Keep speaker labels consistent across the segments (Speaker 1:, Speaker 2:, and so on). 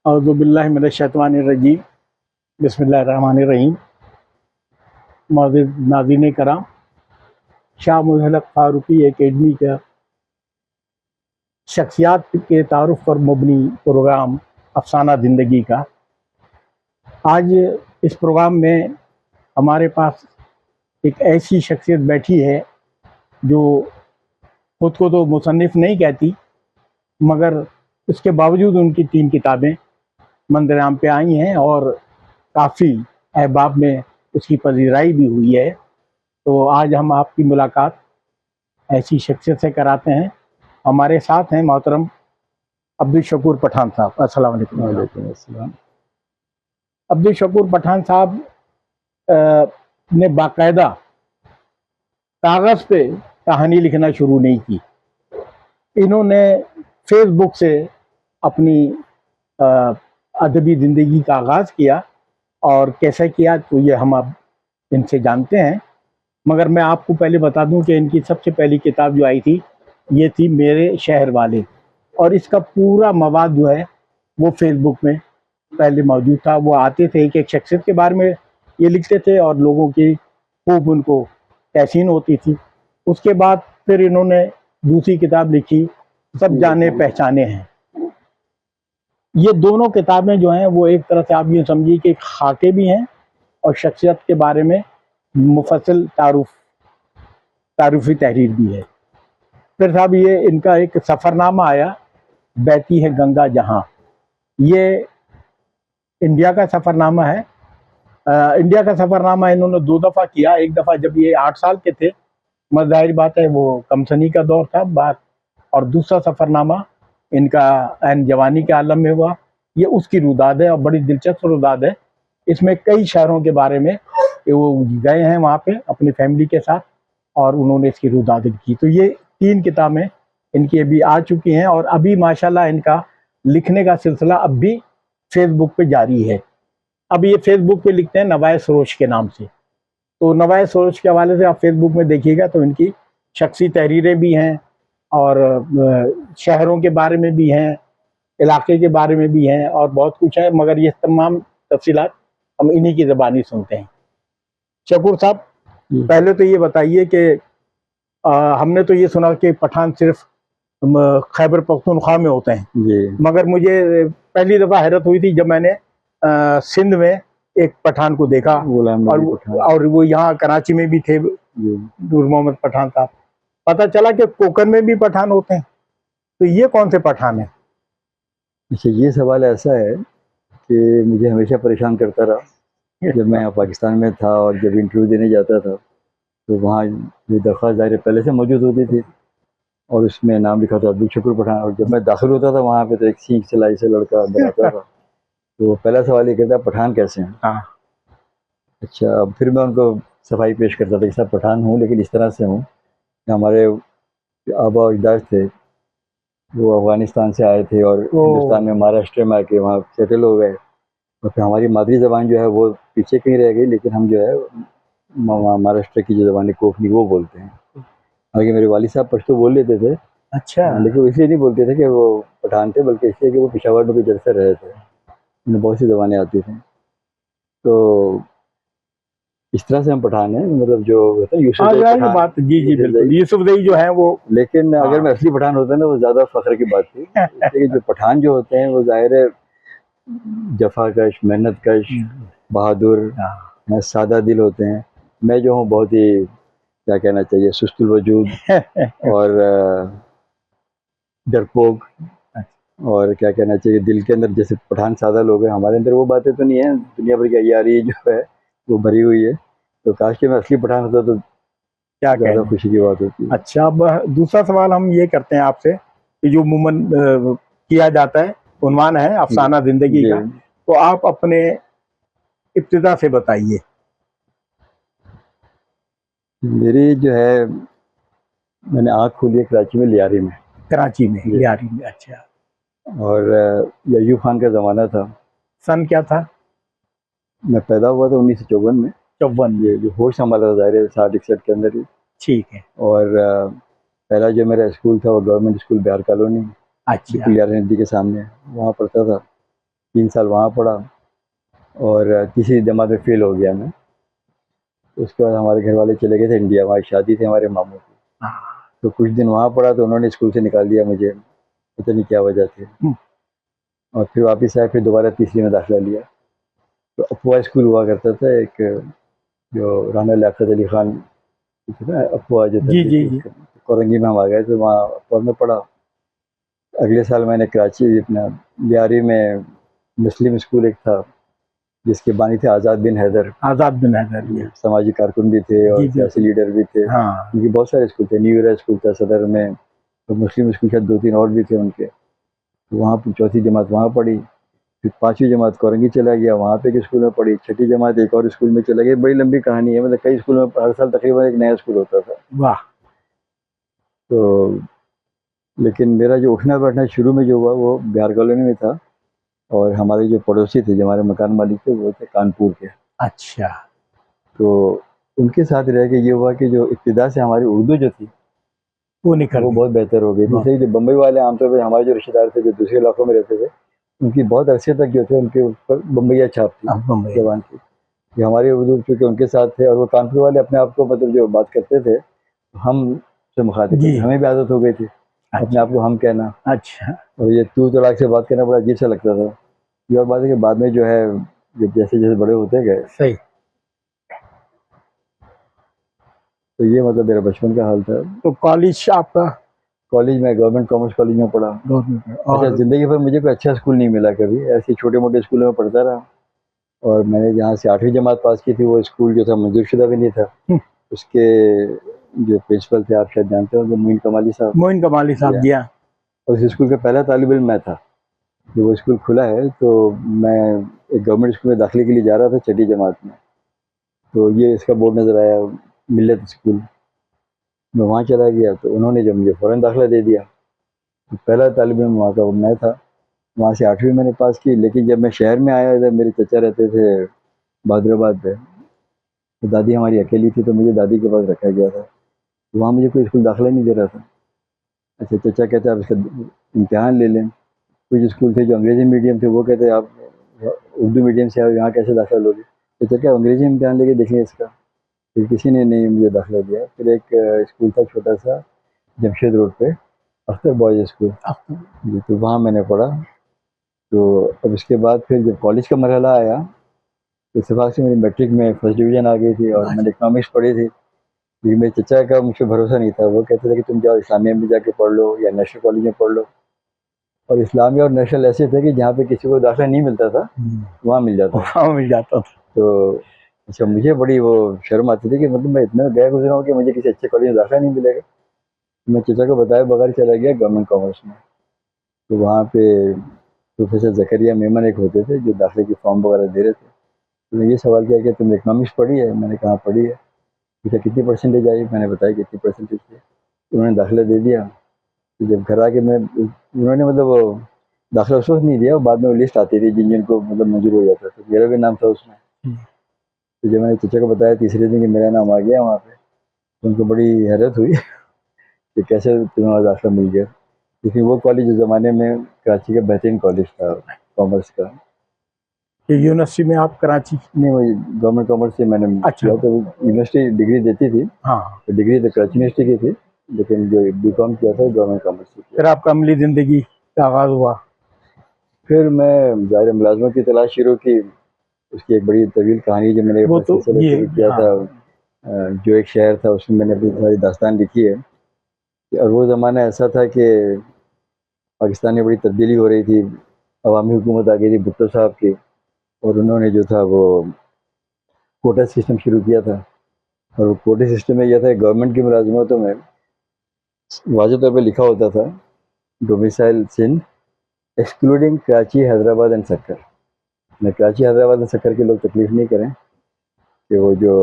Speaker 1: औज़ु बिल्लाहि मिनश्शैतानिर्रजीम बिस्मिल्लाहिर्रहमानिर्रहीम। मोअज़्ज़िज़ नाज़रीन कराम, शाह मुहल्लक फारूकी एकेडमी का शख्सियात के तारुफ पर मुबनी प्रोग्राम अफ़साना ज़िंदगी का आज इस प्रोग्राम में हमारे पास एक ऐसी शख्सियत बैठी है जो खुद को तो मुसन्निफ़ नहीं कहती, मगर उसके बावजूद उनकी 3 किताबें मंज़र आम पे आई हैं और काफ़ी अहबाब में उसकी पज़ीराई भी हुई है। तो आज हम आपकी मुलाकात ऐसी शख्सियत से कराते हैं। हमारे साथ हैं मोहतरम अब्दुल शकूर पठान साहब। अस्सलाम वालेकुम।
Speaker 2: वालेकुम अस्सलाम।
Speaker 1: अब्दुल शकूर पठान साहब ने बाकायदा कागज़ पे कहानी लिखना शुरू नहीं की। इन्होंने फेसबुक से अपनी अदबी ज़िंदगी का आगाज़ किया और कैसे किया तो ये हम अब इनसे जानते हैं। मगर मैं आपको पहले बता दूं कि इनकी सबसे पहली किताब जो आई थी ये थी मेरे शहर वाले, और इसका पूरा मवाद जो है वो फेसबुक में पहले मौजूद था। वो आते थे एक शख्सियत के बारे में ये लिखते थे और लोगों की खूब उनको तहसीन होती थी। उसके बाद फिर इन्होंने दूसरी किताब लिखी, सब जाने पहचाने हैं। ये दोनों किताबें जो हैं वो एक तरह से आप ये समझिए कि खाके भी हैं और शख्सियत के बारे में मुफस्सल तारुफी तहरीर भी है। फिर साहब ये इनका एक सफ़रनामा आया, बहती है गंगा जहाँ। ये इंडिया का सफ़रनामा है। इंडिया का सफ़रनामा इन्होंने 2 दफ़ा किया। एक दफ़ा जब ये 8 साल के थे, मगर ज़ाहिर बात है वो कमसनी का दौर था बात, और दूसरा सफ़रनामा इनका ऐन जवानी के आलम में हुआ। ये उसकी रुदाद है और बड़ी दिलचस्प रुदाद है। इसमें कई शहरों के बारे में वो गए हैं वहाँ पे अपनी फैमिली के साथ और उन्होंने इसकी रुदाद की। तो ये 3 किताबें इनकी अभी आ चुकी हैं और अभी माशाल्लाह इनका लिखने का सिलसिला अब भी फेसबुक पे जारी है। अब ये फेसबुक पे लिखते हैं नवाए सरोज के नाम से। तो नवाए सरोज के हवाले से आप फेसबुक में देखिएगा तो इनकी शख्सी तहरीरें भी हैं और शहरों के बारे में भी हैं, इलाके के बारे में भी हैं और बहुत कुछ है, मगर ये तमाम तफसीलात हम इन्हीं की ज़बानी सुनते हैं। शकूर साहब, पहले तो ये बताइए कि हमने तो ये सुना कि पठान सिर्फ खैबर पख्तूनख्वा में होते हैं जी, मगर मुझे पहली दफ़ा हैरत हुई थी जब मैंने सिंध में एक पठान को देखा और वो यहाँ कराची में भी थे, नूर मोहम्मद पठान साहब। पता चला कि कोकन में भी पठान होते हैं। तो ये कौन से पठान है?
Speaker 2: अच्छा, ये सवाल ऐसा है कि मुझे हमेशा परेशान करता रहा। जब मैं यहाँ पाकिस्तान में था और जब इंटरव्यू देने जाता था तो वहाँ ये दरख्वास्त दायरे पहले से मौजूद होती थी और उसमें नाम लिखा था अब्दुल शकूर पठान। और जब मैं दाखिल होता था वहाँ पे तो एक सीख सिलाई से लड़का अंदर आता था। तो पहला सवाल ये कहता पठान कैसे हैं?
Speaker 1: हाँ।
Speaker 2: अच्छा, अब फिर मैं उनको सफाई पेश करता था कि साहब पठान हूँ लेकिन इस तरह से हूँ कि हमारे आबा अजदाद थे वो अफ़गानिस्तान से आए थे और हिंदुस्तान में महाराष्ट्र में आके वहाँ सेटल हो गए और फिर हमारी मादरी ज़बान जो है वो पीछे कहीं रह गई, लेकिन हम जो है महाराष्ट्र की जो ज़बान है कोंकणी वो बोलते हैं। हालांकि मेरे वालिद साहब पश्तो बोल लेते थे।
Speaker 1: अच्छा।
Speaker 2: लेकिन वो इसलिए नहीं बोलते थे कि वो पठान थे, बल्कि इसलिए कि वो पेशावर में गुजर से रहे थे, उन्हें बहुत सी ज़बानें आती थी। तो इस तरह से हम पठान हैं, मतलब जो होता है यूसुफ
Speaker 1: बात। जी जी बिल्कुल, यूसुफजई जो है वो।
Speaker 2: लेकिन अगर मैं असली पठान होता ना वो ज़्यादा फख्र की बात थी। लेकिन जो पठान जो होते हैं वो ज़ाहिर है जफाकश, मेहनतकश, बहादुर, सादा दिल होते हैं। मैं जो हूँ बहुत ही क्या कहना चाहिए सुस्तुल वजूद और डरपोक, और क्या कहना चाहिए दिल के अंदर जैसे पठान सादा लोग हैं, हमारे अंदर वो बातें तो नहीं है। दुनिया भर की अय्यारी जो है वो भरी हुई है। तो काश कि मैं असली पठान होता तो क्या ज़्यादा खुशी की बात होती है।
Speaker 1: अच्छा, अब दूसरा सवाल हम ये करते हैं आपसे कि जो अमूमन किया जाता है, उन्वान है अफसाना ज़िंदगी का, तो आप अपने इब्तिदा से बताइए।
Speaker 2: मेरी जो है मैंने आँख खोली है कराची में, लियारी में।
Speaker 1: कराची में लियारी में। अच्छा।
Speaker 2: और अय्यूब खान का ज़माना था।
Speaker 1: सन क्या था?
Speaker 2: मैं पैदा हुआ था 1954 में।
Speaker 1: 54।
Speaker 2: ये जो होश हमारा ज़ाहिर है 60-61 के अंदर ही।
Speaker 1: ठीक है।
Speaker 2: और पहला जो मेरा स्कूल था वो गवर्नमेंट स्कूल बिहार कॉलोनी,
Speaker 1: अच्छा,
Speaker 2: लियारी नदी के सामने, वहाँ पढ़ता था। 3 साल वहाँ पढ़ा और तीसरी जमात में फेल हो गया मैं। उसके बाद हमारे घर वाले चले गए थे इंडिया, वहाँ शादी थी हमारे मामू की।
Speaker 1: हाँ।
Speaker 2: तो कुछ दिन वहाँ पढ़ा तो उन्होंने स्कूल से निकाल दिया मुझे, पता नहीं क्या वजह थी। और फिर वापस आया, फिर दोबारा तीसरी में दाखिला लिया। तो अफवाह स्कूल हुआ करता था एक, जो राना लियाकत अली खान थे ना, अफवाह जो
Speaker 1: जी जी जी।
Speaker 2: कोरंगी में हम आ गए तो वहाँ अफवाह में पढ़ा। अगले साल मैंने कराची अपना लियारी में मुस्लिम स्कूल एक था जिसके बानी थे आज़ाद बिन हैदर।
Speaker 1: आजाद बिन हैदर, ये
Speaker 2: समाजी कारकुन भी थे और
Speaker 1: जी
Speaker 2: सियासी
Speaker 1: बिल्कुल।
Speaker 2: लीडर भी थे।
Speaker 1: हाँ।
Speaker 2: उनके बहुत सारे स्कूल थे, न्यू ईरा स्कूल था सदर में, तो मुस्लिम स्कूल शायद 2-3 और भी थे उनके। तो वहाँ पर चौथी जमात वहाँ पढ़ी, फिर 5वीं जमात कोरंगी चला गया, वहाँ पे एक स्कूल में पढ़ी, छठी जमात एक और स्कूल में चला गया। बड़ी लंबी कहानी है, मतलब कई स्कूल में हर साल तकरीबन एक नया स्कूल होता था।
Speaker 1: वाह।
Speaker 2: तो लेकिन मेरा जो उठना बैठना शुरू में जो हुआ वो बिहार कॉलोनी में था, और हमारे जो पड़ोसी थे, जो हमारे मकान मालिक थे, वो थे कानपुर के।
Speaker 1: अच्छा।
Speaker 2: तो उनके साथ रह के ये हुआ कि जो इब्तिदा से हमारी उर्दू जो थी
Speaker 1: वो निकल
Speaker 2: वो
Speaker 1: गई।
Speaker 2: बहुत बेहतर हो गई थी।
Speaker 1: बहुत।
Speaker 2: जैसे जो बम्बई वाले आमतौर पर हमारे जो रिश्तेदार थे जो दूसरे इलाकों में रहते थे, उनकी बहुत अरसे तक जो थे उनके ऊपर बम्बईया छाप थी
Speaker 1: अब बम्बई।
Speaker 2: जबान की। ये हमारे उर्दू चूँकि उनके साथ थे, और वो कानपुर वाले अपने आप को मतलब जो बात करते थे हम से मुखातिब
Speaker 1: जी।
Speaker 2: थे, हमें भी आदत हो गई थी अपने
Speaker 1: अच्छा
Speaker 2: आप को हम कहना,
Speaker 1: अच्छा।
Speaker 2: और ये तू तड़ाक से बात करना बड़ा अजीब सा लगता था। ये और बात है कि बाद में जो है जब जैसे जैसे बड़े होते गए,
Speaker 1: सही।
Speaker 2: तो ये मतलब मेरा बचपन का हाल था।
Speaker 1: तो कॉलेज आपका
Speaker 2: कॉलेज में गवर्नमेंट कॉमर्स कॉलेज में पढ़ा।
Speaker 1: गवर्नमेंट
Speaker 2: अच्छा,
Speaker 1: और
Speaker 2: ज़िंदगी भर मुझे कोई अच्छा स्कूल नहीं मिला कभी, ऐसे छोटे मोटे स्कूलों में पढ़ता रहा। और मैंने जहाँ से 8वीं जमात पास की थी वो स्कूल जो था मंजूरशुदा भी नहीं था। उसके जो प्रिंसिपल थे आप शायद जानते हो, जो मोइन कमाली साहब।
Speaker 1: मोइन कमाली साहब,
Speaker 2: या
Speaker 1: जी हाँ।
Speaker 2: और उस स्कूल का पहला तालिब इल्म मैं था। जब वो स्कूल खुला है तो मैं एक गवर्नमेंट स्कूल में दाखिले के लिए जा रहा था छठी जमात में, तो ये इसका बोर्ड नज़र आया, मिल्लत स्कूल। मैं वहाँ चला गया तो उन्होंने जब मुझे फ़ौरन दाखिला दे दिया, तो पहला तालिब इल्म वहाँ का वो मैं था। वहाँ से 8वीं मैंने पास की। लेकिन जब मैं शहर में आया, जब मेरे चचा रहते थे बहादुराबाद में, तो दादी हमारी अकेली थी, तो मुझे दादी के पास रखा गया था। तो वहाँ मुझे कोई स्कूल दाखिला नहीं दे रहा था। अच्छा, चचा कहते आप इसका इम्तिहान ले लें। कुछ स्कूल थे जो अंग्रेज़ी मीडियम थे, वो कहते आप उर्दू मीडियम से आओ, यहाँ कैसे दाखिला लोगे। चचा क्या अंग्रेज़ी इम्तिहान लेके देखें इसका। फिर किसी ने नहीं मुझे दाखिला दिया। फिर एक स्कूल था छोटा सा जमशेद रोड पे, अख्तर बॉयज़ स्कूल जी, तो वहाँ मैंने पढ़ा। तो अब इसके बाद फिर जब कॉलेज का मरहला आया, तो इत्तेफाक से मेरी मैट्रिक में फर्स्ट डिवीज़न आ गई थी, और मैंने इकनॉमिक्स पढ़ी थी। लेकिन मेरे चचा का मुझ पर भरोसा नहीं था, वो कहते थे कि तुम जाओ इस्लामिया में जाके पढ़ लो या नेशनल कॉलेज में पढ़ लो। और इस्लामिया और नेशनल ऐसे थे कि जहाँ पे किसी को दाखिला नहीं मिलता था वहाँ मिल जाता था।
Speaker 1: वहाँ मिल जाता था।
Speaker 2: तो अच्छा, मुझे बड़ी वो शर्म आती थी कि मतलब मैं इतना गया गुजरा हूँ कि मुझे किसी अच्छे कॉलेज में दाखिला नहीं मिलेगा। मैं चचा को बताए बगैर चला गया गवर्नमेंट कॉमर्स में। तो वहाँ पे प्रोफेसर ज़करिया मेमन एक होते थे जो दाखिले की फॉर्म वगैरह दे रहे थे। तो ये सवाल किया कि तुमने इकनॉमिक्स पढ़ी है? मैंने कहा पढ़ी है। पूछा कितनी परसेंटेज आई? मैंने बताया कितनी परसेंटेज थी। उन्होंने दाखिला दे दिया। तो जब घर आके मैं, उन्होंने मतलब वो दाखिला उस वक्त नहीं दिया, बाद में वो लिस्ट आती थी जिन जिनको मतलब मंजूर हो जाता था, मेरा भी नाम था उसमें। तो जब मैंने चचा को बताया तीसरे दिन कि मेरा नाम आ गया वहाँ पे, तो उनको बड़ी हैरत हुई कि कैसे तुम्हें दाखिला मिल गया। लेकिन वो कॉलेज उस ज़माने में कराची का बेहतरीन कॉलेज था कॉमर्स का।
Speaker 1: ये यूनिवर्सिटी में आप कराची?
Speaker 2: नहीं, वो गवर्नमेंट कॉमर्स से मैंने
Speaker 1: अच्छा।
Speaker 2: किया। तो यूनिवर्सिटी डिग्री देती थी,
Speaker 1: हाँ।
Speaker 2: तो डिग्री तो कराची यूनिवर्सिटी की थी, लेकिन जो बीकॉम किया था गवर्नमेंट कॉमर्स से किया।
Speaker 1: फिर आपका अमली ज़िंदगी का आगाज़ हुआ?
Speaker 2: फिर मैं ज़ाहिर मुलाजमत की तलाश शुरू की। उसकी एक बड़ी तवील कहानी जो मैंने
Speaker 1: वो
Speaker 2: अपना
Speaker 1: तो
Speaker 2: सिलसिला
Speaker 1: ये
Speaker 2: शुरू किया
Speaker 1: हाँ।
Speaker 2: था। जो एक शहर था उसमें मैंने अपनी सारी दास्तान लिखी है। और वो ज़माना ऐसा था कि पाकिस्तान में बड़ी तब्दीली हो रही थी, अवामी हुकूमत आ गई थी भुट्टो साहब की, और उन्होंने जो था वो कोटा सिस्टम शुरू किया था। और वो कोटे सिस्टम में यह था गवर्नमेंट की मुलाजमतों में वाज़ेह तौर पे लिखा होता था domicile Sindh excluding Karachi, Hyderabad and Sukkur. मैं कराची, हैदराबाद एंड सक्कर के लोग तकलीफ़ नहीं करें कि वो जो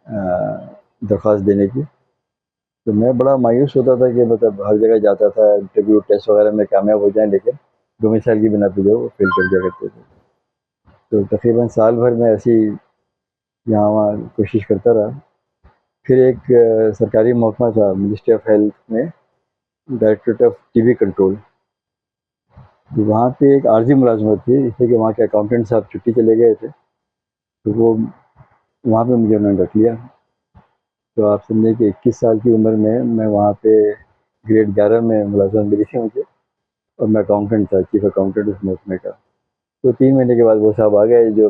Speaker 2: दरख्वास्त देने की। तो मैं बड़ा मायूस होता था कि मतलब हर जगह जाता था इंटरव्यू टेस्ट वगैरह में कामयाब हो जाएं, लेकिन डोमिसाइल की बिना पे जो फेल कर दिया करते थे। तो तकरीबन साल भर मैं ऐसी यहाँ वहाँ कोशिश करता रहा। फिर एक सरकारी महकमा था मिनिस्ट्री ऑफ हेल्थ में, डायरेक्टरेट ऑफ टीबी कंट्रोल, तो वहाँ पे एक आर्जी मुलाजमत थी, जैसे कि वहाँ के अकाउंटेंट साहब छुट्टी चले गए थे, तो वो वहाँ पे मुझे उन्होंने रख लिया। तो आप समझिए कि 21 साल की उम्र में मैं वहाँ पे ग्रेड 11 में मुलाजमत मिली थी मुझे, और मैं अकाउंटेंट था, चीफ अकाउंटेंट उस महकमे का। तो 3 महीने के बाद वो साहब आ गए, जो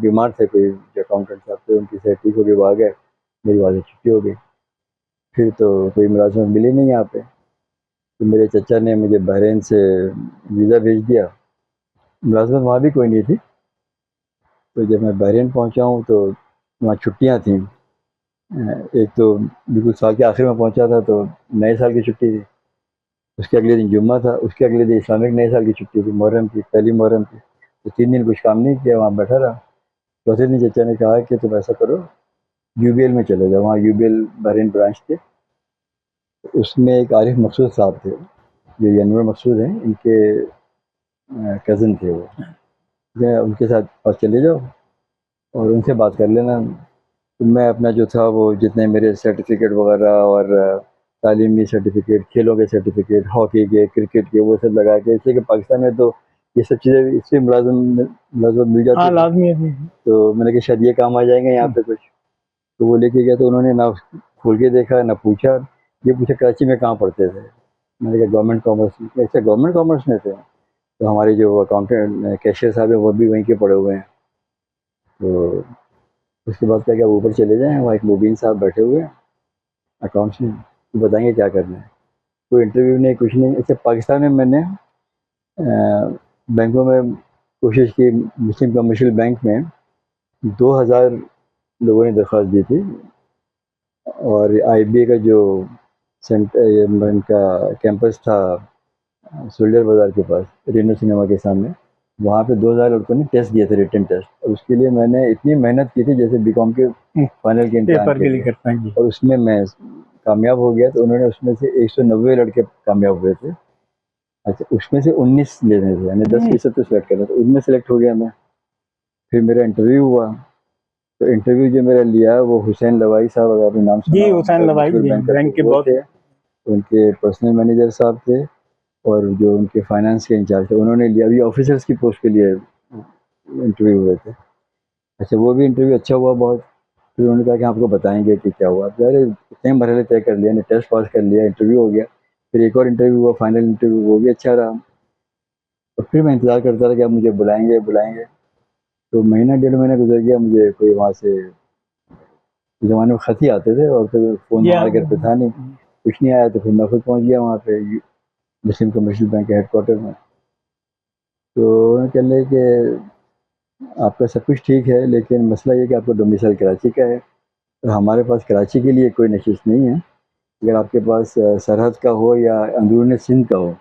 Speaker 2: बीमार थे, कोई जो अकाउंटेंट साहब थे, उनकी सेहत ठीक हो गई, वो आ गए, मेरी वहाँ से छुट्टी हो गई। फिर तो कोई मुलाजमत मिली नहीं यहाँ पे। तो मेरे चचा ने मुझे बहरीन से वीज़ा भेज दिया, मुलाजमत वहाँ भी कोई नहीं थी। तो जब मैं बहरीन पहुँचा हूँ तो वहाँ छुट्टियाँ थीं। एक तो बिल्कुल साल के आखिर में पहुँचा था, तो नए साल की छुट्टी थी, उसके अगले दिन जुम्मा था, उसके अगले दिन इस्लामिक नए साल की छुट्टी थी, मुहर्रम की, पहली मुहर्रम की। तो 3 दिन कुछ काम नहीं किया, वहाँ बैठा रहा। चौथे दिन चचा ने कहा कि तुम ऐसा करो, यूबीएल में चले जाओ। वहाँ यूबीएल बहरीन ब्रांच थे, तो उसमें एक आरिफ मकसूद साहब थे, जो अनवर मकसूद हैं, इनके कज़न थे वो। उनके साथ पास चले जाओ और उनसे बात कर लेना। तो मैं अपना जो था वो जितने मेरे सर्टिफिकेट वगैरह और तालीमी सर्टिफिकेट, खेलों के सर्टिफिकेट, हॉकी के, क्रिकेट के, वो सब लगा के, इसलिए कि पाकिस्तान में तो ये सब चीज़ें इससे मुलाजमत मिल जाती
Speaker 1: हाँ
Speaker 2: थी।
Speaker 1: लाजमी है।
Speaker 2: तो मैंने कहा शायद ये काम आ जाएंगे यहाँ पे कुछ। तो वो लेके गया, तो उन्होंने ना खोल के देखा, ना पूछा। ये पूछा कराची में कहाँ पढ़ते थे। मैंने कहा गवर्नमेंट कॉमर्स में। अच्छा, गवर्नमेंट कॉमर्स में थे। तो हमारे जो अकाउंटेंट कैशियर साहब हैं, वो भी वहीं के पढ़े हुए हैं। तो उसके बाद क्या, क्या ऊपर चले जाएँ, वहाँ एक मुबीन साहब बैठे हुए हैं अकाउंट्स में, तो बताएंगे क्या करना है। कोई इंटरव्यू नहीं, कुछ नहीं। अच्छा, पाकिस्तान में मैंने बैंकों में कोशिश की, मुस्लिम कमर्शियल बैंक में 2000 लोगों ने दरख्वास्त दी थी, और आईबीए का जो सेंटर इनका कैंपस था सोल्डर बाज़ार के पास, रेनो सिनेमा के सामने, वहाँ पे 2000 लड़कों ने टेस्ट दिए थे, रिटन टेस्ट। और उसके लिए मैंने इतनी मेहनत की थी, जैसे बीकॉम के फाइनल के इम्तिहान
Speaker 1: पेपर
Speaker 2: के
Speaker 1: के लिए
Speaker 2: लिए,
Speaker 1: करता है जी।
Speaker 2: और उसमें मैं कामयाब हो गया। तो उन्होंने उसमें से 190 लड़के कामयाब हुए थे। अच्छा, उसमें से 19 लेने थे, यानी 10% तो सेलेक्ट करना था, उनमें सेलेक्ट हो गया मैं। फिर मेरा इंटरव्यू हुआ। तो इंटरव्यू जो मेरा लिया, वो हुसैन लवाई साहब, अगर आपने नाम सुना
Speaker 1: जी
Speaker 2: हो,
Speaker 1: हुसैन
Speaker 2: बहुत
Speaker 1: लवाई
Speaker 2: मशहूर
Speaker 1: जी
Speaker 2: बैंकर थे
Speaker 1: बैंक के
Speaker 2: वो
Speaker 1: बहुत।
Speaker 2: थे। उनके पर्सनल मैनेजर साहब थे, और जो उनके फाइनेंस के इंचार्ज थे, उन्होंने लिया। अभी ऑफिसर्स की पोस्ट के लिए इंटरव्यू हुए थे। अच्छा, वो भी इंटरव्यू अच्छा हुआ बहुत। फिर उन्होंने कहा कि आपको बताएंगे कि क्या हुआ। अरे इतने मरहले तय कर लिया, टेस्ट पास कर लिया, इंटरव्यू हो गया। फिर एक और इंटरव्यू हुआ, फाइनल इंटरव्यू, वो भी अच्छा रहा। और फिर मैं इंतज़ार करता रहा कि आप मुझे बुलाएंगे बुलाएंगे। तो महीना 1.5 महीना गुजर गया, मुझे कोई वहाँ से, उस ज़माने में ख़त ही आते थे, और फिर फ़ोन
Speaker 1: जी हाँ।
Speaker 2: हमारे घर पे था नहीं, कुछ नहीं आया। तो फिर मैं खुद पहुँच गया वहाँ पे मुस्लिम कमर्शियल बैंक के हेडक्वार्टर में। तो उन्होंने कह रहे कि आपका सब कुछ ठीक है, लेकिन मसला ये कि आपका डोमिसाइल कराची का है। तो हमारे पास कराची के लिए कोई नशिश नहीं है। अगर आपके पास सरहद का हो या अंदरून सिंध का हो,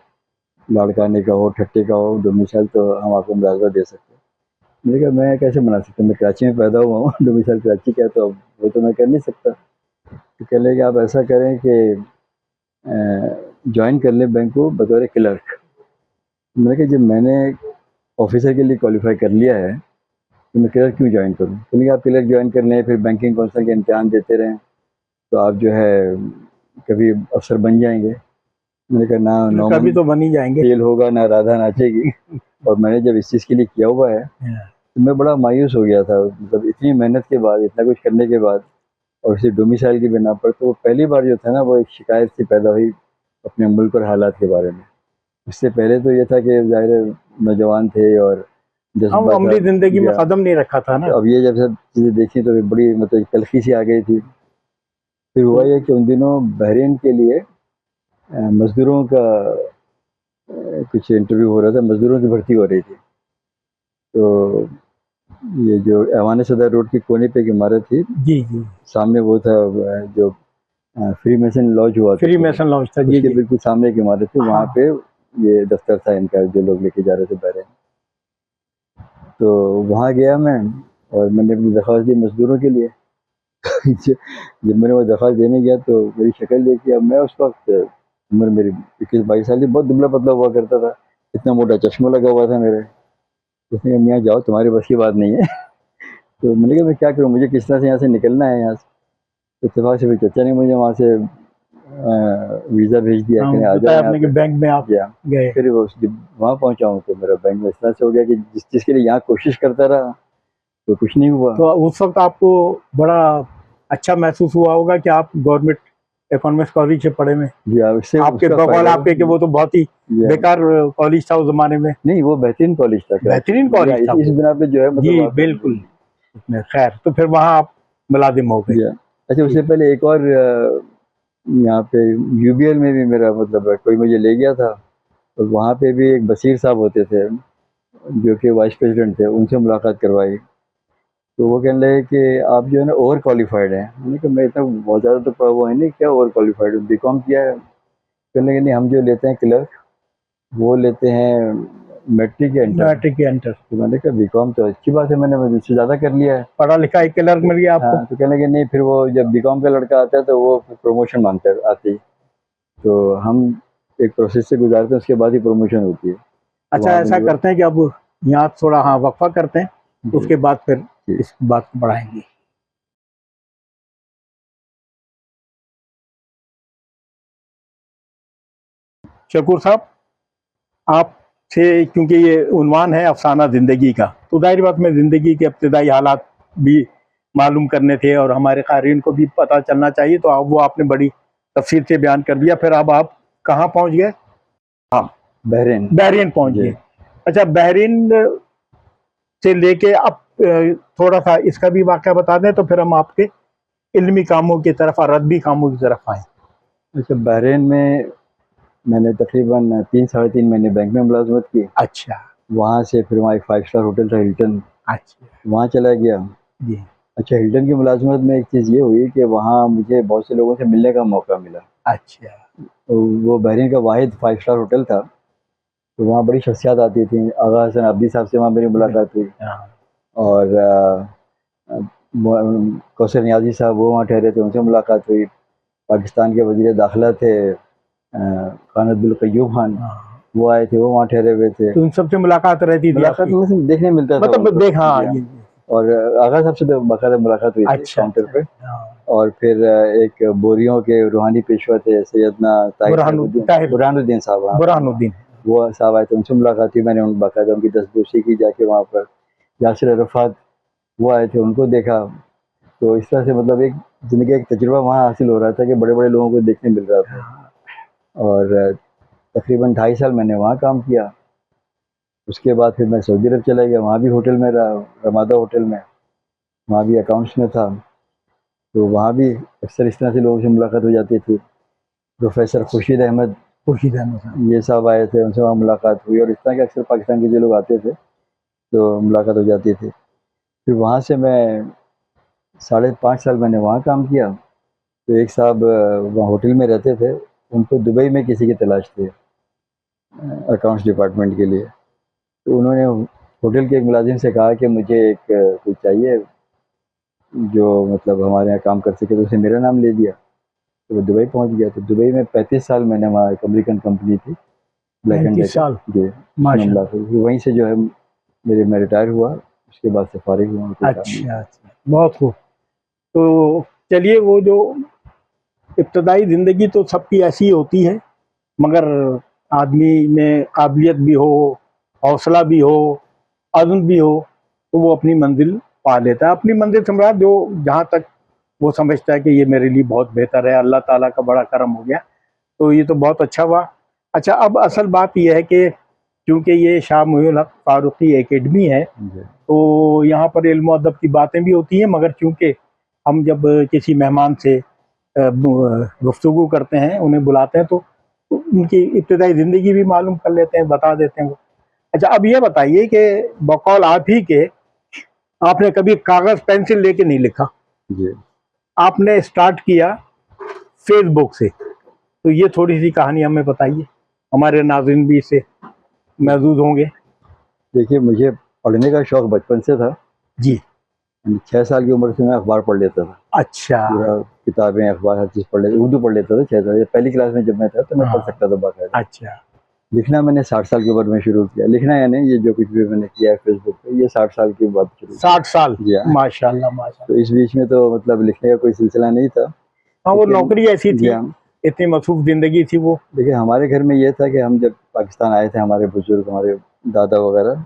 Speaker 2: लाड़काने का हो, ठट्टे का हो डोमिसाइल, तो हम आपको मुलाजमत दे सकते हैं। मैंने कहा मैं कैसे बना सकता हूँ, मैं कराची में पैदा हुआ हूँ, डोमिसाइल कराची का है, तो अब वो तो मैं कर नहीं सकता। तो कह रहे कि आप ऐसा करें कि ज्वाइन कर लें बैंक को बतौर क्लर्क। मैंने कहा जब मैंने ऑफिसर के लिए क्वालिफाई कर लिया है, तो मैं क्लर्क क्यों ज्वाइन करूँ। क्योंकि आप क्लर्क ज्वाइन कर लें, फिर बैंकिंग काउंसिल के इम्तिहान देते रहें, तो आप जो है कभी अफसर बन जाएंगे। मैंने कहा ना,
Speaker 1: कभी
Speaker 2: नॉर्मल
Speaker 1: तो बन ही जाएंगे।
Speaker 2: तेल होगा ना राधा नाचेगी। और मैंने जब इस चीज़ के लिए किया हुआ है, तो मैं बड़ा मायूस हो गया था। मतलब इतनी मेहनत के बाद, इतना कुछ करने के बाद, और उसी डोमिसाइल की बिना पर, तो वो पहली बार जो था ना, वो एक शिकायत सी पैदा हुई अपने मुल्क और हालात के बारे में। इससे पहले तो ये था कि ज़ाहिर है नौजवान थे और
Speaker 1: हाँ वो
Speaker 2: जज्बा था
Speaker 1: अमली जिंदगी में
Speaker 2: या।
Speaker 1: कदम नहीं रखा था ना।
Speaker 2: तो अब ये जब सब चीज़ें देखी तो बड़ी मतलब तलखी सी आ गई थी। फिर हुआ ये कि उन दिनों बहरीन के लिए मज़दूरों का कुछ इंटरव्यू हो रहा था, मज़दूरों की भर्ती हो रही थी। तो ये जो ऐवान सदर रोड के कोने पे एक इमारत थी,
Speaker 1: जी जी।
Speaker 2: सामने वो था जो फ्री मेसन लॉज हुआ
Speaker 1: फ्री
Speaker 2: करती थी,
Speaker 1: मेसन लॉन्च था जी
Speaker 2: उसके
Speaker 1: जी।
Speaker 2: बिल्कुल सामने एक इमारत थी, वहाँ
Speaker 1: हाँ
Speaker 2: पे ये दफ्तर था इनका, जो लोग लेके जा रहे थे बहरीन। तो वहाँ गया मैं, और मैंने अपनी दरख्वास्त दी मज़दूरों के लिए। जब मैंने वो दरख्वास्त देने गया, तो मेरी शक्ल देखी। अब मैं उस वक्त उम्र मेरी 21-22 साल की, बहुत दुबला पतला हुआ करता था, इतना मोटा चश्मा लगा हुआ था मेरे। उसने कहा मियाँ जाओ, तुम्हारी बस की बात नहीं है। तो मैंने कहा मैं क्या करूँ, मुझे किस तरह से यहाँ से निकलना है यहाँ से। इत्तेफाक से फिर चचा ने मुझे वहाँ से वीज़ा भेज दिया कि आ
Speaker 1: बताया
Speaker 2: जाओ
Speaker 1: आपने कि बैंक में आप
Speaker 2: यहाँ
Speaker 1: गए।
Speaker 2: फिर वो जब वहाँ पहुँचा हूँ तो मेरा बैंक में इस तरह से हो गया कि जिस चीज़ के लिए यहाँ कोशिश करता रहा तो कुछ नहीं हुआ।
Speaker 1: तो उस वक्त आपको बड़ा अच्छा महसूस हुआ होगा कि आप गवर्नमेंट इकोनॉमिक्स कॉलेज से पढ़े में।
Speaker 2: जी हाँ, उससे
Speaker 1: आपके
Speaker 2: उसका
Speaker 1: बकौल
Speaker 2: फायदा
Speaker 1: आपके कि वो तो बहुत ही
Speaker 2: जी
Speaker 1: बेकार कॉलेज था उस जमाने में।
Speaker 2: नहीं, वो बेहतरीन कॉलेज था।
Speaker 1: बेहतरीन कॉलेज था
Speaker 2: इस
Speaker 1: वो।
Speaker 2: बिना पे जो है मतलब
Speaker 1: जी
Speaker 2: वहाँ पे
Speaker 1: बिल्कुल। उसमें खैर तो फिर वहाँ आप मुलाजिम हो गए।
Speaker 2: जी हाँ। अच्छा, उससे पहले एक और यहाँ पे यूबीएल में भी मेरा मतलब कोई मुझे ले गया था और वहाँ पे भी एक बशीर साहब होते थे जो कि वाइस प्रेसिडेंट थे, उनसे मुलाकात करवाई। तो वो कहने लगे कि आप जो है ना ओवर क्वालिफाइड हैं। मैंने कहा मैं इतना बहुत ज़्यादा तो पढ़ा हुआ है नहीं, क्या ओवर क्वालिफाइड हूँ, बीकॉम किया है। कहने लगे नहीं, हम जो लेते हैं क्लर्क वो लेते हैं मैट्रिक या इंटर।
Speaker 1: मैट्रिक या इंटर।
Speaker 2: तो मैंने कहा बीकॉम तो अच्छी बात है, मैंने मुझसे ज़्यादा कर लिया है।
Speaker 1: पढ़ा लिखा एक क्लर्क मिल गया आपको।
Speaker 2: हाँ, तो कहने लगे नहीं, फिर वो जब बीकॉम का लड़का आता है तो वो प्रमोशन मांगता है आते ही। तो हम एक प्रोसेस से गुजारते हैं, उसके बाद ही प्रमोशन होती है।
Speaker 1: अच्छा,
Speaker 2: वहाँ
Speaker 1: ऐसा
Speaker 2: पे
Speaker 1: करते हैं कि अब यहाँ थोड़ा हाँ वक्फा करते हैं,
Speaker 2: जी,
Speaker 1: उसके बाद फिर
Speaker 2: जी।
Speaker 1: इस बात को बढ़ाएंगे। शकूर साहब, आपसे क्योंकि ये उन्वान है अफसाना ज़िंदगी का, तो जाहिर बात में ज़िंदगी के इब्तदाई हालात भी मालूम करने थे और हमारे क़ारीन को भी पता चलना चाहिए, तो वो आपने बड़ी तफसील से बयान कर दिया। फिर अब आप कहाँ पहुँच गए? हाँ,
Speaker 2: बहरीन।
Speaker 1: बहरीन पहुँच
Speaker 2: जी।
Speaker 1: गए। अच्छा, बहरीन से लेके अब थोड़ा सा इसका भी वाक़या बता दें तो फिर हम आपके इल्मी कामों की तरफ और अदबी कामों की तरफ आएँ।
Speaker 2: अच्छा, बहरीन में मैंने तकरीबन 3 साढ़े 3 महीने बैंक में मुलाजमत की।
Speaker 1: अच्छा।
Speaker 2: वहाँ से फिर वहाँ एक 5 स्टार होटल था हिल्टन,
Speaker 1: अच्छा
Speaker 2: वहाँ चला गया।
Speaker 1: जी।
Speaker 2: अच्छा, हिल्टन की मुलाजमत में एक चीज़ ये हुई कि वहाँ मुझे बहुत से लोगों से मिलने का मौका मिला।
Speaker 1: अच्छा।
Speaker 2: तो वो बहरीन का वाहिद 5 स्टार होटल था, तो वहाँ बड़ी शख्सियात आती थी। आगा हसन अब्दी साहब से वहाँ मेरी मुलाकात हुई
Speaker 1: हाँ।
Speaker 2: और कौसर नियाज़ी साहब वो वहाँ ठहरे थे, उनसे मुलाकात हुई। पाकिस्तान के वज़ीर दाखिला थे खान अब्दुल क़य्यूम खान,
Speaker 1: हाँ।
Speaker 2: वो आए थे, वो वहाँ ठहरे हुए थे।
Speaker 1: तो उन सबसे मुलाकात रहती थी
Speaker 2: मुलाकात
Speaker 1: आपकी?
Speaker 2: मतलब देखने मिलता था
Speaker 1: मतलब
Speaker 2: उनको।
Speaker 1: देख हाँ
Speaker 2: जी हाँ।
Speaker 1: ये।
Speaker 2: और आगा साहब से तो बाकायदा मुलाकात हुई थी
Speaker 1: अच्छा
Speaker 2: काउंटर पे।
Speaker 1: हाँ।
Speaker 2: और फिर एक बोरियों के रूहानी पेशवा थे सैयदना बुरहानुद्दीन साहब, हाँ,
Speaker 1: बुरहानुद्दीन।
Speaker 2: वो साहब आए थे, उनसे मुलाकात हुई। मैंने उन बाकायदा उनकी दस्तबोसी की जाके वहाँ पर। यासिर अरफ़ात वो आए थे, उनको देखा। तो इस तरह से मतलब एक ज़िंदगी का एक तजुर्बा वहाँ हासिल हो रहा था कि बड़े-बड़े लोगों को देखने मिल रहा था। और तकरीबन 2.5 साल मैंने वहाँ काम किया। उसके बाद फिर मैं सऊदी अरब चला गया, वहाँ भी होटल में रहा, रमादा होटल में, वहाँ भी अकाउंट्स में था। तो वहाँ भी अक्सर इस तरह से लोगों से मुलाकात हो जाती थी। प्रोफेसर खुर्शीद अहमद ये साहब आए थे, उनसे वहाँ मुलाकात हुई और इस तरह के अक्सर पाकिस्तान के जो लोग आते थे तो मुलाकात हो जाती थी। फिर वहाँ से मैं 5.5 साल मैंने वहाँ काम किया। तो एक साहब वहाँ होटल में रहते थे, उनको दुबई में किसी की तलाश थी अकाउंट्स डिपार्टमेंट के लिए। तो उन्होंने होटल के एक मुलाजिम से कहा कि मुझे एक कोई चाहिए जो मतलब हमारे यहाँ काम कर सके, तो उसने मेरा नाम ले दिया। तो वो दुबई पहुँच गया। तो दुबई में 35 साल मैंने वहाँ एक अमेरिकन कंपनी थी ब्लैक एंड
Speaker 1: 35 साल
Speaker 2: जी, माशाअल्लाह। वहीं से जो है मैं रिटायर हुआ, उसके बाद से फारिग हुआ।
Speaker 1: अच्छा अच्छा, बहुत खूब। तो चलिए, वो जो इब्तदाई ज़िंदगी तो सबकी ऐसी होती है, मगर आदमी में काबिलियत भी हो, हौसला भी हो, अज़्म भी हो, तो वो अपनी मंजिल पा लेता है। अपनी मंजिल सम्राट जो जहाँ तक वो समझता है कि ये मेरे लिए बहुत बेहतर है, अल्लाह ताला का बड़ा करम हो गया, तो ये तो बहुत अच्छा हुआ। अच्छा, अब असल बात यह है कि क्योंकि ये शाह मुहिउल हक फारूकी एकेडमी है, तो यहाँ पर इल्म और अदब की बातें भी होती हैं, मगर चूँकि हम जब किसी मेहमान से गुफ्तगू करते हैं, उन्हें बुलाते हैं, तो उनकी इब्तदाई ज़िंदगी भी मालूम कर लेते हैं, बता देते हैं वो। अच्छा, अब ये बताइए कि बकौल आप ही के, आपने कभी कागज़ पेंसिल लेके नहीं लिखा,
Speaker 2: जी।
Speaker 1: आपने स्टार्ट किया फेसबुक से, तो ये थोड़ी सी कहानी हमें बताइए, हमारे नाज़रीन भी इससे महजूज होंगे।
Speaker 2: देखिए, मुझे पढ़ने का शौक़ बचपन से था
Speaker 1: जी।
Speaker 2: 6 साल की उम्र से मैं अखबार पढ़ लेता था।
Speaker 1: अच्छा।
Speaker 2: पूरा किताबें, अखबार हर चीज़ पढ़ लेता, उर्दू पढ़ लेता था 6 साल। पहली क्लास में जब मैं था तो मैं पढ़ सकता था बाकायदा।
Speaker 1: अच्छा।
Speaker 2: लिखना मैंने 60 साल की उम्र में शुरू किया। लिखना यानी ये जो कुछ भी मैंने किया है फेसबुक पे, ये 60 साल की बात शुरू
Speaker 1: 60 साल?
Speaker 2: जी हाँ।
Speaker 1: माशाल्लाह माशाल्लाह।
Speaker 2: तो इस बीच में तो मतलब लिखने का कोई सिलसिला नहीं था।
Speaker 1: हाँ, वो नौकरी ऐसी
Speaker 2: जी
Speaker 1: थी
Speaker 2: हाँ।
Speaker 1: इतनी मसरूफ जिंदगी थी वो।
Speaker 2: देखिए हमारे घर में ये था कि हम जब पाकिस्तान आए थे, हमारे बुजुर्ग, हमारे दादा वगैरह,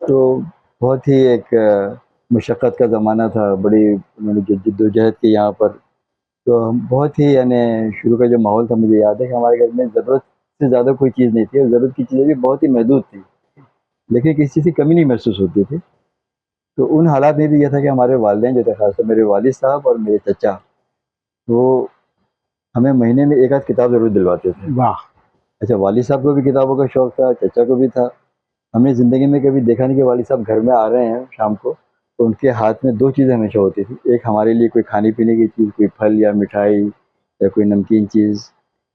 Speaker 2: तो बहुत ही एक मशक्क़त का ज़माना था, बड़ी उन्होंने जद्दोजहद की यहाँ पर। तो हम बहुत ही यानी शुरू का जो माहौल था, मुझे याद है कि हमारे घर में ज़रूरत से ज़्यादा कोई चीज़ नहीं थी और ज़रूरत की चीज़ें भी बहुत ही महदूद थी, लेकिन किसी चीज़ की कमी नहीं महसूस होती थी। तो उन हालात में भी यह था कि हमारे वालिदैन जो थे, ख़ासकर मेरे वालिद साहब और मेरे चचा, वो हमें महीने में एक आध किताब ज़रूर दिलवाते थे।
Speaker 1: वाह।
Speaker 2: अच्छा, वालिद साहब को भी किताबों का शौक़ था, चचा को भी था। हमने ज़िंदगी में कभी देखा नहीं कि वालिद साहब घर में आ रहे हैं शाम को, तो उनके हाथ में 2 चीज़ें हमेशा होती थी। एक हमारे लिए कोई खाने-पीने की चीज़, कोई फल या मिठाई या कोई नमकीन चीज़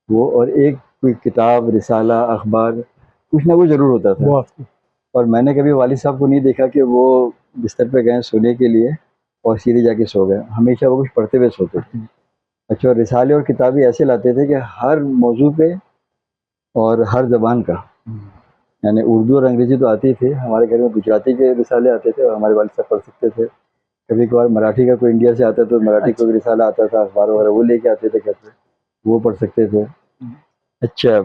Speaker 2: वो, और एक कोई किताब, रिसाला, अखबार, कुछ ना कुछ ज़रूर होता था।
Speaker 1: बहुत।
Speaker 2: और मैंने कभी वालिद साहब को नहीं देखा कि वो बिस्तर पे गए सोने के लिए और सीधे जाके सो गए। हमेशा वो कुछ पढ़ते हुए सोते थे। अच्छा, और रिसाले और किताबें ऐसे लाते थे कि हर मौजू पे और हर ज़बान का, यानी उर्दू और अंग्रेज़ी तो आती थी, हमारे घर में गुजराती के रिसाले आते थे और हमारे वालिद साहब पढ़ सकते थे। कभी-कभार मराठी का कोई इंडिया से आता तो मराठी का भी रिसाला आता था, अखबार वगैरह वो लेके आते थे घर पे, वो पढ़ सकते थे। अच्छा,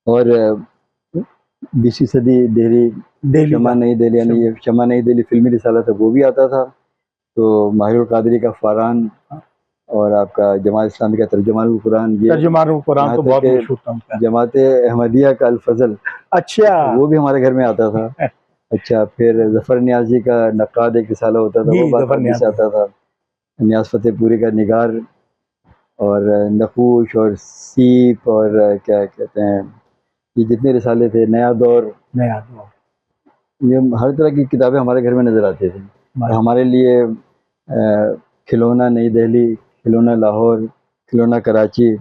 Speaker 2: और 20वीं सदी दिल्ली,
Speaker 1: दिल्ली
Speaker 2: शमा
Speaker 1: का।
Speaker 2: नई दिल्ली, यानी ये शमा नई दिल्ली फ़िल्मी रिसाला था, वो भी आता था। तो माहिरुल कादरी का फ़रहान और आपका जमात इस्लामी का तर्जुमानुल कुरान, ये
Speaker 1: तर्जुमानुल कुरान
Speaker 2: यहाँ
Speaker 1: तो
Speaker 2: तक
Speaker 1: बहुत
Speaker 2: के
Speaker 1: मशहूर था उनका।
Speaker 2: जमात अहमदिया का अल फज़ल,
Speaker 1: अच्छा।
Speaker 2: वो भी हमारे घर में आता था। अच्छा, फिर ज़फ़र नियाज़ी का नक्काद एक रिसाला होता था,
Speaker 1: जी,
Speaker 2: वो बात
Speaker 1: ज़फ़र
Speaker 2: अरबी से
Speaker 1: नियाज़ी।
Speaker 2: आता था। नियाज़ फ़तेहपुरी का निगार और नक़ूश और सीप और क्या कहते हैं, ये जितने रिसाले थे, नया दौर,
Speaker 1: नया दौर।
Speaker 2: ये हर तरह की किताबें हमारे घर में नज़र आती थी। और हमारे लिए खिलौना नई दिल्ली, खिलौना लाहौर, खिलौना कराची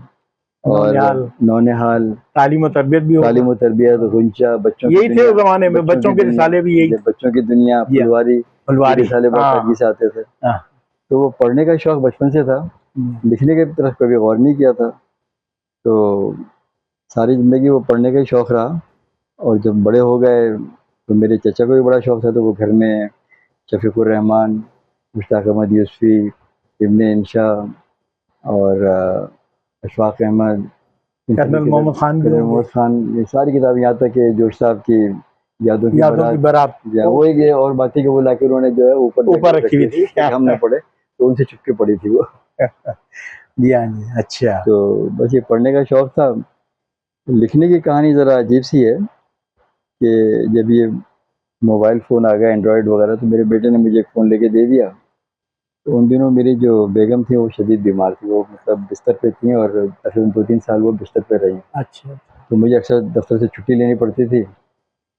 Speaker 2: और
Speaker 1: नौनिहाल,
Speaker 2: नौनिहाल,
Speaker 1: तालीम और तरबियत भी होगा।
Speaker 2: तालीम व तरबियत, गुंचा, बच्चों की
Speaker 1: यही थे
Speaker 2: दुनिया,
Speaker 1: उस ज़माने में, बच्चों के
Speaker 2: दुनिया,
Speaker 1: रिसाले भी यही थे।
Speaker 2: बच्चों की दुनिया,
Speaker 1: जी हाँ,
Speaker 2: फुलवारी, ये
Speaker 1: फुलवारी।
Speaker 2: रिसाले बाकायदगी
Speaker 1: हाँ,
Speaker 2: से आते थे।
Speaker 1: हाँ।
Speaker 2: तो वो पढ़ने का शौक़ बचपन से था, लिखने की तरफ कभी गौर नहीं किया था। तो सारी ज़िंदगी वो पढ़ने का ही शौक़ रहा। और जब बड़े हो गए तो मेरे चचा को भी बड़ा शौक़ था, तो वो घर में शफ़ीक़ुर रहमान, मुश्ताक़ अहमद यूसुफ़ी, इब्ने इंशा और अशफ़ाक़ अहमद, इन सभी
Speaker 1: कर्नल
Speaker 2: की
Speaker 1: मोहम्मद खान भी
Speaker 2: कर्नल
Speaker 1: होंगे।
Speaker 2: मोहम्मद खान, ये सारी किताबें, यहाँ तक कि जोश साहब की यादों की
Speaker 1: यादों की
Speaker 2: बारात,
Speaker 1: बारात।
Speaker 2: या वो एक ये और बातें कि वो लाके उन्होंने जो है ऊपर
Speaker 1: ऊपर रखी हुई थी।
Speaker 2: ताकि हम ना पढ़े, तो उनसे छुप के पढ़ी थी वो।
Speaker 1: जी हाँ जी, अच्छा।
Speaker 2: तो बस ये पढ़ने का शौक़ था। लिखने की कहानी ज़रा अजीब सी है कि जब ये मोबाइल फ़ोन आ गया, एंड्रॉयड वगैरह, तो मेरे बेटे ने मुझे एक फ़ोन लेके दे दिया। तो उन दिनों मेरी जो बेगम थी वो शदीद बीमार थी, वो मतलब बिस्तर पे थी और तकरीबन 2-3 साल वो बिस्तर पे रहीं।
Speaker 1: अच्छा।
Speaker 2: तो मुझे अक्सर दफ्तर से छुट्टी लेनी पड़ती थी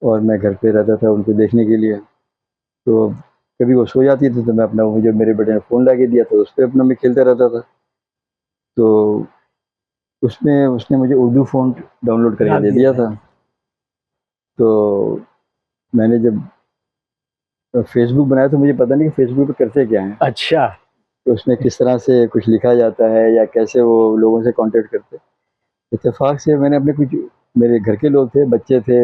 Speaker 2: और मैं घर पे रहता था उनको देखने के लिए। तो कभी वो सो जाती थी तो मैं अपना, मुझे मेरे बेटे ने फ़ोन लाके दिया तो उसपे अपना मैं खेलता रहता था। तो उसमें उसने मुझे उर्दू फ़ॉन्ट डाउनलोड करके दे दिया था। तो मैंने जब फ़ेसबुक बनाया तो मुझे पता नहीं कि फ़ेसबुक पे करते क्या हैं।
Speaker 1: अच्छा।
Speaker 2: तो उसमें किस तरह से कुछ लिखा जाता है या कैसे वो लोगों से कॉन्टैक्ट करते हैं। इत्तेफ़ाक से मैंने अपने कुछ, मेरे घर के लोग थे, बच्चे थे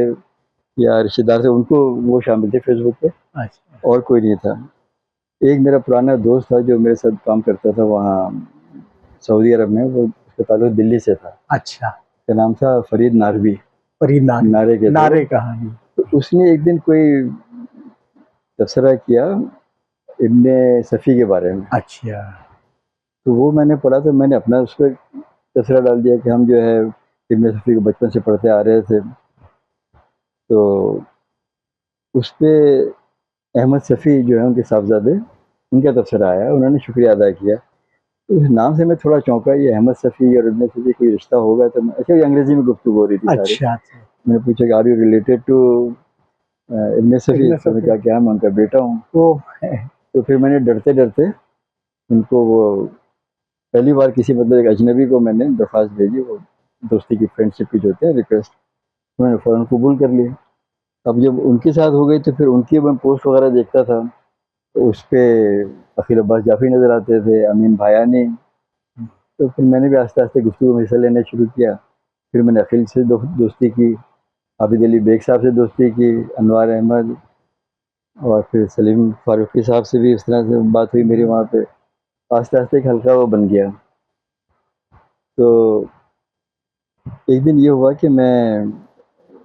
Speaker 2: या रिश्तेदार थे, उनको वो शामिल थे फ़ेसबुक पे,
Speaker 1: अच्छा।
Speaker 2: और कोई नहीं था। एक मेरा पुराना दोस्त था जो मेरे साथ काम करता था वहाँ सऊदी अरब में, वो उसका ताल्लुक दिल्ली से था।
Speaker 1: अच्छा।
Speaker 2: उसका नाम था फ़रीद नारवी,
Speaker 1: फरीद नारे।
Speaker 2: नारे के थे वो।
Speaker 1: नारे कहानी।
Speaker 2: तो उसने एक दिन कोई तबसरा किया इब्ने सफ़ी के बारे में।
Speaker 1: अच्छा।
Speaker 2: तो वो मैंने पढ़ा तो मैंने अपना उस पे तबसरा डाल दिया कि हम जो है इब्ने सफ़ी को बचपन से पढ़ते आ रहे थे। तो उसपे अहमद सफ़ी जो है उनके साहबज़ादे, उनका तबसरा आया, उन्होंने शुक्रिया अदा किया। तो उस नाम से मैं थोड़ा चौंका, ये अहमद सफ़ी और इब्ने सफ़ी कोई रिश्ता होगा? तो मैं, अच्छा, ये अंग्रेज़ी में गुफ्तगू हो रही थी सारी।
Speaker 1: अच्छा।
Speaker 2: मैंने पूछा कि आर यू रिलेटेड टू इब्ने सफ़ी?
Speaker 1: इब्ने
Speaker 2: तो उन्होंने
Speaker 1: सफ़ी।
Speaker 2: कहा कि हाँ, मैं उनका बेटा हूँ।
Speaker 1: वो
Speaker 2: तो फिर मैंने डरते-डरते उनको वो पहली बार किसी मतलब एक अजनबी को मैंने दरख्वास्त भेजी, वो दोस्ती की, फ्रेंडशिप की जो होती है रिक्वेस्ट, उन्होंने फ़ौरन कबूल कर लिया। अब जब उनके साथ हो गई तो फिर उनकी मैं पोस्ट वगैरह देखता था, तो उस पे अखिल अब्बास जाफ़ी नज़र आते थे, अमीन भायानी। तो फिर मैंने भी आस्ते-आस्ते गुफ्तगू में हिस्सा लेना शुरू किया। फिर मैंने अखिल से दोस्ती की, आबिद अली बेग साहब से दोस्ती की, अनवार अहमद, और फिर सलीम फ़ारूक़ी साहब से भी इस तरह से बात हुई मेरी वहाँ पे। आस्ते-आस्ते एक हल्का वो बन गया। तो एक दिन ये हुआ कि मैं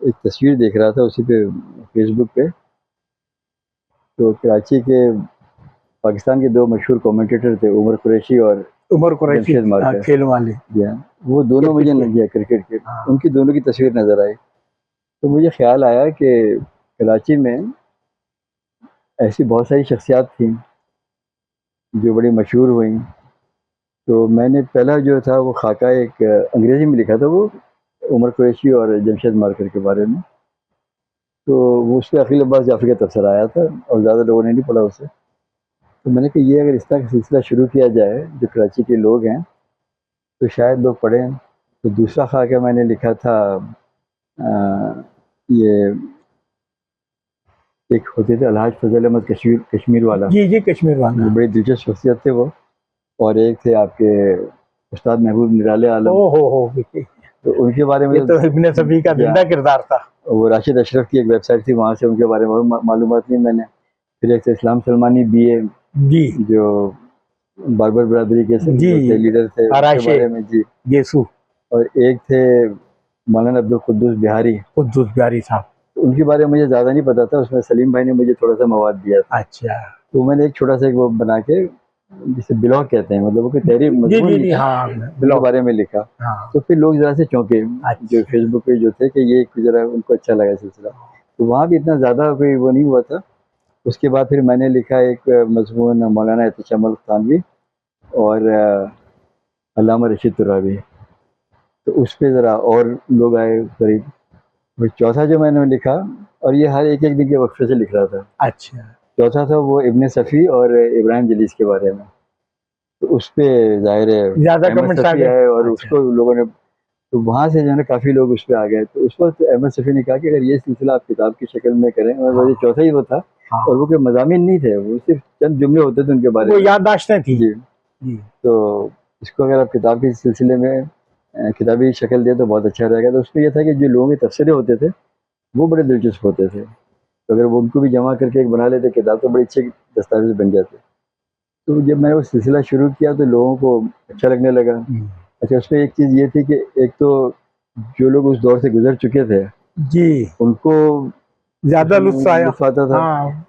Speaker 2: एक तस्वीर देख रहा था उसी पे फेसबुक पे, तो कराची के पाकिस्तान के 2 मशहूर कमेंटेटर थे, उमर कुरैशी और
Speaker 1: उमर कुरैशी,
Speaker 2: जमशेद मार्कर।
Speaker 1: खेल वाले।
Speaker 2: जी हाँ, वो दोनों मुझे क्रिकेट के,
Speaker 1: हाँ।
Speaker 2: उनकी दोनों की तस्वीर नज़र आई। तो मुझे ख्याल आया कि कराची में ऐसी बहुत सारी शख्सियात थीं जो बड़ी मशहूर हुई। तो मैंने पहला जो था वो खाका एक अंग्रेज़ी में लिखा था, वो उमर कुरैशी और जमशेद मार्कर के बारे में। तो वो उस पर अकील अब्बास जाफ़री का तबसरा आया था और ज़्यादा लोगों ने नहीं पढ़ा उसे। तो मैंने कहा ये अगर इस तरह का सिलसिला शुरू किया जाए, जो कराची के लोग हैं, तो शायद लोग पढ़ें। तो दूसरा खाका मैंने लिखा था, ये एक होते थे अलहाज फजल अहमद कश्मीर वाला,
Speaker 1: जी कश्मीर वाला,
Speaker 2: बड़ी दिलचस्प शख्सियत थे वो। और एक थे आपके उस्ताद महबूब निराले आलम।
Speaker 1: हो
Speaker 2: तो उनके बारे में
Speaker 1: ये तो इब्ने सफ़ी का जिंदा किरदार था।
Speaker 2: वो राशिद अशरफ की एक वेबसाइट थी, वहाँ से उनके बारे में मालूमात ली मैंने। फिर एक थे इस्लाम सलमानी BA
Speaker 1: जी,
Speaker 2: जो बार्बर बरादरी के थे, लीडर थे, उनके बारे में जी।
Speaker 1: येसु।
Speaker 2: और एक थे मौलाना अब्दुल कुद्दूस
Speaker 1: बिहारी साहब,
Speaker 2: तो उनके बारे में मुझे ज़्यादा नहीं पता था, उसमें सलीम भाई ने मुझे थोड़ा सा मवाद दिया था।
Speaker 1: अच्छा,
Speaker 2: तो मैंने एक छोटा सा एक वो बना के, जिसे ब्लॉग कहते हैं, मतलब वो कोई तहरीर मजमून नहीं था,
Speaker 1: हाँ,
Speaker 2: उनके बारे में लिखा।
Speaker 1: हाँ।
Speaker 2: तो फिर लोग ज़रा से चौंके, जो फेसबुक पे जो थे, कि ये ज़रा उनको अच्छा लगा सिलसिला। तो वहाँ भी इतना ज़्यादा कोई वो नहीं हुआ था। उसके बाद फिर मैंने लिखा एक मजमून मौलाना एहतशाम थानवी और अल्लामा रशीद तुराबी, तो उस पर ज़रा और लोग आए करीब। और चौथा जो मैंने लिखा, और ये हर एक दिन के वक्फे से लिख रहा था।
Speaker 1: अच्छा,
Speaker 2: चौथा था वो इब्ने सफ़ी और इब्राहिम जलीस के बारे में। तो उस पे ज़ाहिर है
Speaker 1: ज्यादा
Speaker 2: अहमद
Speaker 1: कमेंट्स आ
Speaker 2: सफ़ी
Speaker 1: गए।
Speaker 2: आए और उसको लोगों ने, तो वहाँ से जो है ना काफ़ी लोग उस पे आ गए। तो उस वक्त अहमद सफ़ी ने कहा कि अगर ये सिलसिला आप किताब की शक्ल में करें, और ये चौथा ही वो था, और वो कोई मज़ामीन नहीं थे, वो सिर्फ चंद जुमले होते थे उनके बारे में,
Speaker 1: याददाश्तें थी।
Speaker 2: जी। तो इसको अगर आप किताब के सिलसिले में किताबी शक्ल दें तो बहुत अच्छा रहेगा। तो उसमें यह था कि जो लोगों के तबसरे होते थे वो बड़े दिलचस्प होते थे, तो अगर वो उनको भी जमा करके एक बना लेते किताब, तो बड़ी अच्छी दस्तावेज बन जाते। तो जब मैंने वो सिलसिला शुरू किया तो लोगों को अच्छा लगने लगा। अच्छा, उसमें एक चीज़ ये थी कि एक तो जो लोग उस दौर से गुजर चुके थे
Speaker 1: जी,
Speaker 2: उनको
Speaker 1: ज़्यादा लुत्फ़
Speaker 2: आता था।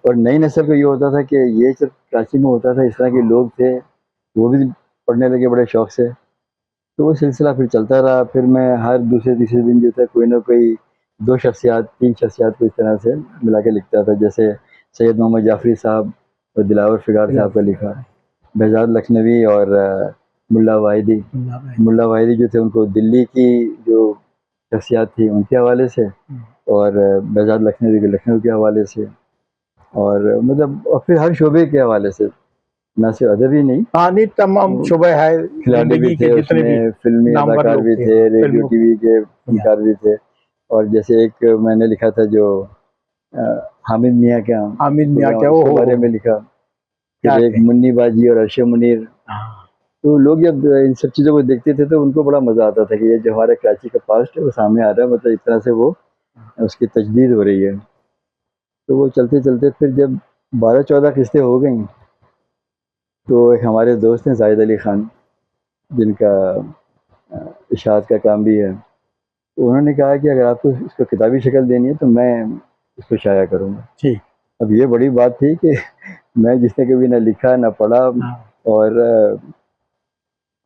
Speaker 2: और नई नस्ल को ये होता था कि ये सब कराची में होता था, इस तरह के लोग थे, वो भी पढ़ने लगे बड़े शौक़ से। तो वो सिलसिला फिर चलता रहा। फिर मैं हर दूसरे तीसरे दिन जो था कोई ना कोई 2 शख्सियात 3 शख्सियात को इस तरह से मिला के लिखता था। जैसे सैयद मोहम्मद जाफ़री साहब और दिलावर फिगार साहब का लिखा, बेहजाद लखनवी और मुल्ला वाहिदी जो थे, उनको दिल्ली की जो शख्सियात थी उनके हवाले से, और बेहजाद लखनवी के लखनऊ के हवाले से, और मतलब और फिर हर शोबे के हवाले से, ना सिर्फ अदबी नहीं,
Speaker 1: तमाम शुबे है,
Speaker 2: खिलाड़ी भी थे उसमें, फिल्मी अदाकार भी थे, रेडियो TV के फनकार भी थे। और जैसे एक मैंने लिखा था जो हामिद मियाँ क्या, उसके बारे में लिखा। फिर एक मुन्नी बाजी और अर्शे मुनीर। तो लोग जब इन सब चीज़ों को देखते थे तो उनको बड़ा मज़ा आता था कि ये जो हमारे कराची का पास्ट है वो सामने आ रहा है, मतलब इस तरह से वो उसकी तजदीद हो रही है। तो वो चलते चलते फिर जब 12-14 किस्तें हो गई, तो एक हमारे दोस्त हैं जाहिद अली ख़ान, जिनका इशाअत का काम भी है, तो उन्होंने कहा कि अगर आपको इसको किताबी शक्ल देनी है तो मैं इसको शाया करूँगा।
Speaker 1: ठीक।
Speaker 2: अब ये बड़ी बात थी कि मैं जिसने कभी ना लिखा ना पढ़ा, और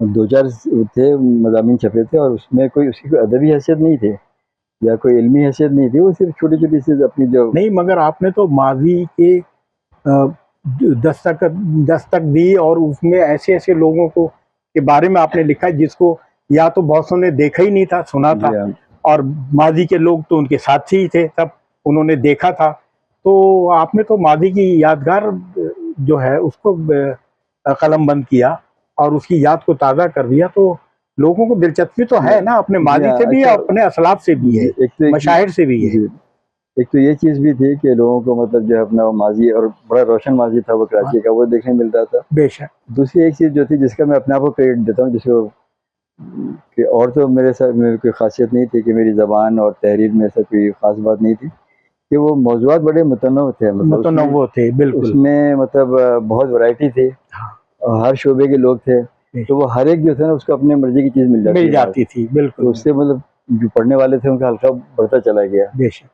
Speaker 2: 2-4 थे मज़ामीन छपे थे, और उसमें कोई उसकी कोई अदबी हैसियत नहीं थी या कोई इल्मी हैसियत नहीं थी, वो सिर्फ छोटी-छोटी सी अपनी जो
Speaker 1: नहीं, मगर आपने तो माजी के दस्तक दी, और उसमें ऐसे लोगों को के बारे में आपने लिखा है जिसको या तो बहुतों ने देखा ही नहीं था, सुना था, और माजी के लोग तो उनके साथी ही थे, तब उन्होंने देखा था। तो आपने तो माजी की यादगार जो है उसको कलम बंद किया और उसकी याद को ताज़ा कर दिया। तो लोगों को दिलचस्पी तो है ना, अपने माजी से भी है, अपने असलाफ से भी है, मशाहिर से भी है।
Speaker 2: एक तो ये चीज़ भी थी कि लोगों को मतलब जो है अपना माजी, और बड़ा रोशन माजी था वो कराची का, वो देखने मिल रहा था।
Speaker 1: बेशक।
Speaker 2: दूसरी एक चीज़ जो थी जिसका मैं अपने आप को क्रेडिट देता हूँ, जिसको कि और तो मेरे साथ मेरी कोई ख़ासियत नहीं थी कि मेरी ज़बान और तहरीर में ऐसा कोई ख़ास बात नहीं थी, कि वो मौज़ूआत बड़े मुतनव्वि थे, मतलब
Speaker 1: थे, बिल्कुल।
Speaker 2: उसमें मतलब बहुत वैरायटी थी, और हर शोबे के लोग थे। तो वो हर एक जो था ना उसको अपने मर्जी की चीज़ मिल जाती
Speaker 1: थी,
Speaker 2: तो
Speaker 1: बिल्कुल।
Speaker 2: उससे मतलब जो पढ़ने वाले थे उनका हल्का बढ़ता चला गया।
Speaker 1: बेशक।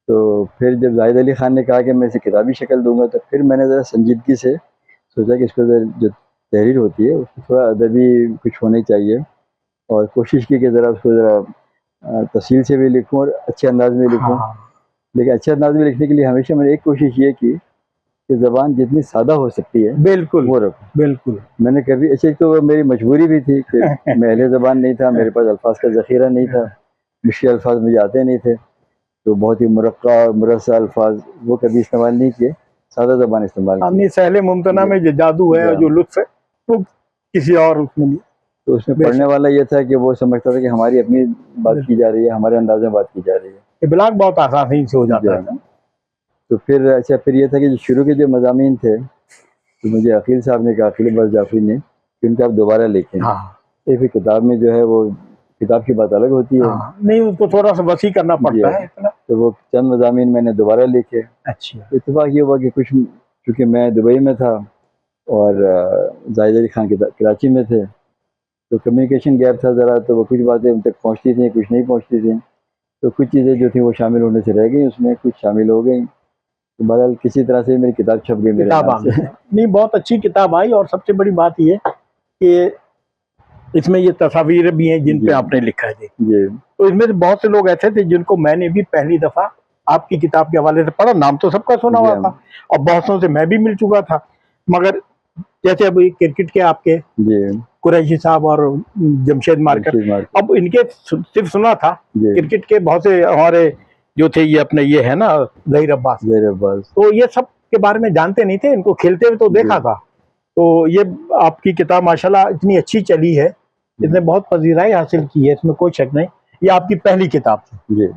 Speaker 2: तो फिर जब जाहिद अली खान ने कहा कि मैं इसे किताबी शक्ल दूंगा, तो फिर मैंने ज़रा संजीदगी से सोचा कि इसको जो तहरीर होती है उसमें थोड़ा अदबी कुछ होनी चाहिए, और कोशिश की कि ज़रा उसको ज़रा तफसील से भी लिखूं और अच्छे अंदाज में लिखूं।
Speaker 1: हाँ,
Speaker 2: लेकिन अच्छे अंदाज में लिखने के लिए हमेशा मैंने एक कोशिश ये की कि ज़बान जितनी सादा हो सकती है
Speaker 1: बिल्कुल,
Speaker 2: वो रखूं।
Speaker 1: बिल्कुल।
Speaker 2: मैंने कभी अच्छा, एक तो मेरी मजबूरी भी थी कि मैं अहले ज़बान नहीं था, मेरे पास अल्फाज का ज़ख़ीरा नहीं था, मुश्किल अल्फाज मुझे आते नहीं थे, तो बहुत ही मुरक्का मुरस्सा अल्फाज वो कभी इस्तेमाल नहीं किए, सादा ज़बान इस्तेमाल की।
Speaker 1: नहीं, सहले मुमतना में जो जादू है और जो लुत्फ़ है वो किसी और उसमें नहीं।
Speaker 2: तो उसमें पढ़ने वाला ये था कि वो समझता था कि हमारी अपनी बात की जा रही है, हमारे अंदाज़ में बात की जा रही है।
Speaker 1: इब्लाग बहुत आसानी से हो जाता था।
Speaker 2: तो फिर अच्छा, फिर ये था कि शुरू के जो मज़ामीन थे, तो मुझे अकील साहब ने कहा, अकील अब्बास जाफ़री ने, कि उनको आप दोबारा लिखें।
Speaker 1: हाँ,
Speaker 2: एक फिर किताब में जो है वो किताब की बात अलग होती है।
Speaker 1: हाँ, नहीं उसको थोड़ा सा वसी करना पड़ता है इतना।
Speaker 2: तो वो चंद मज़ामीन मैंने दोबारा लिखे।
Speaker 1: अच्छा।
Speaker 2: इत्तेफ़ाक ये हुआ कि कुछ, चूँकि मैं दुबई में था और जाहिद अली खान कराची में थे, तो कम्युनिकेशन गैप था ज़रा, तो वो कुछ बातें उन तक पहुँचती थी, कुछ नहीं पहुँचती थी। तो कुछ चीज़ें जो थी वो शामिल होने से रह गई, उसमें कुछ शामिल हो गई। तो बहरहाल किसी तरह से मेरी किताब छप गई मेरे
Speaker 1: किताब आ
Speaker 2: हाथ से।
Speaker 1: गई। नहीं, बहुत अच्छी किताब आई और सबसे बड़ी बात ये कि इसमें ये तस्वीरें भी हैं जिन पे
Speaker 2: जी,
Speaker 1: आपने लिखा है।
Speaker 2: जी,
Speaker 1: तो इसमें से बहुत से लोग ऐसे थे जिनको मैंने भी पहली दफ़ा आपकी किताब के हवाले से पढ़ा, नाम तो सबका सुना
Speaker 2: जी,
Speaker 1: हुआ था और बहुतों से मैं भी मिल चुका था। मगर जैसे अभी क्रिकेट के आपके
Speaker 2: जी,
Speaker 1: कुरैशी साहब और जमशेद मार्कर,
Speaker 2: जमशेद मार्केट,
Speaker 1: अब इनके सिर्फ सुना था।
Speaker 2: जी,
Speaker 1: क्रिकेट के बहुत से हमारे जो थे ये अपने ये है ना ज़हीर अब्बास,
Speaker 2: ज़हीर अब्बास,
Speaker 1: तो ये सब के बारे में जानते नहीं थे, इनको खेलते हुए तो देखा
Speaker 2: जी,
Speaker 1: था। तो ये आपकी किताब माशाल्लाह इतनी अच्छी चली है, इसने बहुत पजीराई हासिल की है, इसमें कोई शक नहीं। ये आपकी पहली किताब थी।
Speaker 2: जी।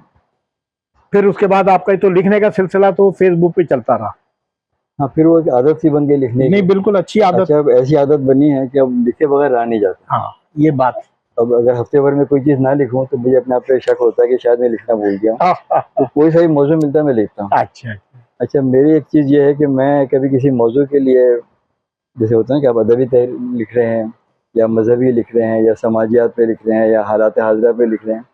Speaker 1: फिर उसके बाद आपका तो लिखने का सिलसिला तो फेसबुक पे चलता रहा।
Speaker 2: हाँ, फिर वो एक आदत सी बन गई लिखने
Speaker 1: नहीं,
Speaker 2: की।
Speaker 1: बिल्कुल अच्छी आदत।
Speaker 2: अच्छा, अब ऐसी आदत बनी है कि अब लिखे बगैर रहा नहीं जाता।
Speaker 1: हाँ, ये बात।
Speaker 2: अब अगर हफ्ते भर में कोई चीज़ ना लिखूँ तो मुझे अपने आप पे शक होता है कि शायद मैं लिखना भूल गया हूँ।
Speaker 1: हाँ, हाँ,
Speaker 2: तो
Speaker 1: हाँ।
Speaker 2: कोई सा भी मौज़ू मिलता है मैं लिखता हूँ।
Speaker 1: अच्छा।
Speaker 2: अच्छा, मेरी एक चीज़ ये है कि मैं कभी किसी मौज़ू के लिए, जैसे होता है ना कि आप अदबी तहरीर लिख रहे हैं या मज़हबी लिख रहे हैं या समाजियात पे लिख रहे हैं या हालात हाज़िरा पे लिख रहे हैं,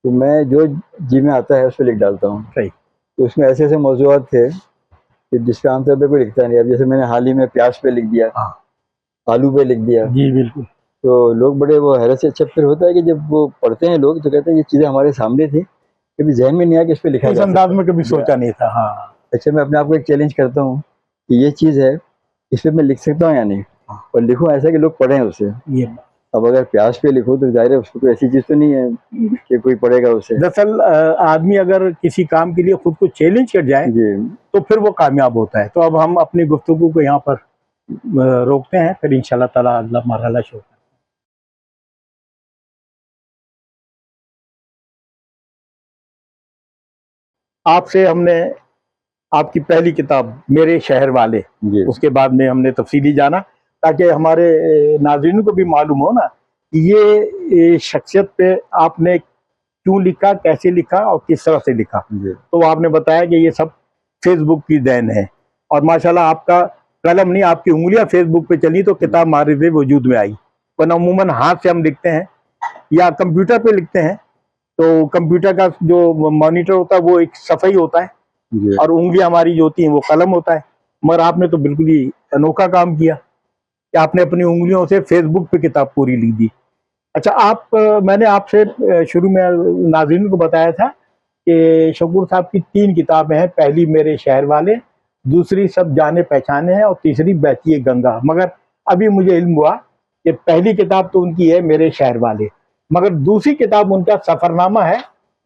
Speaker 2: तो मैं जो जी में आता है उस पे लिख डालता हूँ।
Speaker 1: सही।
Speaker 2: तो उसमें ऐसे-ऐसे मौज़ूआत थे कि जिस पे आम तौर पे कोई लिखता नहीं। अब जैसे मैंने हाल ही में प्याज पे लिख दिया,
Speaker 1: हाँ,
Speaker 2: आलू पे लिख दिया,
Speaker 1: जी बिल्कुल।
Speaker 2: तो लोग बड़े वो हैरत से, अच्छा फिर होता है कि जब वो पढ़ते हैं लोग तो कहते हैं ये चीज़ें हमारे सामने थी, कभी ज़हन में नहीं आया कि इस पे लिखा
Speaker 1: इस
Speaker 2: जा
Speaker 1: अंदाज
Speaker 2: सकता
Speaker 1: में कभी
Speaker 2: है।
Speaker 1: सोचा नहीं था। हाँ,
Speaker 2: अच्छा, मैं अपने आप को एक चैलेंज करता हूँ कि ये चीज़ है, इस पे मैं लिख सकता हूँ या नहीं?
Speaker 1: हाँ।
Speaker 2: और लिखूँ ऐसा कि लोग पढ़ें उसे।
Speaker 1: ये
Speaker 2: अब अगर प्याज पे लिखूँ तो ज़ाहिर है उसमें कोई ऐसी चीज़ तो नहीं है कि कोई पढ़ेगा उसे।
Speaker 1: दरअसल आदमी अगर किसी काम के लिए खुद को चैलेंज कर जाए
Speaker 2: जी,
Speaker 1: तो फिर वो कामयाब होता है। तो अब हम अपनी गुफ्तगू को यहाँ पर रोकते हैं, फिर इंशाल्लाह ताला अगला मरहला शुरू। आपसे हमने आपकी पहली किताब मेरे शहर वाले,
Speaker 2: जी,
Speaker 1: उसके बाद में हमने तफसीली जाना ताकि हमारे नाज़रीन को भी मालूम हो ना कि ये शख्सियत पे आपने क्यों लिखा, कैसे लिखा और किस तरह से लिखा।
Speaker 2: जी,
Speaker 1: तो आपने बताया कि ये सब फेसबुक की देन है और माशाल्लाह आपका कलम नहीं, आपकी उंगलियां फेसबुक पे चली तो किताब मारिफे वजूद में आई। वरना अमूमन हाथ से हम लिखते हैं या कंप्यूटर पे लिखते हैं, तो कंप्यूटर का जो मॉनिटर होता है वो एक सफ़ाई होता है
Speaker 2: जी,
Speaker 1: और उंगलियां हमारी जो होती हैं वो कलम होता है। मगर आपने तो बिल्कुल ही अनोखा काम किया कि आपने अपनी उंगलियों से फेसबुक पे किताब पूरी लिख दी। अच्छा, मैंने आपसे शुरू में नाज़रीन को बताया था कि शकूर साहब की 3 किताबें हैं। पहली मेरे शहर वाले, दूसरी सब जाने पहचाने हैं और तीसरी बहती है गंगा। मगर अभी मुझे इल्म हुआ कि पहली किताब तो उनकी है मेरे शहर वाले, मगर दूसरी किताब उनका सफ़रनामा है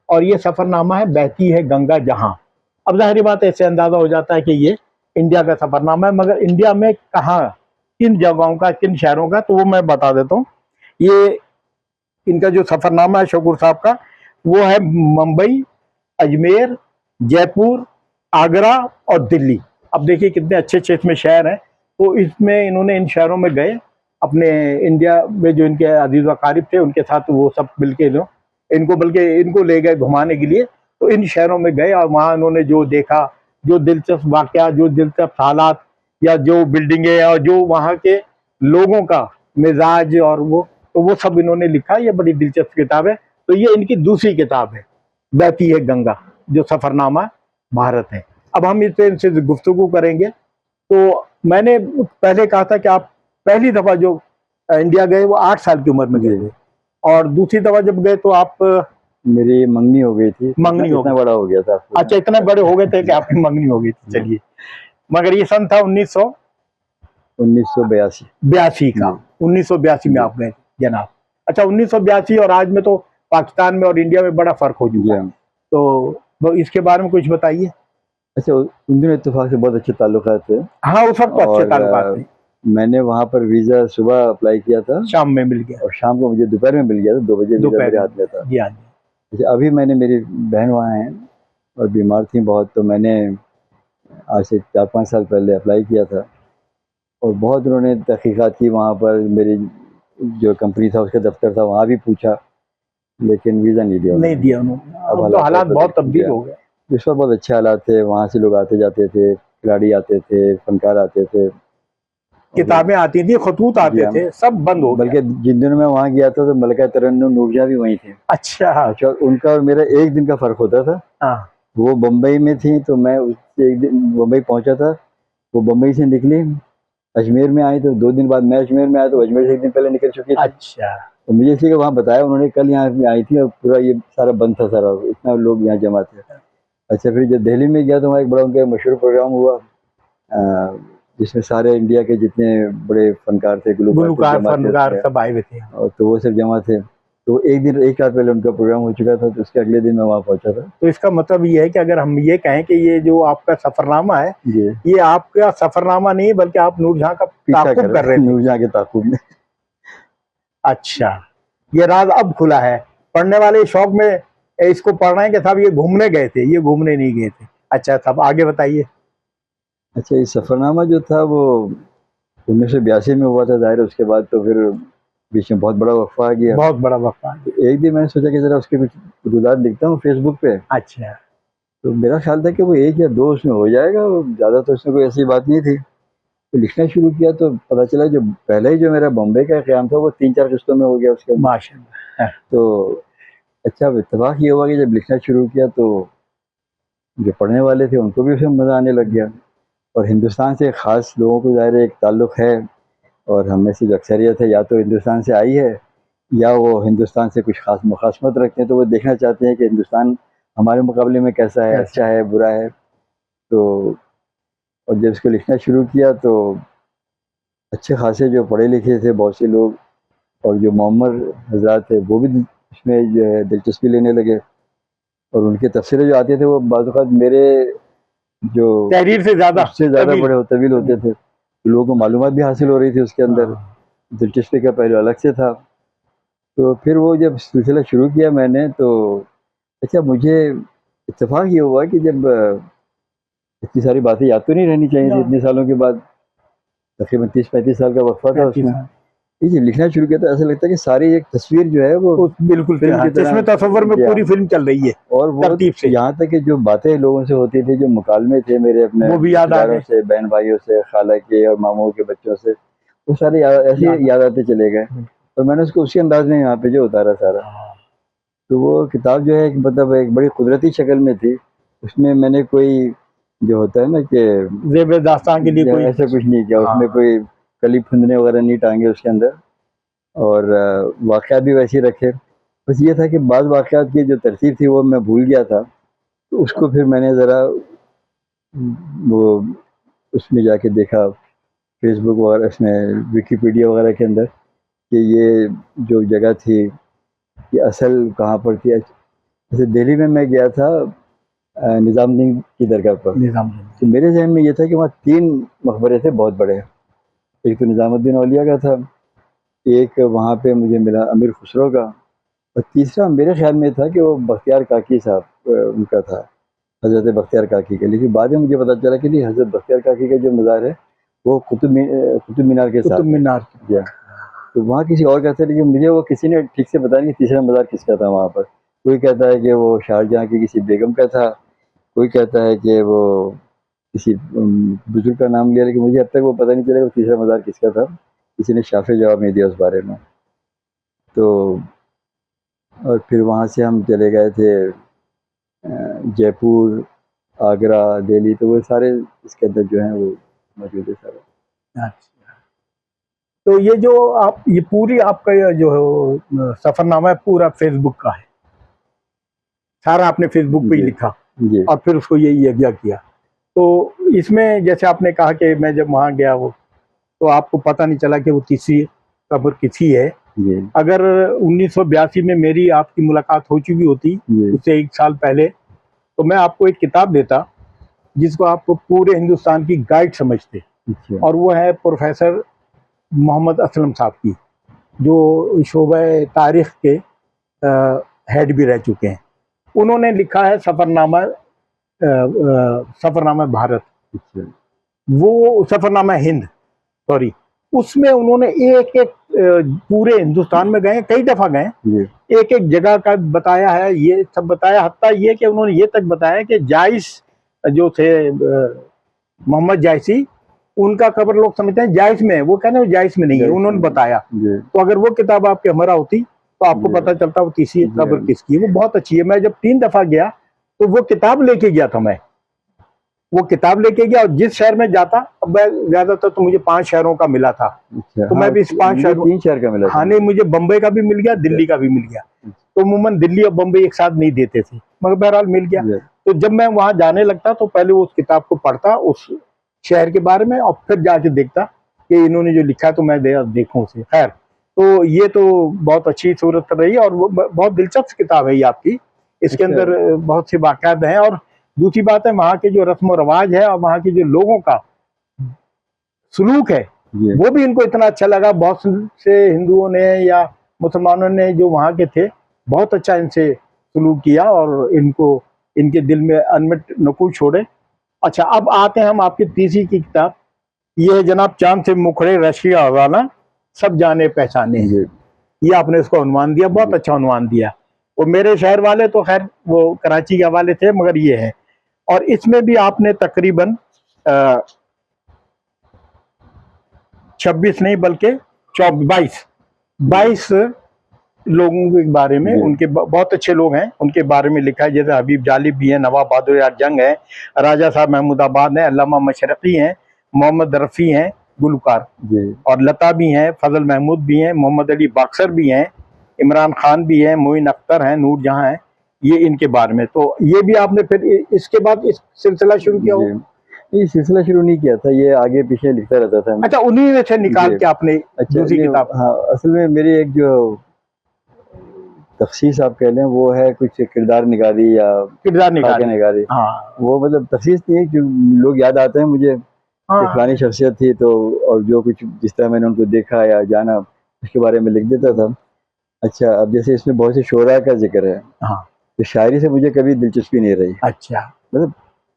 Speaker 1: और ये सफ़रनामा है बहती है गंगा जहाँ। अब ज़ाहिर बात है इससे अंदाज़ा हो जाता है कि ये इंडिया का सफ़रनामा है, मगर इंडिया में कहाँ, किन जगहों का, किन शहरों का, तो वो मैं बता देता हूँ। ये इनका जो सफ़रनामा है शकूर साहब का, वो है मुंबई, अजमेर, जयपुर, आगरा और दिल्ली। अब देखिए कितने अच्छे-अच्छे इसमें शहर हैं। तो इसमें इन्होंने इन शहरों में गए, अपने इंडिया में जो इनके अज़ीज़ व अक़ारिब थे उनके साथ वो सब मिल के इनको बल्कि इनको ले गए घुमाने के लिए। तो इन शहरों में गए और वहाँ इन्होंने जो देखा, जो दिलचस्प वाक़या, जो दिलचस्प हालात या जो बिल्डिंगें और जो वहाँ के लोगों का मिजाज और वो, तो वो सब इन्होंने लिखा। ये बड़ी दिलचस्प किताब है। तो ये इनकी दूसरी किताब है, बहती है गंगा, जो सफरनामा भारत है। अब हम इस पे इनसे गुफ्तगू करेंगे। तो मैंने पहले कहा था कि आप पहली दफा जो इंडिया गए वो 8 साल की उम्र में गए थे, और दूसरी दफा जब गए तो आप,
Speaker 2: मेरी मंगनी हो गई थी,
Speaker 1: मंगनी हो
Speaker 2: इतना
Speaker 1: गई।
Speaker 2: बड़ा हो गया था आपको।
Speaker 1: अच्छा, इतने बड़े हो गए थे कि आपकी मंगनी हो गई थी। चलिए, मगर ये सन था
Speaker 2: 1982
Speaker 1: 1982 का। 1982 में आप गए थे जनाब। अच्छा, 1982 और आज में तो पाकिस्तान में और इंडिया में बड़ा फर्क हो
Speaker 2: जी
Speaker 1: चुका है।
Speaker 2: हाँ।
Speaker 1: तो इसके बारे में कुछ बताइए।
Speaker 2: अच्छा, उन दिनों इत्तेफाक से बहुत अच्छे ताल्लुकात थे।
Speaker 1: हाँ, उस वक्त तो अच्छे
Speaker 2: और
Speaker 1: ताल्लुकात थे।
Speaker 2: मैंने वहाँ पर वीज़ा सुबह अप्लाई किया था
Speaker 1: शाम में मिल गया,
Speaker 2: और शाम को मुझे दोपहर में मिल गया था। 2 बजे वीज़ा
Speaker 1: दोपहर
Speaker 2: मेरे
Speaker 1: में।
Speaker 2: हाथ में था।
Speaker 1: जी हाँ जी।
Speaker 2: अच्छा, अभी मैंने, मेरी बहन वहाँ हैं और बीमार थी बहुत, तो मैंने आज से 4-5 साल पहले अप्लाई किया था और बहुत उन्होंने तहकीकात की वहाँ पर। मेरी जो कंपनी था उसका दफ्तर था, वहाँ भी पूछा, लेकिन वीज़ा नहीं दिया
Speaker 1: नहीं
Speaker 2: उन्होंने।
Speaker 1: दिया उन्होंने।
Speaker 2: अब
Speaker 1: अब तो हालात बहुत
Speaker 2: बदल
Speaker 1: तब्दील
Speaker 2: गया।
Speaker 1: हो गए।
Speaker 2: इस वक्त बहुत अच्छे हालात थे, वहाँ से लोग आते जाते थे, खिलाड़ी आते थे, फनकार आते थे,
Speaker 1: किताबें आती थी, खतूत
Speaker 2: जी
Speaker 1: आते
Speaker 2: हाँ।
Speaker 1: थे, सब बंद हो गया।
Speaker 2: बल्कि जिन दिनों मैं वहाँ गया था तो मलका तरन्नुम नूरजहां भी वहीं थे।
Speaker 1: अच्छा।
Speaker 2: अच्छा, उनका और मेरा एक दिन का फ़र्क होता था।
Speaker 1: हाँ।
Speaker 2: वो बम्बई में थी तो मैं उससे एक दिन बम्बई पहुँचा था, वो बम्बई से निकली, अजमेर में आई तो 2 दिन बाद मैं अजमेर में आया, तो अजमेर से एक दिन पहले निकल चुकी थी।
Speaker 1: अच्छा।
Speaker 2: तो मुझे इसलिए वहाँ बताया उन्होंने, कल यहाँ पे आई थी और पूरा ये सारा बंद था, सारा इतना लोग यहाँ जमा थे। अच्छा, फिर जब दिल्ली में गया तो वहाँ एक बड़ा उनका मशहूर प्रोग्राम हुआ, जिसमें सारे इंडिया के जितने बड़े फनकार थे,
Speaker 1: गुलकार
Speaker 2: जमा थे
Speaker 1: फनकार
Speaker 2: उसमें।
Speaker 1: सब आए हुए थे।
Speaker 2: और तो वो सब जमा थे। तो एक रात पहले उनका प्रोग्राम हो चुका था, तो उसके अगले दिन मैं वहाँ पहुँचा था।
Speaker 1: तो इसका मतलब ये है कि अगर हम ये कहें कि ये जो आपका सफरनामा है,
Speaker 2: जी,
Speaker 1: ये आपका सफरनामा नहीं बल्कि आप नूरजहां का
Speaker 2: पीछा
Speaker 1: ताक़ुब कर रहे थे।
Speaker 2: नूरजहां के ताक़ुब में।
Speaker 1: अच्छा, ये राज अब खुला है। पढ़ने वाले शौक में इसको पढ़ रहे हैं कि साहब ये घूमने गए थे, ये घूमने नहीं गए थे। अच्छा साहब, आगे बताइए।
Speaker 2: अच्छा, ये सफ़रनामा जो था वो 1982 में हुआ था ज़ाहिर। उसके बाद तो फिर बीच में बहुत बड़ा वक़्फ़ा आ गया।
Speaker 1: बहुत बड़ा वक़्फ़ा।
Speaker 2: तो एक दिन मैंने सोचा कि ज़रा उसके कुछ रुदात लिखता हूँ फ़ेसबुक पे।
Speaker 1: अच्छा।
Speaker 2: तो मेरा ख़्याल था कि वो 1 या 2 उसमें हो जाएगा, ज़्यादा तो उसमें कोई ऐसी बात नहीं थी। तो लिखना शुरू किया तो पता चला जो पहले ही जो मेरा बॉम्बे का क़याम था वो 3-4 किस्तों में हो गया उसके अंदर।
Speaker 1: माशाअल्लाह।
Speaker 2: तो अच्छा, अब इत्तेफ़ाक ये हुआ कि जब लिखना शुरू किया तो जो पढ़ने वाले थे उनको भी उसमें मज़ा आने लग गया। और हिंदुस्तान से ख़ास लोगों को ज़ाहिर है एक ताल्लुक़ है, और हम में से जो अक्सरियत है या तो हिंदुस्तान से आई है या वो हिंदुस्तान से कुछ ख़ास मुखासमत रखते हैं, तो वो देखना चाहते हैं कि हिंदुस्तान हमारे मुकाबले में कैसा है, अच्छा है, बुरा है। तो और जब इसको लिखना शुरू किया तो अच्छे ख़ासे जो पढ़े लिखे थे बहुत से लोग, और जो मुअम्मर हज़रात थे वो भी इसमें जो है दिलचस्पी लेने लगे, और उनके तफ़सीरें जो आते थे वो बाज़ औक़ात मेरे जो
Speaker 1: तहरीर से ज़्यादा
Speaker 2: उससे ज़्यादा बड़े तवील होते थे। लोगों को मालूमात भी हासिल हो रही थी उसके अंदर, दिलचस्पी का पहलू अलग से था। तो फिर वो जब सिलसिला शुरू किया मैंने, तो अच्छा, मुझे इत्तेफ़ाक ये हुआ कि जब इतनी सारी बातें याद तो नहीं रहनी चाहिए थी इतने सालों के बाद, तकरीबन 30-35 साल का वक़्फ़ा था उसमें। ये जब लिखना शुरू किया तो ऐसा लगता है कि सारी एक तस्वीर जो है वो
Speaker 1: बिल्कुल
Speaker 2: फ़िल्म की तरह,
Speaker 1: जिसमें तस्व्वुर में पूरी फिल्म चल रही है
Speaker 2: और वो
Speaker 1: तरतीब से।
Speaker 2: यहाँ तक कि जो बातें लोगों से होती थी, जो मुकालमे थे मेरे अपने
Speaker 1: वो भी याद आ गए
Speaker 2: से, बहन भाइयों से, खाला के और मामू के बच्चों से, वो सारे ऐसे याद आते चले गए। और मैंने उसको उसी अंदाज में यहाँ पे जो उतारा सारा। तो वो किताब जो है मतलब एक बड़ी कुदरती शक्ल में थी। उसमें मैंने कोई जो होता है ना कि
Speaker 1: ज़ेब दास्तान के लिए कोई
Speaker 2: ऐसा कुछ नहीं किया, उसमें कोई कली फुंदने वगैरह नहीं टांगे उसके अंदर, और वाक़यात भी वैसे ही रखे। बस ये था कि बाज़ वाक़यात की जो तरतीब थी वो मैं भूल गया था, तो उसको फिर मैंने ज़रा वो उसमें जाके देखा, फ़ेसबुक वगैरह, इसमें विकिपीडिया वगैरह के अंदर, कि ये जो जगह थी ये असल कहाँ पर थी। जैसे दिल्ली में मैं गया था निज़ामुद्दीन की दरगाह पर, तो मेरे ज़हन में ये था कि वहाँ 3 मकबरे थे बहुत बड़े। एक तो निज़ामुद्दीन औलिया का था, एक वहाँ पे मुझे मिला अमीर खुसरो का, और तीसरा मेरे ख़्याल में था कि वो बख्तियार काकी साहब उनका था, हज़रत बख्तियार काकी का। लेकिन बाद में मुझे पता चला कि नहीं, हज़रत बख्तियार काकी का जो मज़ार है वो कुतुब मीनार के साथ
Speaker 1: कुतुब मीनार
Speaker 2: है। तो वहाँ किसी और का था, लेकिन मुझे वो किसी ने ठीक से बताया नहीं तीसरा मज़ार किसका था वहाँ पर। कोई कहता है कि वो शाहजहाँ की किसी बेगम का था, कोई कहता है कि वो किसी बुज़ुर्ग का नाम लिया, लेकिन मुझे अब तक वो पता नहीं चला वो तीसरा मज़ार किसका था। किसी ने शाफे जवाब नहीं दिया उस बारे में। तो और फिर वहाँ से हम चले गए थे जयपुर, आगरा, दिल्ली, तो वो सारे इसके अंदर जो हैं वो मौजूद है सारे।
Speaker 1: अच्छा, तो ये जो आप ये पूरी आपका ये जो सफरनामा है पूरा फेसबुक का है, सारा आपने फेसबुक पे ही
Speaker 2: जी।
Speaker 1: लिखा
Speaker 2: जी
Speaker 1: और फिर उसको ये यज्ञ किया। तो इसमें जैसे आपने कहा कि मैं जब वहाँ गया वो, तो आपको पता नहीं चला कि वो तीसरी कब्र किसी है।
Speaker 2: जी
Speaker 1: अगर 1982 में मेरी आपकी मुलाकात हो चुकी होती,
Speaker 2: जी।
Speaker 1: उससे 1 साल पहले, तो मैं आपको एक किताब देता जिसको आप पूरे हिंदुस्तान की गाइड समझते,
Speaker 2: अच्छा
Speaker 1: और वो है प्रोफेसर मोहम्मद असलम साहब की, जो शोबे तारीख के हेड भी रह चुके हैं। उन्होंने लिखा है सफरनामा भारत,
Speaker 2: अच्छा
Speaker 1: वो सफरनामा हिंद, सॉरी। उसमें उन्होंने एक एक पूरे हिंदुस्तान में गए, कई दफा गए,
Speaker 2: जी
Speaker 1: एक एक जगह का बताया है, ये सब बताया। हत्ता ये कि उन्होंने ये तक बताया कि जायस जो थे मोहम्मद जायसी, उनका कब्र लोग समझते हैं जायस में है, वो कहते हैं वो जायस में नहीं है,
Speaker 2: जायस
Speaker 1: उन्होंने
Speaker 2: में।
Speaker 1: बताया।
Speaker 2: जी
Speaker 1: तो अगर वो किताब आपके हमारा होती तो आपको
Speaker 2: जी
Speaker 1: पता चलता वो तीसरी
Speaker 2: जी
Speaker 1: कब्र किसकी है। वो बहुत अच्छी है। मैं जब 3 दफा गया तो वो किताब लेके गया था, मैं वो किताब लेके गया, और जिस शहर में जाता, अब मैं ज्यादातर तो मुझे 5 शहरों का मिला था,
Speaker 2: अच्छा।
Speaker 1: तो
Speaker 2: हाँ,
Speaker 1: मैं भी इस 5
Speaker 2: मुझे
Speaker 1: शहरों,
Speaker 2: 3-4 का मिला था।
Speaker 1: हाँ नहीं, मुझे बम्बई का भी मिल गया, दिल्ली का भी मिल गया। तो अमूमन दिल्ली और बम्बई एक साथ नहीं देते थे, मगर बहरहाल मिल गया।
Speaker 2: जी
Speaker 1: तो जब मैं वहां जाने लगता तो पहले उस किताब को पढ़ता, उस शहर के बारे में, और फिर जाके देखता कि इन्होंने जो लिखा है तो मैं देखूं उसे। खैर, तो ये तो बहुत अच्छी सूरत रही, और वो बहुत दिलचस्प किताब है ये आपकी। इसके
Speaker 2: अच्छा।
Speaker 1: अंदर बहुत सी वाक़यात हैं, और दूसरी बात है वहाँ के जो रस्म और रवाज है और वहाँ के जो लोगों का सुलूक है,
Speaker 2: जी
Speaker 1: वो भी इनको इतना अच्छा लगा। बहुत से हिंदुओं ने या मुसलमानों ने जो वहाँ के थे, बहुत अच्छा इनसे सलूक किया और इनको, इनके दिल में अनमिट नकूश छोड़े। अच्छा, अब आते हैं हम आपकी तीसरी की किताब। ये है जनाब चांद से मुखड़े रशिया हवाला, सब जाने पहचाने हैं।
Speaker 2: जी
Speaker 1: ये आपने इसको अनुमान दिया, बहुत
Speaker 2: जी
Speaker 1: अच्छा अनुमान दिया। वो मेरे शहर वाले तो खैर वो कराची के हवाले थे, मगर ये है। और इसमें भी आपने तकरीबन 26 नहीं बल्कि 22 लोगों के बारे में,
Speaker 2: जी
Speaker 1: उनके बहुत अच्छे लोग हैं, उनके बारे में लिखा है। जैसे हबीब जालिब भी हैं, नवाब बहादुर यार जंग है, राजा साहब महमूदाबाद हैं, अल्लामा मशरकी हैं, मोहम्मद रफ़ी हैं गुलकार,
Speaker 2: जी
Speaker 1: और लता भी हैं, फजल महमूद भी हैं, मोहम्मद अली बाक्सर भी हैं, इमरान खान भी हैं, मोइन अख्तर हैं, नूर जहां हैं। ये इनके बारे में, तो ये भी आपने फिर इसके बाद इस सिलसिला शुरू किया हो?
Speaker 2: ये सिलसिला शुरू नहीं किया था, ये आगे पीछे लिखता रहता था मैं।
Speaker 1: अच्छा, उन्हीं में से निकाल
Speaker 2: जी
Speaker 1: के आपने
Speaker 2: अच्छा।
Speaker 1: दूसरी
Speaker 2: ये
Speaker 1: किताब?
Speaker 2: हाँ, असल में मेरी एक जो तखसीस आप कह लें वो है कुछ किरदार निगारी या
Speaker 1: किरदार
Speaker 2: खाके
Speaker 1: निगारी।
Speaker 2: निगारी।
Speaker 1: हाँ
Speaker 2: वो मतलब तखसीस नहीं है, जो लोग याद आते हैं मुझे कि
Speaker 1: हाँ
Speaker 2: फलानी शख्सियत थी, तो और जो कुछ जिस तरह मैंने उनको देखा या जाना उसके बारे में लिख देता था। अच्छा, अब जैसे इसमें बहुत से शोरा का जिक्र है,
Speaker 1: हाँ।
Speaker 2: तो शायरी से मुझे कभी दिलचस्पी नहीं रही।
Speaker 1: अच्छा
Speaker 2: मतलब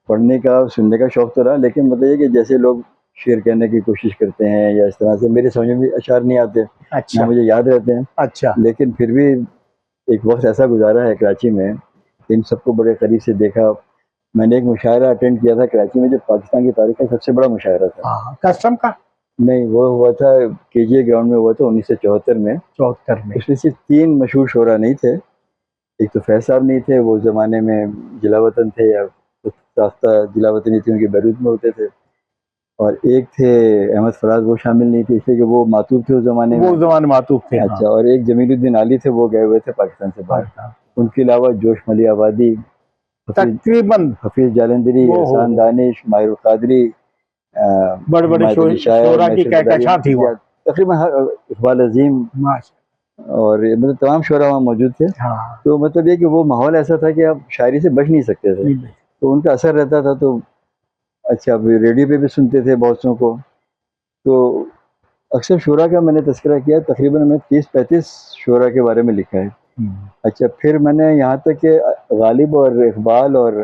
Speaker 2: पढ़ने का सुनने का शौक़ तो रहा, लेकिन मतलब ये कि जैसे लोग शेर कहने की कोशिश करते हैं या इस तरह से, मेरे समझ में भी अशार नहीं आते, ना
Speaker 1: अच्छा
Speaker 2: मुझे याद रहते हैं।
Speaker 1: अच्छा
Speaker 2: लेकिन फिर भी एक वक्त ऐसा गुजारा है कराची में, इन सबको बड़े करीब से देखा। मैंने एक मुशायरा अटेंड किया था कराची में, जो पाकिस्तान की तारीख का सबसे बड़ा मुशायरा था।
Speaker 1: हाँ, कस्टम का
Speaker 2: नहीं, वो हुआ था केजीए ग्राउंड में, हुआ था 1974 में।
Speaker 1: 74 में।
Speaker 2: उसमें सिर्फ 3 मशहूर शोरा नहीं थे। एक तो फैज़ साहब नहीं थे, वो ज़माने में जिला वतन थे, या साख्ता जिला वतनी थी उनकी बैरूत में होते थे। और एक थे अहमद फराज, वो शामिल नहीं थे इसलिए कि वो मातूब थे उस ज़माने में।
Speaker 1: वो जमान मातूब थे। हाँ
Speaker 2: अच्छा, और एक जमीलुद्दीन आली थे, वो गए हुए थे पाकिस्तान से बाहर।
Speaker 1: हाँ,
Speaker 2: उनके अलावा जोश मली आबादी,
Speaker 1: तकरीबन
Speaker 2: हफीज़ जालंधरी,
Speaker 1: वो
Speaker 2: एहसान दानिश, माहिर कादरी,
Speaker 1: बड़े बड़े
Speaker 2: हिमायत अली शायर,
Speaker 1: शोरा की
Speaker 2: मैसर बदारी,
Speaker 1: कहकशां थी वहाँ।
Speaker 2: तकरीबन हर, इकबाल अज़ीम,
Speaker 1: माशा,
Speaker 2: और मतलब तमाम शोरा वहाँ मौजूद थे।
Speaker 1: हाँ
Speaker 2: तो मतलब ये कि वो माहौल ऐसा था कि आप शायरी से बच नहीं सकते थे,
Speaker 1: नहीं भाई।
Speaker 2: तो उनका असर रहता था। तो अच्छा, अब रेडियो पे भी सुनते थे बहुतों को। तो अक्सर शोरा का मैंने तज़किरा किया, तकरीबन मैं 30-35 शोरा के बारे में लिखा है। अच्छा, फिर मैंने यहाँ तक कि गालिब और इकबाल और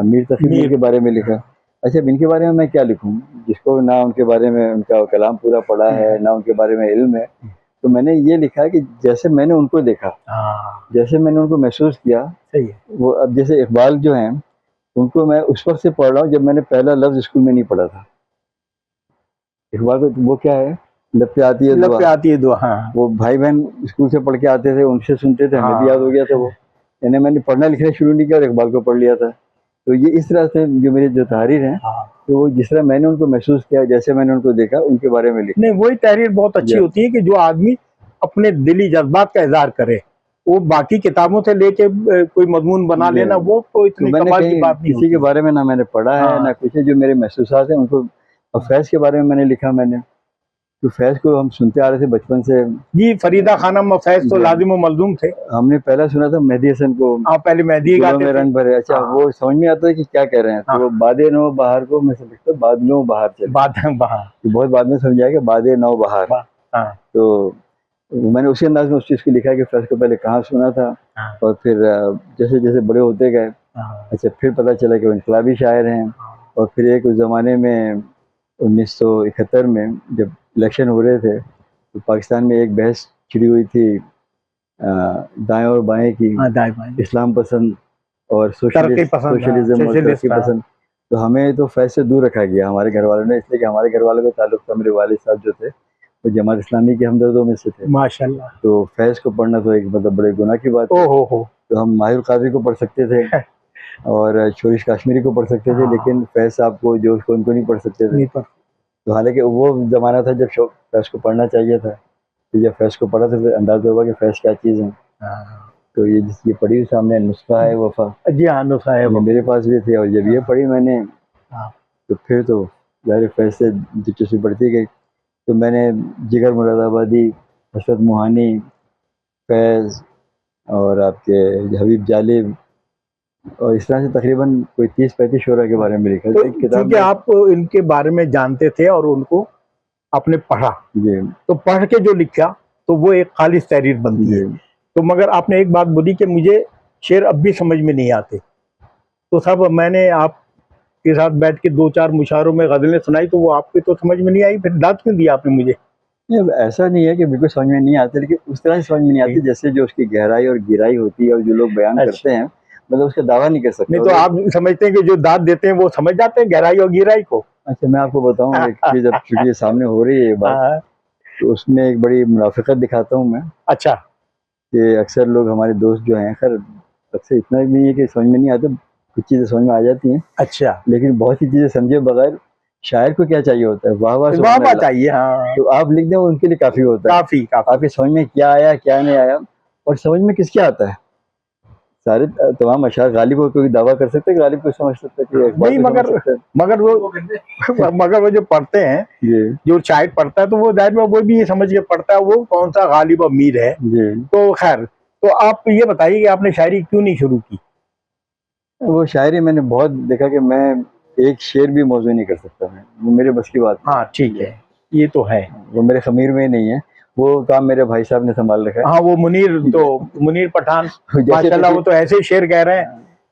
Speaker 2: मीर तक़ी मीर के बारे में लिखा। अच्छा, अब इनके बारे में मैं क्या लिखूँ, जिसको ना उनके बारे में उनका कलाम पूरा पढ़ा है, ना उनके बारे में इल्म है। तो मैंने ये लिखा है कि जैसे मैंने उनको देखा,
Speaker 1: हाँ
Speaker 2: जैसे मैंने उनको महसूस किया।
Speaker 1: सही है।
Speaker 2: वो अब जैसे इकबाल जो हैं, उनको मैं उस वक़्त से पढ़ रहा हूँ जब मैंने पहला लफ्ज़ स्कूल में नहीं पढ़ा था। इकबाल को वो क्या है लब पे आती है
Speaker 1: लब पे
Speaker 2: दुआ।
Speaker 1: आती है दुआ। हाँ
Speaker 2: वो भाई बहन स्कूल से पढ़ के आते थे, उनसे सुनते थे, हमें भी याद हो गया था वो। यानी मैंने पढ़ना लिखना शुरू नहीं किया और इकबाल को पढ़ लिया था। तो ये इस तरह से जो मेरे जो तहरीर हैं,
Speaker 1: हाँ।
Speaker 2: तो वो जिस तरह मैंने उनको महसूस किया, जैसे मैंने उनको देखा, उनके बारे में लिखा।
Speaker 1: नहीं, वही तहरीर बहुत अच्छी
Speaker 2: जी।
Speaker 1: होती है कि जो आदमी अपने दिली जज्बात का इजहार करे। वो बाकी किताबों से लेके कोई मजमून बना
Speaker 2: जी।
Speaker 1: लेना, वो तो
Speaker 2: तो
Speaker 1: इतनी
Speaker 2: मैंने
Speaker 1: कमाल की
Speaker 2: कहीं
Speaker 1: बात नहीं
Speaker 2: किसी के
Speaker 1: होती।
Speaker 2: बारे में ना मैंने पढ़ा है,
Speaker 1: हाँ
Speaker 2: ना कुछ है, जो मेरे महसूसात हैं उनको। और फैज़ के बारे में मैंने लिखा मैंने, तो फैज़ को हम सुनते आ रहे थे बचपन से।
Speaker 1: जी, फरीदा खानम और फैज तो
Speaker 2: जी।
Speaker 1: लाजिम व मलजूम थे।
Speaker 2: हमने पहला सुना था मेहदी हसन को,
Speaker 1: आप पहले मेहदी
Speaker 2: गुलों
Speaker 1: गाते
Speaker 2: में
Speaker 1: थे।
Speaker 2: रंग भरे। अच्छा,
Speaker 1: हाँ
Speaker 2: वो समझ में आता है कि क्या कह रहे हैं, तो
Speaker 1: हाँ,
Speaker 2: वो बादे नौ बहार को मैं समझता बादलों बहार चले।
Speaker 1: बात है बहा।
Speaker 2: तो बहुत बाद में समझ आया कि बादे नौ बहार।
Speaker 1: हाँ
Speaker 2: तो मैंने उसी अंदाज में उस चीज़ को लिखा कि फैज़ को पहले कहाँ सुना था,
Speaker 1: हाँ
Speaker 2: और फिर जैसे जैसे बड़े होते गए,
Speaker 1: हाँ
Speaker 2: अच्छा फिर पता चला कि वो इनकलाबी शायर हैं। और फिर एक उस ज़माने में 1971 में जब इलेक्शन हो रहे थे, तो पाकिस्तान में एक बहस छिड़ी हुई थी दाएं और बाएं की,
Speaker 1: हाँ, दाएं बाएं,
Speaker 2: इस्लाम पसंद और
Speaker 1: तरक्की पसंद, हाँ,
Speaker 2: सोशलिज्म और तरक्की
Speaker 1: सोशलिस्ट, हाँ।
Speaker 2: पसंद। तो हमें तो फैज़ से दूर रखा गया हमारे घर वालों ने, इसलिए कि हमारे घर वालों का ताल्लुक था, मेरे वालिद साहब जो थे वो जमात इस्लामी के हमदर्दों में से थे।
Speaker 1: माशाल्लाह।
Speaker 2: तो फैज़ को पढ़ना तो एक मतलब बड़े गुनाह की बात है।
Speaker 1: ओ हो।
Speaker 2: तो हम माहिर कादरी को पढ़ सकते थे और शोरिश काश्मीरी को पढ़ सकते थे,
Speaker 1: हाँ,
Speaker 2: लेकिन फैज़ साहब को, जोश को, उनको नहीं पढ़ सकते थे।
Speaker 1: नहीं पर।
Speaker 2: तो हालांकि वो ज़माना था जब फैज़ को पढ़ना चाहिए था। तो जब फैज़ को पढ़ा तो फिर अंदाज़ा होगा कि फैज़ क्या चीज़ है।
Speaker 1: हाँ।
Speaker 2: तो ये ये पढ़ी हुई सामने नुस्खा है वफ़ा,
Speaker 1: जी हाँ, नुस्खा है
Speaker 2: ये
Speaker 1: वो।
Speaker 2: मेरे पास भी थी, और जब ये पढ़ी मैंने,
Speaker 1: हाँ
Speaker 2: तो फिर तो ज़ाहिर फैज़ से दिलचस्पी बढ़ती गई। तो मैंने जिगर मुरादाबादी, हसरत मुहानी, फैज़ और आपके हबीब जालिब, और इस तरह से तकरीबन कोई 30-35 शोरा के बारे में लिखा।
Speaker 1: तो
Speaker 2: एक किताब
Speaker 1: चूंकि
Speaker 2: में।
Speaker 1: आप इनके बारे में जानते थे और उनको आपने पढ़ा,
Speaker 2: जी
Speaker 1: तो पढ़ के जो लिखा तो वो एक खालिस तहरीर बनती
Speaker 2: जी
Speaker 1: है। तो मगर आपने एक बात बोली कि मुझे शेर अब भी समझ में नहीं आते, तो सब मैंने आपके साथ बैठ के 2-4 मुशायरों में गज़लें सुनाई, तो वो आपकी तो समझ में नहीं आई, फिर दाद क्यों दिया आपने मुझे?
Speaker 2: नहीं, अब ऐसा नहीं है कि बिल्कुल समझ में नहीं आती, लेकिन उस तरह से समझ में नहीं आती जैसे जो उसकी गहराई और गिराई होती है, और जो लोग बयान
Speaker 1: अच्छा।
Speaker 2: करते हैं, मतलब उसका दावा नहीं कर सकते।
Speaker 1: नहीं तो आप समझते हैं कि जो दाद देते हैं वो समझ जाते हैं गहराई और गिराई को?
Speaker 2: अच्छा, मैं आपको बताऊं एक चीज़, अब चूंकि ये सामने हो रही है ये बात,
Speaker 1: हाँ,
Speaker 2: तो उसमें एक बड़ी मुनाफिकत दिखाता हूँ मैं,
Speaker 1: अच्छा।
Speaker 2: कि अक्सर लोग हमारे दोस्त जो हैं, खैर अक्सर इतना भी नहीं है कि समझ में नहीं आता, कुछ चीज़ें समझ में आ जाती हैं,
Speaker 1: अच्छा,
Speaker 2: लेकिन बहुत सी चीज़ें समझे बगैर शायर को क्या चाहिए होता है, वाह वाह
Speaker 1: वाह
Speaker 2: सुभान
Speaker 1: वाह
Speaker 2: अल्लाह।
Speaker 1: चाहिए, हाँ।
Speaker 2: तो आप लिख दें वो उनके लिए काफ़ी होता है।
Speaker 1: काफी काफी।
Speaker 2: आपकी समझ में क्या आया क्या नहीं आया, और समझ में किसके आता है। सारे तमाम अशार गालिब को कोई दावा कर सकते हैं, गालिब को समझ सकते हैं, कि इकबाल
Speaker 1: नहीं,
Speaker 2: को समझ
Speaker 1: मगर
Speaker 2: सकते हैं।
Speaker 1: मगर वो मगर वो जो पढ़ते हैं,
Speaker 2: जी
Speaker 1: जो शायर पढ़ता है, तो वो जाहिर में वो भी ये समझ के पढ़ता है वो कौन सा गालिब अमीर है।
Speaker 2: जी।
Speaker 1: तो खैर, तो आप ये बताइए कि आपने शायरी क्यों नहीं शुरू की?
Speaker 2: वो शायरी मैंने बहुत देखा कि मैं एक शेर भी मौजू नहीं कर सकता, मैं, वो मेरे बस की बात नहीं
Speaker 1: हाँ ठीक
Speaker 2: है।
Speaker 1: है, ये तो है।
Speaker 2: वो मेरे खमीर में ही नहीं है, वो काम मेरे भाई साहब ने संभाल रखा है।
Speaker 1: हाँ, वो मुनीर पठान,
Speaker 2: जैसे
Speaker 1: माशाल्लाह, वो
Speaker 2: तैसे।
Speaker 1: तो ऐसे ही शेर कह रहे हैं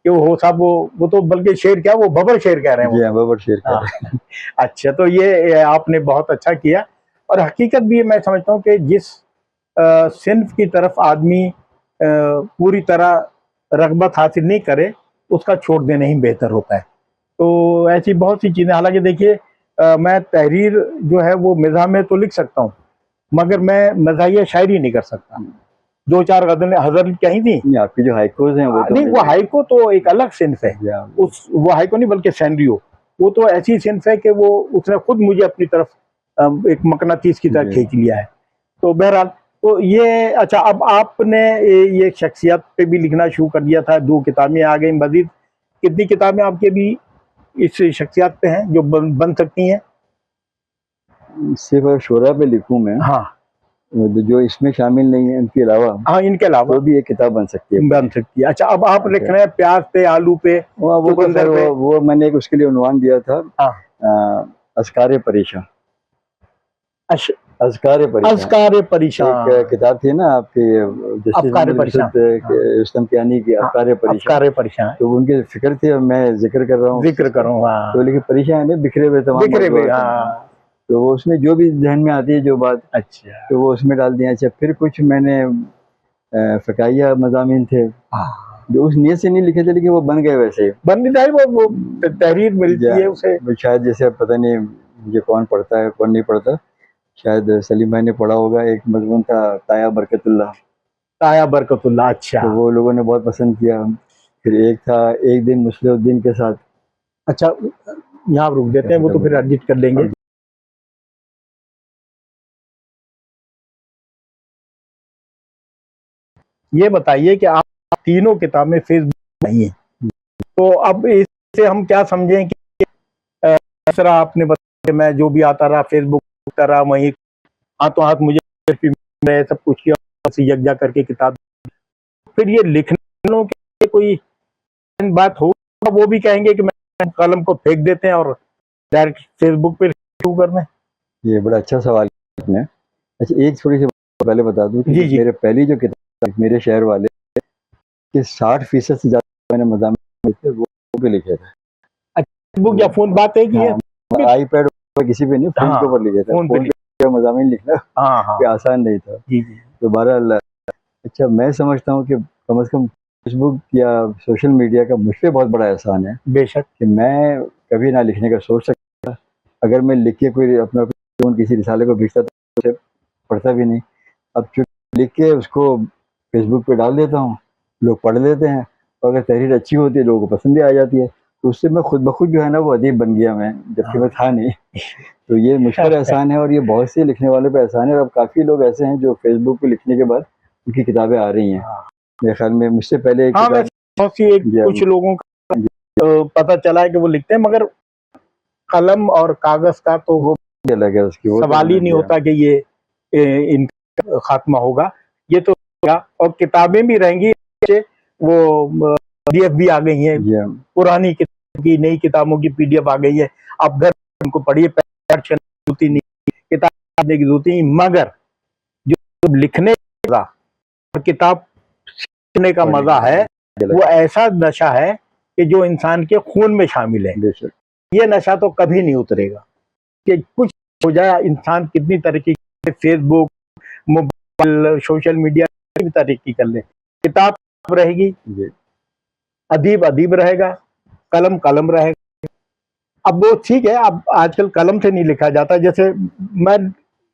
Speaker 1: कि वो साहब, वो तो बल्कि शेर क्या, वो बबर शेर कह रहे हैं वो
Speaker 2: जी हाँ,
Speaker 1: तो।
Speaker 2: बबर शेर कह
Speaker 1: हाँ,
Speaker 2: रहे हैं।
Speaker 1: अच्छा, तो ये आपने बहुत अच्छा किया। और हकीकत भी मैं समझता हूँ कि जिस सिन्फ की तरफ आदमी पूरी तरह रग़बत हासिल नहीं करे, उसका छोड़ देना ही बेहतर होता है। तो ऐसी बहुत सी चीज़ें, हालांकि देखिए, मैं तहरीर जो है वो मिज़ाह में तो लिख सकता हूँ, मगर मैं मज़ाहिया शायरी नहीं कर सकता। 2-4 गज़लें हज़र कही थी।
Speaker 2: नहीं, आपकी जो हाइकोज हैं वो तो
Speaker 1: नहीं, वो हाइको तो एक अलग सिन्फ है।
Speaker 2: जी हाँ,
Speaker 1: वो हाइको नहीं बल्कि सैनरियो, वो तो ऐसी सिन्फ है कि वो उसने खुद मुझे अपनी तरफ एक मकनातीस की तरह
Speaker 2: जी।
Speaker 1: खींच लिया है। तो बहरहाल, तो ये अच्छा, अब आपने ये शख्सियत पे भी लिखना शुरू कर दिया था, 2 किताबें आ गई, मज़ीद कितनी किताबें आपकी अभी इस शख्सियत पे हैं जो बन सकती हैं?
Speaker 2: सिर्फ अगर शोरा पे लिखूं मैं,
Speaker 1: हाँ
Speaker 2: जो इसमें शामिल नहीं है उनके अलावा,
Speaker 1: हाँ, इनके अलावा
Speaker 2: तो भी एक किताब बन सकती है।
Speaker 1: बन सकती है। अच्छा, अब आप लिख
Speaker 2: अच्छा।
Speaker 1: रहे हैं प्याज पे, आलू पे,
Speaker 2: वो तो
Speaker 1: चुकंदर
Speaker 2: खैर
Speaker 1: पे।
Speaker 2: वो मैंने एक उसके लिए उन्वान दिया था,
Speaker 1: हाँ,
Speaker 2: अस्कारे परेशान।
Speaker 1: अश
Speaker 2: अस्कारे परेशान
Speaker 1: अज़कार परेशान,
Speaker 2: एक किताब थी ना आपकी, जस्टिस
Speaker 1: अफ़कारे
Speaker 2: मोहम्मद
Speaker 1: परेशान,
Speaker 2: रुस्तम कियानी की,
Speaker 1: हाँ,
Speaker 2: अस्कारे परेशान।
Speaker 1: अफ़कारे परेशान,
Speaker 2: तो उनके फिक्र थी और मैं जिक्र कर रहा हूँ उस
Speaker 1: ज़िक्र
Speaker 2: चीज़ का।
Speaker 1: करूँ, हाँ,
Speaker 2: तो लेकिन परेशान है, बिखरे हुए तमाम
Speaker 1: बिखरे हुए,
Speaker 2: मौज़ूआत हैं।
Speaker 1: हाँ,
Speaker 2: तो वो उसमें जो भी ज़हन में आती है जो बात,
Speaker 1: अच्छा,
Speaker 2: तो वो उसमें डाल दिया। अच्छा, फिर कुछ मैंने फ़िकाहिया मज़ामीन थे,
Speaker 1: हाँ,
Speaker 2: जो उस नीयत से नहीं लिखे थे, लेकिन वो बन गए वैसे ही।
Speaker 1: बननी चाहिए, वो तहरीर मिलती है उसे।
Speaker 2: शायद जैसे अब पता नहीं मुझे कौन पढ़ता है कौन नहीं पढ़ता, शायद सलीम भाई ने पढ़ा होगा, एक मजमून था ताया बरकतुल्लाह,
Speaker 1: ताया बरकतुल्लाह, अच्छा
Speaker 2: तो वो लोगों ने बहुत पसंद किया। फिर एक था एक दिन मुस्लिउद्दीन के साथ।
Speaker 1: अच्छा, यहाँ रुक देते हैं, वो तो फिर एडिट कर लेंगे। ये बताइए कि आप तीनों किताबें फेसबुक नहीं है, तो अब इससे हम क्या समझें कि दूसरा आपने बताया कि मैं जो भी आता रहा फेसबुक कर रहा, वहीं हाथों हाथ मुझे मैं सब कुछ किया, यज्ञा करके किताब, फिर ये लिखने वालों के कोई बात हो, वो भी कहेंगे कि मैं कलम को फेंक देते हैं और डायरेक्ट फेसबुक पे शुरू कर दें।
Speaker 2: ये बड़ा अच्छा सवाल किया आपने। अच्छा, एक थोड़ी सी बात पहले बता दूं कि
Speaker 1: जी जी,
Speaker 2: मेरे पहली जो किताब मेरे शहर वाले के 60% से ज़्यादा मैंने मज़ामिन थे वो पे लिखे थे।
Speaker 1: फेसबुक या फोन, बात है कि ये
Speaker 2: हाँ, आईपैड पर किसी पे नहीं, फ़ोन
Speaker 1: हाँ
Speaker 2: के ऊपर लिखे थे।
Speaker 1: फोन पे
Speaker 2: फ़ोन पे मज़ामिन लिखना
Speaker 1: हाँ हाँ,
Speaker 2: कोई आसान नहीं था।
Speaker 1: जी जी,
Speaker 2: तो बहरहाल, अच्छा, मैं समझता हूँ कि कम से कम फेसबुक या सोशल मीडिया का मुझ पे बहुत बड़ा एहसान है
Speaker 1: बेशक,
Speaker 2: कि मैं कभी ना लिखने का सोच सकता। अगर मैं लिख के कोई अपना किसी रिसाले को भेजता तो उसे पढ़ता भी नहीं। अब चूँकि लिख के उसको फेसबुक पे डाल देता हूँ, लोग पढ़ लेते हैं, और अगर तहरीर अच्छी होती है लोगों को पसंद भी आ जाती है, तो उससे मैं खुद ब खुद जो है ना वो अदीब बन गया मैं, जबकि मैं था नहीं। तो ये मुझ पर एहसान है और ये बहुत से लिखने वालों पे एहसान है। और अब काफ़ी लोग ऐसे हैं जो फेसबुक पे लिखने के बाद उनकी किताबें आ रही हैं। मेरे ख्याल में मुझसे पहले एक
Speaker 1: हाँ
Speaker 2: किताब
Speaker 1: वैसे बहुत सी एक कुछ लोगों का पता चला है कि वो लिखते हैं, मगर कलम और कागज का तो वो
Speaker 2: अलग है उसकी, वो तो
Speaker 1: सवाल ही नहीं होता कि ये इनका खात्मा होगा। ये तो होगा, और किताबें भी रहेंगी, वो पीडीएफ भी आ गई हैं,
Speaker 2: जी हाँ,
Speaker 1: पुरानी किताबों की, नई किताबों की पीडीएफ आ गई है। आप घर उनको पढ़िए, होती नहीं, किताब पढ़ने की जरूरत नहीं, मगर जो लिखने का मजा और किताब सीखने का
Speaker 2: पढ़ने
Speaker 1: मजा
Speaker 2: का
Speaker 1: है, वो ऐसा नशा है कि जो इंसान के खून में शामिल है।
Speaker 2: बेशक।
Speaker 1: ये नशा तो कभी नहीं उतरेगा कि कुछ हो जाए, इंसान कितनी तरक्की, फेसबुक, मोबाइल, सोशल मीडिया की तरक्की कर ले, किताब रहेगी,
Speaker 2: जी,
Speaker 1: अदीब अदीब रहेगा, कलम कलम रहेगा। अब वो ठीक है, अब आजकल कलम से नहीं लिखा जाता, जैसे मैं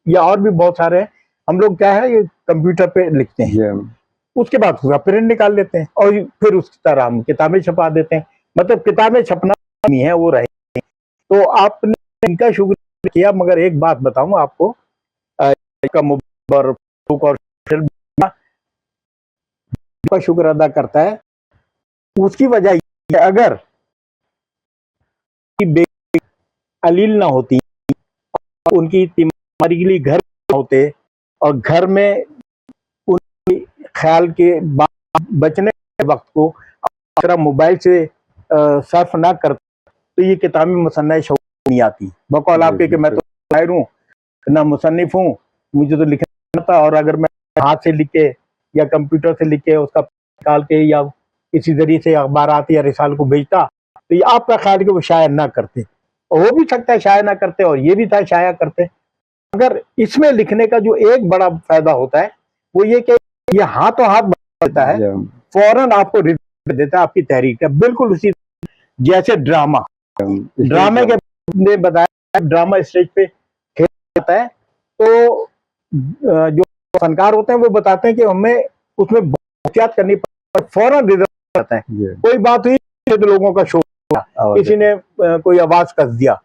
Speaker 1: या और भी बहुत सारे हैं, हम लोग क्या है, ये कंप्यूटर पे लिखते हैं,
Speaker 2: जी हाँ,
Speaker 1: उसके बाद उसका प्रिंट निकाल लेते हैं और फिर उस तरह हम किताबें छपा देते हैं। मतलब किताबें छपना नहीं है, वो रहे। तो आपने इनका शुक्र किया, मगर एक बात बताऊं आपको, का मोबाइल और फेसबुक और सोशल मीडिया का शुक्र अदा करता है। उसकी वजह ये है, अगर अलील ना होती, उनकी तीमारी के लिए घर होते, और घर में उनकी ख्याल के बचने के वक्त को अगर मोबाइल से सर्फ ना कर, तो ये किताबी मुसन्ना शौक नहीं आती। बकौल आपके कि मैं तो शायर हूँ ना मुसन्निफ हूँ, मुझे तो लिखना था, और अगर मैं हाथ से लिख के या कंप्यूटर से लिख के उसका निकाल के या किसी जरिए से अखबारात या रिसाल को भेजता, तो ये आपका ख्याल है कि वो शायर ना करते, और हो भी सकता है शायर ना करते, और ये भी था शायर करते। अगर इसमें लिखने का जो एक बड़ा फायदा होता है, वो ये कि ये हाथों हाथ बता देता है,
Speaker 2: जी हाँ,
Speaker 1: फौरन आपको रिजल्ट देता है आपकी तहरीर का, बिल्कुल उसी जैसे ड्रामा,
Speaker 2: इसलिए
Speaker 1: ड्रामे के ने बताया, ड्रामा स्टेज पे खेल जाता है, तो जो फनकार होते हैं वो बताते हैं कि हमें उसमें एहतियात करनी पड़ती, फौरन रिजल्ट आता है।
Speaker 2: जी
Speaker 1: कोई बात हुई तो लोगों का शोर,
Speaker 2: आवाज़
Speaker 1: किसी ने कोई आवाज कस दिया,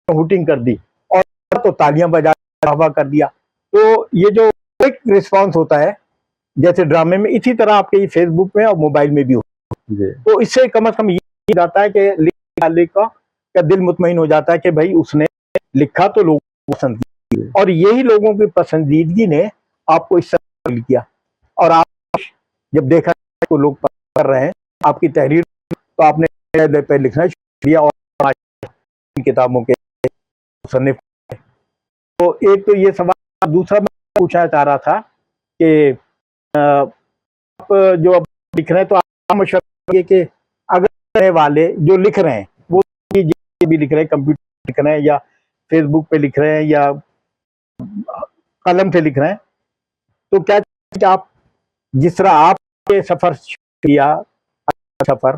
Speaker 1: हुटिंग कर दी, और तो तालियां बजा हवा कर दिया, तो ये जो क्विक रिस्पांस होता है जैसे ड्रामे में, इसी तरह आपके ये फेसबुक में और मोबाइल में भी हो।
Speaker 2: जी,
Speaker 1: तो इससे कम से कम ये जाता है कि लिखने वाले का दिल मुतमईन हो जाता है कि भाई उसने लिखा तो लोगों को पसंद
Speaker 2: जी,
Speaker 1: किया, और यही लोगों की पसंदीदगी ने आपको इस तरह किया, और आप जब देखा को लोग पसंद कर रहे हैं आपकी तहरीर, तो आपने पे लिखना शुरू किया, और आज इन किताबों के मुसन्निफ। तो एक तो ये सवाल, दूसरा मैं पूछना चाह रहा था कि आप जो अब लिख रहे हैं, तो आप मशवरा ये कि अगर लिखने वाले जो लिख रहे हैं वो भी लिख रहे हैं, कंप्यूटर लिख रहे हैं या फेसबुक पे लिख रहे हैं या कलम से लिख रहे हैं, तो क्या आप जिस तरह आपके सफर किया, सफर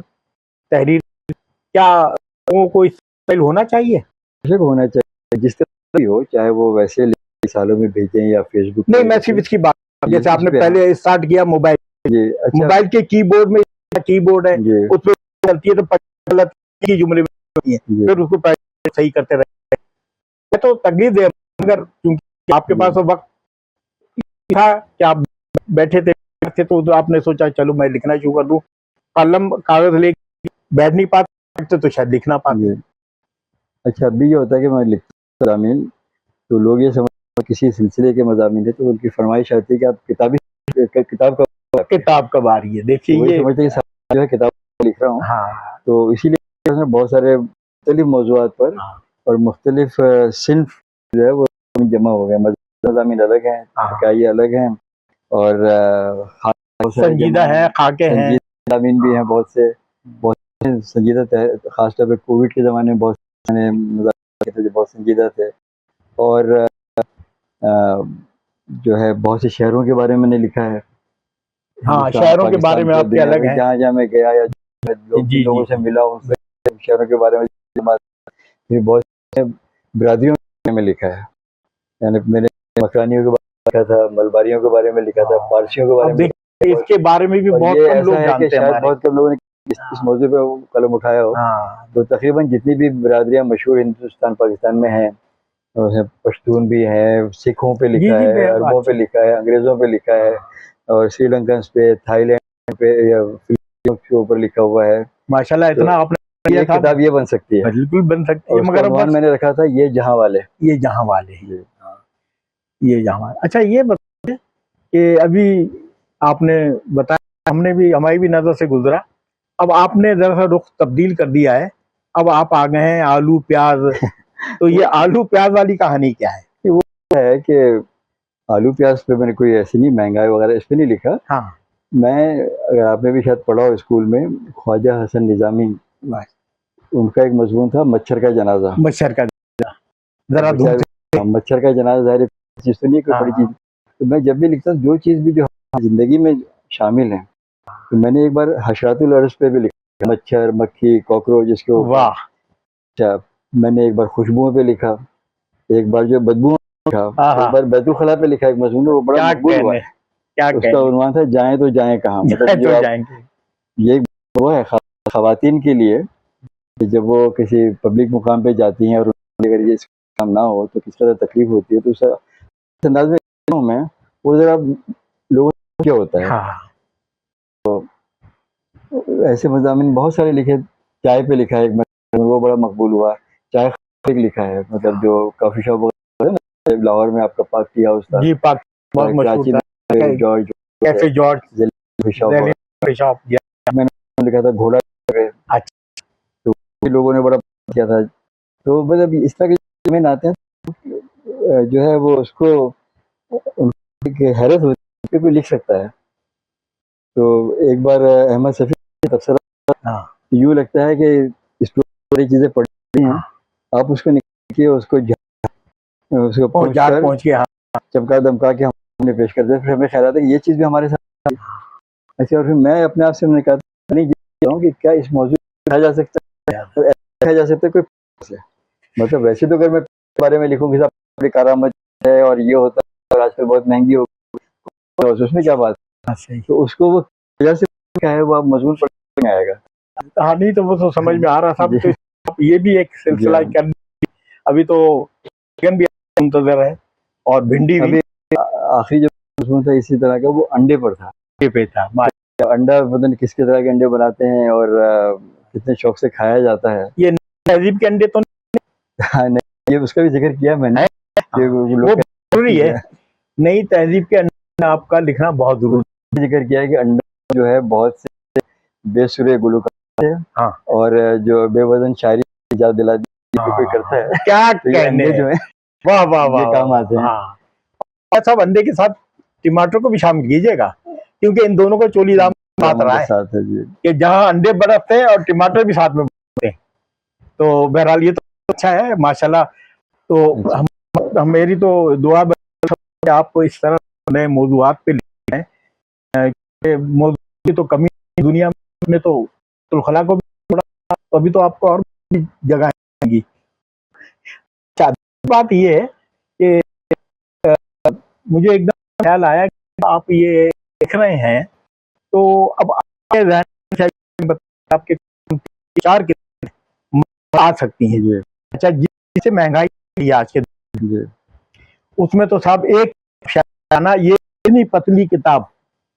Speaker 1: तहरीर, क्या लोगों को इस होना चाहिए?
Speaker 2: बेशक होना चाहिए, जिस तरह भी हो, चाहे वो वैसे सालों में भेजे या फेसबुक
Speaker 1: नहीं, मैं सिर्फ इसकी बात, जैसे आपने
Speaker 2: इस पे
Speaker 1: पहले स्टार्ट किया मोबाइल,
Speaker 2: जी अच्छा
Speaker 1: मोबाइल के कीबोर्ड में कीबोर्ड है,
Speaker 2: जी
Speaker 1: उसमें चलती है तो गलत की जुमले में होती है,
Speaker 2: जी
Speaker 1: फिर उसको पहले सही करते रहे। मैं तो तकलीफ दे, मगर क्योंकि आपके पास तो वक्त था कि आप बैठे थे तो आपने सोचा चलो मैं लिखना शुरू कर दूं। कलम कागज लेके बैठ नहीं पाते तो शायद लिख ना पाते।
Speaker 2: जी। अच्छा, अभी ये होता है कि मैं लिखता मज़ामीन, तो लोग ये समझते किसी सिलसिले के मज़ामीन है, तो उनकी फरमाइश आती है कि आप किताब का
Speaker 1: किताब कब आ रही है,
Speaker 2: तो
Speaker 1: देखिए
Speaker 2: वही
Speaker 1: ये।
Speaker 2: समझते हैं कि जो है किताब लिख रहा हूँ,
Speaker 1: हाँ
Speaker 2: तो इसीलिए उसमें बहुत सारे मुख्तलिफ मौज़ूआत पर
Speaker 1: हाँ
Speaker 2: और मुख्तलिफ सिन्फ जो है वो जमा हो गए। मज़ामीन अलग हैं,
Speaker 1: हाँ,
Speaker 2: हकाई अलग हैं, और बहुत सारे
Speaker 1: संजीदा है, खाके हैं।
Speaker 2: संजीदा मज़ामीन भी हैं, बहुत से संजीदा ख़ासतौर पे कोविड के ज़माने में बहुत सारे मज़ामीन थे जो बहुत संजीदा थे। और जो है बहुत से शहरों के बारे में मैंने लिखा है,
Speaker 1: हाँ,
Speaker 2: हिंदुस्तान
Speaker 1: शहरों के बारे
Speaker 2: पाकिस्तान
Speaker 1: में
Speaker 2: के,
Speaker 1: आपके
Speaker 2: दुनिया
Speaker 1: अलग
Speaker 2: में
Speaker 1: हैं।
Speaker 2: जहाँ जहाँ मैं गया या जिन
Speaker 1: जी
Speaker 2: लोगों
Speaker 1: जी,
Speaker 2: से मिला उनसे शहरों के बारे में फिर बहुत से बिरादरियों के बारे में लिखा है। यानी मैंने मकानियों के बारे में लिखा था, मलबारियों के बारे में लिखा था, पारसियों के बारे
Speaker 1: अब
Speaker 2: में
Speaker 1: देखिए
Speaker 2: लिखा था।
Speaker 1: इसके बारे में भी
Speaker 2: और
Speaker 1: बहुत
Speaker 2: ये
Speaker 1: कम
Speaker 2: ऐसा
Speaker 1: लोग
Speaker 2: है कि
Speaker 1: जानते हैं
Speaker 2: शायद
Speaker 1: हमारे।
Speaker 2: बहुत कम लोगों ने इस मौजू पे कलम उठाया हो।
Speaker 1: हाँ
Speaker 2: तो तकरीबन जितनी भी बिरादरियाँ मशहूर हिंदुस्तान पाकिस्तान में हैं, और है पश्तून भी हैं, सिखों पे
Speaker 1: जी
Speaker 2: लिखा
Speaker 1: जी,
Speaker 2: है, अरबों पे
Speaker 1: अच्छा,
Speaker 2: लिखा है, अंग्रेज़ों पे लिखा है, और श्रीलंकन पे, थाईलैंड पे या फिलिपींस के ऊपर लिखा हुआ है।
Speaker 1: माशाल्लाह
Speaker 2: तो
Speaker 1: इतना आपने किया
Speaker 2: ये
Speaker 1: था।
Speaker 2: किताब ये बन सकती है,
Speaker 1: बिल्कुल बन सकती
Speaker 2: और
Speaker 1: है,
Speaker 2: उसका
Speaker 1: मगर अब
Speaker 2: उन्वान
Speaker 1: बस
Speaker 2: मैंने रखा था ये जहां वाले।
Speaker 1: ये जहां वाले हैं।
Speaker 2: जी
Speaker 1: हाँ, ये जहां वाले। अच्छा ये बताइए कि अभी आपने बताया, हमने भी, हमारी भी नजर से गुजरा, अब आपने जरा सा रुख तब्दील कर दिया है, अब आप आ गए हैं आलू प्याज। तो ये आलू प्याज वाली कहानी क्या है?
Speaker 2: ये वो है कि आलू प्याज पे मैंने कोई ऐसी नहीं महंगाई वगैरह इस पे नहीं लिखा।
Speaker 1: हाँ,
Speaker 2: मैं, अगर आपने भी शायद पढ़ा हो स्कूल में, ख्वाजा हसन निज़ामी, उनका एक मजमून था मच्छर का जनाजा।
Speaker 1: मच्छर का जरा दूर
Speaker 2: बेचारे
Speaker 1: से।
Speaker 2: मच्छर का जनाजा ज़ाहिर चीज़ तो नहीं है, कोई बड़ी चीज़।
Speaker 1: हाँ
Speaker 2: तो मैं जब भी लिखता हूँ जो चीज़ भी जो हमारी ज़िंदगी में शामिल है, तो मैंने एक बार हशरातुल अर्ज़ पे भी लिखा, मच्छर, मक्खी, कॉकरोच इसके ऊपर।
Speaker 1: वाह,
Speaker 2: अच्छा, मैंने एक बार खुशबुओं पे लिखा, एक बार जो बदबू लिखा,
Speaker 1: हाँ
Speaker 2: एक
Speaker 1: हाँ,
Speaker 2: बार बैतुल खला पे लिखा एक मजमून, वो बड़ा
Speaker 1: क्या
Speaker 2: मकबूल हुआ
Speaker 1: कहने,
Speaker 2: है।
Speaker 1: क्या
Speaker 2: उसका
Speaker 1: कहने।
Speaker 2: उन्वान था जाएँ तो जाएँ कहाँ? मतलब जो
Speaker 1: तो
Speaker 2: आप,
Speaker 1: जाएंगे।
Speaker 2: ये एक वो है ख़वातीन के लिए कि जब वो किसी पब्लिक मुकाम पे जाती हैं और अगर ये काम ना हो तो किस तरह तकलीफ़ होती है, तो उस अंदाज़ में लिखता हूँ मैं, वो ज़रा लोगों को क्या होता है।
Speaker 1: हाँ
Speaker 2: ऐसे मज़ामीन बहुत सारे लिखे, चाय पे लिखा है एक मज़मून, वो बड़ा मकबूल हुआ। चाय पे लिखा है, मतलब जो कॉफ़ी शॉप वगैरह है ना, लाहौर में आपका पाक टी हाउस था,
Speaker 1: जी, पाक बहुत मशहूर
Speaker 2: कराची
Speaker 1: था,
Speaker 2: में George
Speaker 1: cafe George,
Speaker 2: coffee shop
Speaker 1: jelly
Speaker 2: वगैरह,
Speaker 1: कॉफी शॉप।
Speaker 2: मैंने लिखा था घोड़ा पे,
Speaker 1: अच्छा,
Speaker 2: तो भी लोगों ने बड़ा किया था। तो मतलब इस तरह के ज़मीन आते हैं, जो है वो उसको उनकी एक हैरत होती है कि कोई लिख सकता है। तो एक बार अहमद शफ़ी का तबसरा,
Speaker 1: हाँ
Speaker 2: यूँ लगता है कि इसमें बड़ी चीज़ें पढ़ी हैं,
Speaker 1: हाँ,
Speaker 2: आप उसको निकालिए, उसको
Speaker 1: पहुंच
Speaker 2: पूछ
Speaker 1: जाट
Speaker 2: कर
Speaker 1: पहुंच गया।
Speaker 2: चमका दमका के हमने पेश कर दिया। फिर हमें ख्याल आता है कि ये चीज़ भी हमारे साथ आई। अच्छा, और फिर मैं अपने आप से मैंने कहा नहीं जानता हूँ कि क्या इस मौजूद कहा जा सकता है और ऐसा कहा जा सकता है कोई से। मतलब वैसे तो अगर मैं बारे में लिखूँ कि साहब बड़ी करामत है और ये होता है और आजकल बहुत महंगी हो गई, तो उसमें क्या बात
Speaker 1: हाँ,
Speaker 2: है?
Speaker 1: सही।
Speaker 2: तो उसको वो वजह से क्या है, वो आप मजबूर पढ़ में आएगा।
Speaker 1: हाँ नहीं, तो वो तो समझ में आ रहा था।
Speaker 2: जी
Speaker 1: तो ये भी एक
Speaker 2: जी
Speaker 1: सिलसिला
Speaker 2: हाँ।
Speaker 1: कर, अभी तो चिकन भी मुंतजर है और भिंडी भी।
Speaker 2: अभी आखिरी जो मजमून था इसी तरह का, वो अंडे पर था।
Speaker 1: ये पे था।
Speaker 2: अंडा पता नहीं किस तरह के अंडे बनाते हैं और कितने शौक से खाया जाता है।
Speaker 1: ये तहजीब के अंडे तो
Speaker 2: हाँ, नहीं, ये उसका भी जिक्र किया मैंने
Speaker 1: है।
Speaker 2: कि
Speaker 1: हाँ,
Speaker 2: वो
Speaker 1: वो
Speaker 2: लोग
Speaker 1: जरूरी है।
Speaker 2: कहते हैं,
Speaker 1: नई तहजीब के अंदर आपका लिखना बहुत जरूरी।
Speaker 2: जिक्र किया है कि अंडा जो है बहुत से बेसुरे गुलकार है,
Speaker 1: हाँ
Speaker 2: और जो बेवजन शायरी इजाज़त दिला दी तो कोई करता है,
Speaker 1: क्या
Speaker 2: तो ये
Speaker 1: कहने।
Speaker 2: अंडे जो है
Speaker 1: वाह वाह
Speaker 2: ये
Speaker 1: वाह
Speaker 2: काम आते
Speaker 1: वाह।
Speaker 2: हैं।
Speaker 1: हाँ, और सब अंडे के साथ टमाटर को भी शामिल कीजिएगा, क्योंकि इन दोनों का चोली दाम बात
Speaker 2: दामन
Speaker 1: रहा
Speaker 2: के
Speaker 1: है
Speaker 2: साथ है जी।
Speaker 1: कि जहाँ अंडे बरसते हैं और टमाटर भी साथ में बरसते हैं। तो बहरहाल ये तो अच्छा है माशाल्लाह। तो
Speaker 2: अच्छा,
Speaker 1: मेरी तो दुआ है कि आप इस तरह नए मौजूआत पे लिखें। मौजूद की तो कमी नहीं दुनिया में, तो तुलखला को भी थोड़ा, तो अभी तो आपको और भी जगह मिलेंगी। अच्छा, बात ये है कि मुझे एकदम ख्याल आया कि आप ये देख रहे हैं, तो अब आपके ज़हन में आपके 4 किताबें आ सकती हैं।
Speaker 2: जी
Speaker 1: अच्छा, जिससे महंगाई है आज के
Speaker 2: जी
Speaker 1: उसमें तो साहब एक शाना, ये इतनी पतली किताब,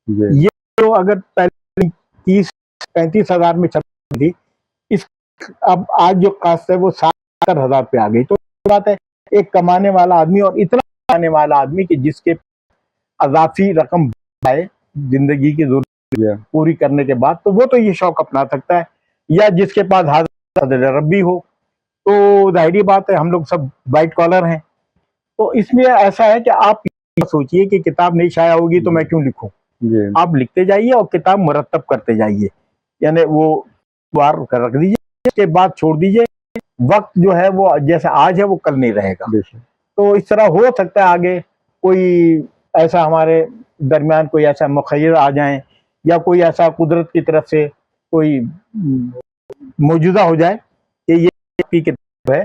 Speaker 2: जी
Speaker 1: ये तो अगर पहले 30-35 हजार में छपी थी, इस अब आज जो कास्ट है वो 70,000 पे आ गई। तो बात है, एक कमाने वाला आदमी और इतना कमाने वाला आदमी कि जिसके अजाफी रकम आए जिंदगी की जरूरत
Speaker 2: जी
Speaker 1: पूरी करने के बाद, तो वो तो ये शौक अपना सकता है। या जिसके पास हाजिर रब्बी हो, तो जाहिर बात है हम लोग सब वाइट कॉलर हैं। तो इसमें ऐसा है कि आप ये सोचिए कि किताब नहीं शाया होगी तो मैं क्यों लिखूं।
Speaker 2: जी
Speaker 1: आप लिखते जाइए और किताब मुरत्तब करते जाइए, यानी वो बार रख दीजिए, उसके बाद छोड़ दीजिए। वक्त जो है वो जैसे आज है वो कल नहीं रहेगा।
Speaker 2: बेशक
Speaker 1: तो इस तरह हो सकता है आगे कोई ऐसा हमारे दरमियान कोई ऐसा मुखय्यर आ जाए, या कोई ऐसा कुदरत की तरफ से कोई मौजूदा हो जाए कि ये किताब है,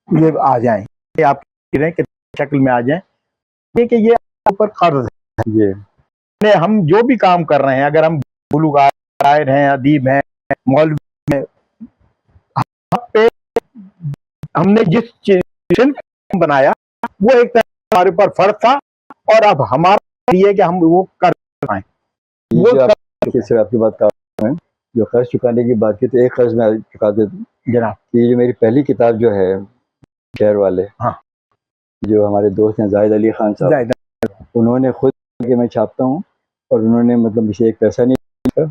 Speaker 1: ये आ जाए, ये आप की शक्ल में आ जाए। कि ये ऊपर कर्ज
Speaker 2: जी
Speaker 1: है। हम जो भी काम कर रहे हैं, अगर हम गुलकार, शायर हैं, अदीब हैं, मौलवी हैं, हम पे हमने जिस चीज बनाया वो एक तरह हमारे ऊपर फर्ज था, और अब हमारा लिए कि हम वो कर पाए।
Speaker 2: ये
Speaker 1: वो
Speaker 2: जो आप सिर्फ आपकी बात का है, जो कर्ज चुकाने की बात की, तो एक कर्ज मैं चुका देता हूँ
Speaker 1: जनाब,
Speaker 2: कि ये जो मेरी पहली किताब जो है शहर वाले,
Speaker 1: हाँ,
Speaker 2: जो हमारे दोस्त हैं जाहिद अली खान साहब,
Speaker 1: जायदा,
Speaker 2: उन्होंने खुद कि मैं छापता हूँ, और उन्होंने मतलब मुझे एक पैसा नहीं दिया।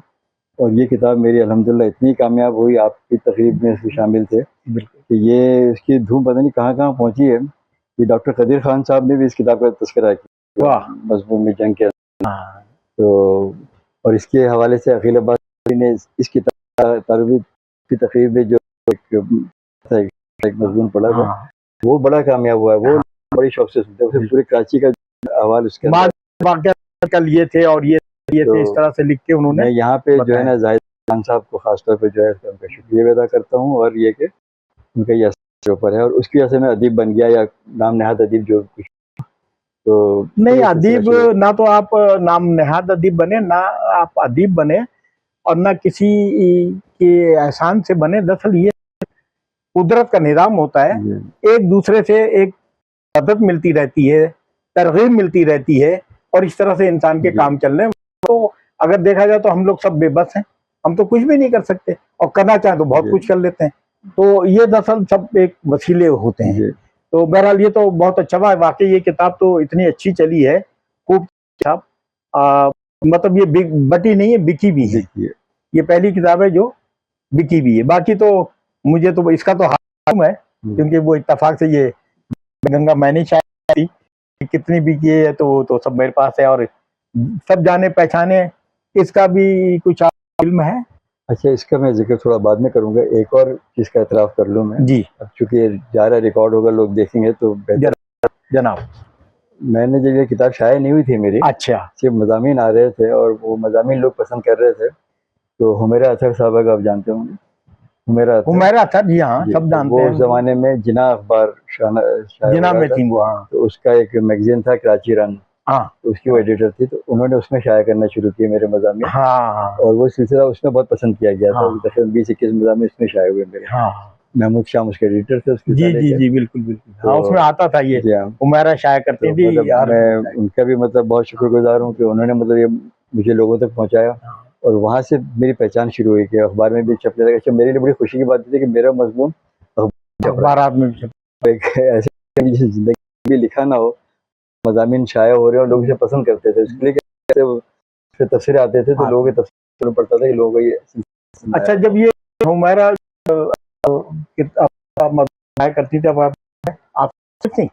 Speaker 2: और ये किताब मेरी अल्हम्दुलिल्लाह इतनी कामयाब हुई, आपकी तकरीब में इसमें शामिल थे,
Speaker 1: बिल्कुल।
Speaker 2: कि ये इसकी धूम पता नहीं कहाँ कहाँ पहुँची है। ये डॉक्टर कदीर खान साहब ने भी इस किताब का तस्करा किया
Speaker 1: वाह,
Speaker 2: मजमून में जंग के।
Speaker 1: हाँ,
Speaker 2: तो और इसके हवाले से अखिल अब्बासी ने इस किताब तारुबी की तकरीब में जो एक मजमून पढ़ा था,
Speaker 1: हाँ,
Speaker 2: वो बड़ा कामयाब हुआ है। वो बड़ी शौक से सुनते हैं, पूरे कराची का अहवाल उसके अंदर।
Speaker 1: वाकया कल ये थे और ये थे, इस तरह से लिख के उन्होंने।
Speaker 2: मैं यहाँ पे जो है ना जाहिद खान साहब को खासतौर पे जो है उनका शुक्रिया अदा करता हूँ, और ये कि उनका ये असर ऊपर है, और उसकी वजह से मैं अदीब बन गया, या नाम नहाद अदीब जो कुछ। तो
Speaker 1: नहीं, अदीब ना तो आप नाम नेहाद अदीब बने, ना आप अदीब बने, और ना किसी के एहसान से बने। दरअसल ये कुदरत का निज़ाम होता है, एक दूसरे से एक मदद मिलती रहती है, तरगीब मिलती रहती है, और इस तरह से इंसान के काम चल रहे हैं। तो अगर देखा जाए तो हम लोग सब बेबस हैं, हम तो कुछ भी नहीं कर सकते, और करना चाहें तो बहुत कुछ कर लेते हैं। तो ये दरअसल सब एक वसीले होते हैं। तो बहरहाल ये तो बहुत अच्छा हुआ, वाकई ये किताब तो इतनी अच्छी चली है, खूब किताब, मतलब ये बटी नहीं है, बिकी भी है। ये पहली किताब है जो बिकी भी है। बाकी तो मुझे तो इसका तो मालूम है, क्योंकि वो इत्तेफाक से ये गंगा मैंने शायद थी, कितनी बिकी है तो सब मेरे पास है, और सब जाने पहचाने। इसका भी कुछ इल्म है?
Speaker 2: अच्छा, इसका मैं जिक्र थोड़ा बाद में करूंगा। एक और चीज़ का एतराफ़ कर लूँ मैं
Speaker 1: जी,
Speaker 2: अब, चूँकि जा रहा रिकॉर्ड होगा, लोग देखेंगे तो बेहतर।
Speaker 1: जनाब।
Speaker 2: मैंने जब ये किताब शाया नहीं हुई थी मेरी,
Speaker 1: अच्छा,
Speaker 2: सिर्फ मज़ामीन आ रहे थे, और वो मज़ामीन लोग पसंद कर रहे थे। तो हुमैरा अतहर साहबा का आप जानते होंगे,
Speaker 1: हुमैरा अतहर, जी हाँ, सब जानते हैं।
Speaker 2: वो उस ज़माने में जिना अखबार
Speaker 1: जिना में थी वो, हाँ,
Speaker 2: तो उसका एक मैगजीन था कराची रन,
Speaker 1: हाँ,
Speaker 2: तो उसकी वो एडिटर थी, तो उन्होंने उसमें शाया करना शुरू किया मेरे मज़ामीन।
Speaker 1: हाँ,
Speaker 2: और वो सिलसिला उसमें बहुत पसंद किया गया था।
Speaker 1: हाँ,
Speaker 2: तकरीबन 20-21 मज़ामीन उसमें शाये हुए मेरे।
Speaker 1: हाँ,
Speaker 2: महमूद शाम उसके एडिटर थे उसके।
Speaker 1: जी जी जी, बिल्कुल बिल्कुल,
Speaker 2: तो
Speaker 1: हाँ, उसमें आता था ये,
Speaker 2: जी हाँ,
Speaker 1: हुमैरा शाया करती
Speaker 2: तो
Speaker 1: थी
Speaker 2: मतलब
Speaker 1: यार।
Speaker 2: मैं उनका भी मतलब बहुत शुक्रगुजार हूँ कि उन्होंने मतलब ये मुझे लोगों तक पहुँचाया, और वहाँ से मेरी पहचान शुरू हुई कि अखबार में भी छपने लगा। अच्छा, मेरे लिए बड़ी खुशी की बात थी कि मेरा मजमून
Speaker 1: अखबार में भी
Speaker 2: एक ऐसे जिंदगी भी लिखा ना हो, मज़ामीन शाया हो रहे हो, लोग इसे पसंद करते थे। इसलिए कि तफसीरें आते थे तो लोगों के तफसीर पढ़ता था कि लोगों को ये।
Speaker 1: अच्छा, जब ये हुमैरा किताब करती थी, अब आप थी?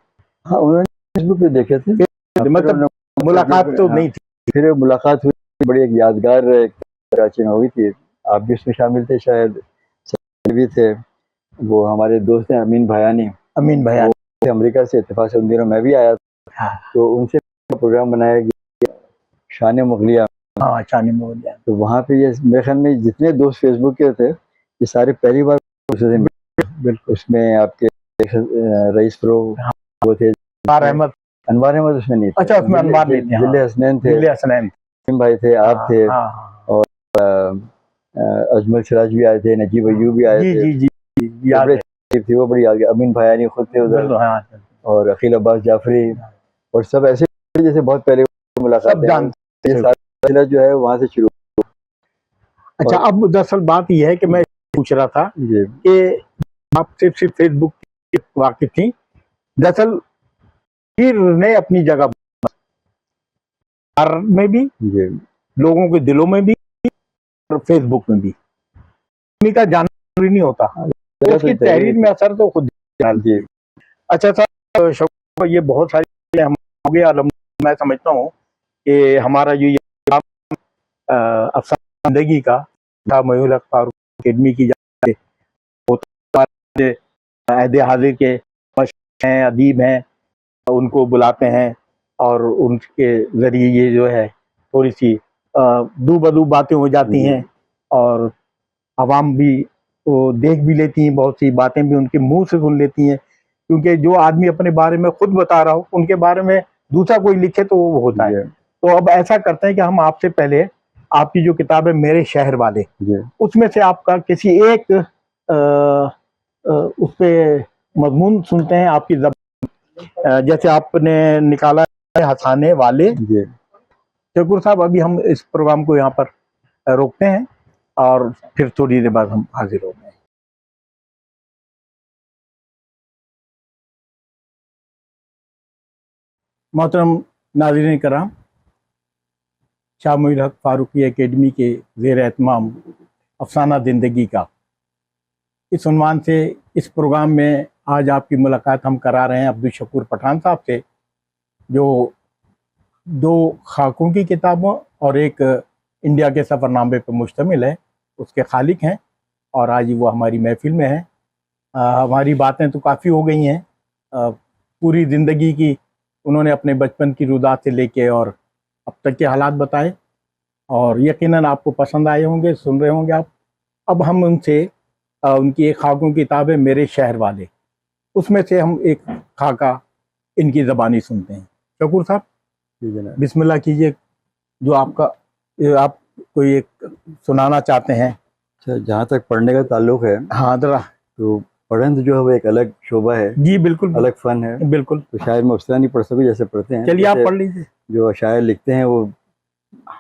Speaker 2: हाँ, उन्होंने फेसबुक पे देखे थे,
Speaker 1: मतलब मुलाकात तो नहीं थी?
Speaker 2: फिर मुलाकात हुई, बड़ी एक यादगार एक कराची में हुई थी। आप भी उसमें शामिल थे शायद, भी थे। वो हमारे दोस्त हैं अमीन भयानी,
Speaker 1: अमीन भैया,
Speaker 2: वो अमेरिका से इत्तेफाक से उन दिनों मैं भी आया था।
Speaker 1: हाँ,
Speaker 2: तो उनसे प्रोग्राम बनाया गया शान मुगलिया।
Speaker 1: हाँ, शान मुगलिया।
Speaker 2: तो वहाँ पे ये मेरे ख्याल में जितने दोस्त फेसबुक के थे, ये सारे पहली बार बिल्कुल उसमें आपके रईस प्रो, वो थे
Speaker 1: अहमद,
Speaker 2: अनवार अहमद उसमें नहीं थे।
Speaker 1: अच्छा, उसमें अनवार नहीं थे, हाँ।
Speaker 2: जिले हसनैन थे,
Speaker 1: जिले हसनैन,
Speaker 2: नसीम भाई थे, आप थे,
Speaker 1: हाँ हाँ,
Speaker 2: अजमल सिराज भी आए थे, नजीब अयूब भी आए
Speaker 1: जी
Speaker 2: थे।
Speaker 1: जी जी जी,
Speaker 2: वो
Speaker 1: याद
Speaker 2: बड़े
Speaker 1: है,
Speaker 2: शरीफ थे, वो बड़ी याद, अमीन भायानी खुद थे उधर,
Speaker 1: बिल्कुल, हाँ,
Speaker 2: और अखिल अब्बास जाफरी, और सब ऐसे जैसे बहुत पहले
Speaker 1: सब
Speaker 2: मुलाकातें हैं।
Speaker 1: जानते
Speaker 2: ये
Speaker 1: थे।
Speaker 2: सारा सिलसिला जो है वहाँ से शुरू।
Speaker 1: अच्छा,
Speaker 2: और
Speaker 1: अब दरअसल बात यह है कि मैं पूछ रहा था
Speaker 2: जी
Speaker 1: कि आप सिर्फ फेसबुक की वाकिफ थी, दरअसल पीर ने अपनी जगह बाहर में भी,
Speaker 2: जी
Speaker 1: लोगों के दिलों में भी, और फेसबुक में भी, आदमी का जानना जरूरी नहीं होता,
Speaker 2: जगह
Speaker 1: उसकी
Speaker 2: तो तहरीर
Speaker 1: तहरीर में असर तो खुद डालती
Speaker 2: जी
Speaker 1: है। अच्छा सर, शौकत, ये बहुत सारी चीजें हम हो गया आलम, मैं समझता हूँ कि हमारा जो ये अफसाना जिंदगी का था, मयूल हक फारूक अकेडमी की जाए, अहद हाजिर के हैं, अदीब हैं, उनको बुलाते हैं और उनके ज़रिए ये जो है थोड़ी सी दू बदू बातें हो जाती हैं, और आवाम भी वो देख भी लेती हैं, बहुत सी बातें भी उनके मुंह से सुन लेती हैं, क्योंकि जो आदमी अपने बारे में खुद बता रहा हो, उनके बारे में दूसरा कोई लिखे तो वो होता है।
Speaker 2: जी
Speaker 1: तो अब ऐसा करते हैं कि हम आपसे पहले आपकी जो किताब है मेरे शहर वाले,
Speaker 2: जी
Speaker 1: उसमें से आपका किसी एक उस पे मजमून सुनते हैं आपकी जैसे आपने निकाला है हंसाने वाले।
Speaker 2: जी
Speaker 1: शकुर साहब, अभी हम इस प्रोग्राम को यहाँ पर रोकते हैं और फिर थोड़ी देर बाद हम हाजिर हो गए। मोहतरम नाज़रीन कराम, शाह मोइन हक फारूकी एकेडमी के ज़ेर एहतमाम अफसाना ज़िंदगी का, इस उन्वान से इस प्रोग्राम में आज आपकी मुलाकात हम करा रहे हैं अब्दुल शकूर पठान साहब से, जो 2 खाकों की किताबों और एक इंडिया के सफ़रनामे पर मुश्तमिल है, उसके खालिक हैं, और आज वो हमारी महफिल में हैं। हमारी बातें तो काफ़ी हो गई हैं, पूरी ज़िंदगी की उन्होंने अपने बचपन की रुदात से लेके और अब तक के हालात बताए, और यकीनन आपको पसंद आए होंगे, सुन रहे होंगे आप। अब हम उनसे उनकी एक खाकों की किताब है मेरे शहर वाले, उसमें से हम एक खाका इनकी ज़बानी सुनते हैं। शकूर साहब,
Speaker 2: जी जनाब।
Speaker 1: बिस्मिल्लाह कीजिए, जो आपका आप कोई एक सुनाना चाहते हैं।
Speaker 2: अच्छा, जहाँ तक पढ़ने का ताल्लुक है,
Speaker 1: हाँ जरा।
Speaker 2: तो पढ़ना जो है वो एक अलग शोबा है,
Speaker 1: जी बिल्कुल,
Speaker 2: अलग फन है।
Speaker 1: बिल्कुल,
Speaker 2: तो शायद मैं उस तरह नहीं पढ़ सकूँ जैसे पढ़ते हैं।
Speaker 1: चलिए आप
Speaker 2: जैसे
Speaker 1: पढ़ लीजिए।
Speaker 2: जो शायर लिखते हैं वो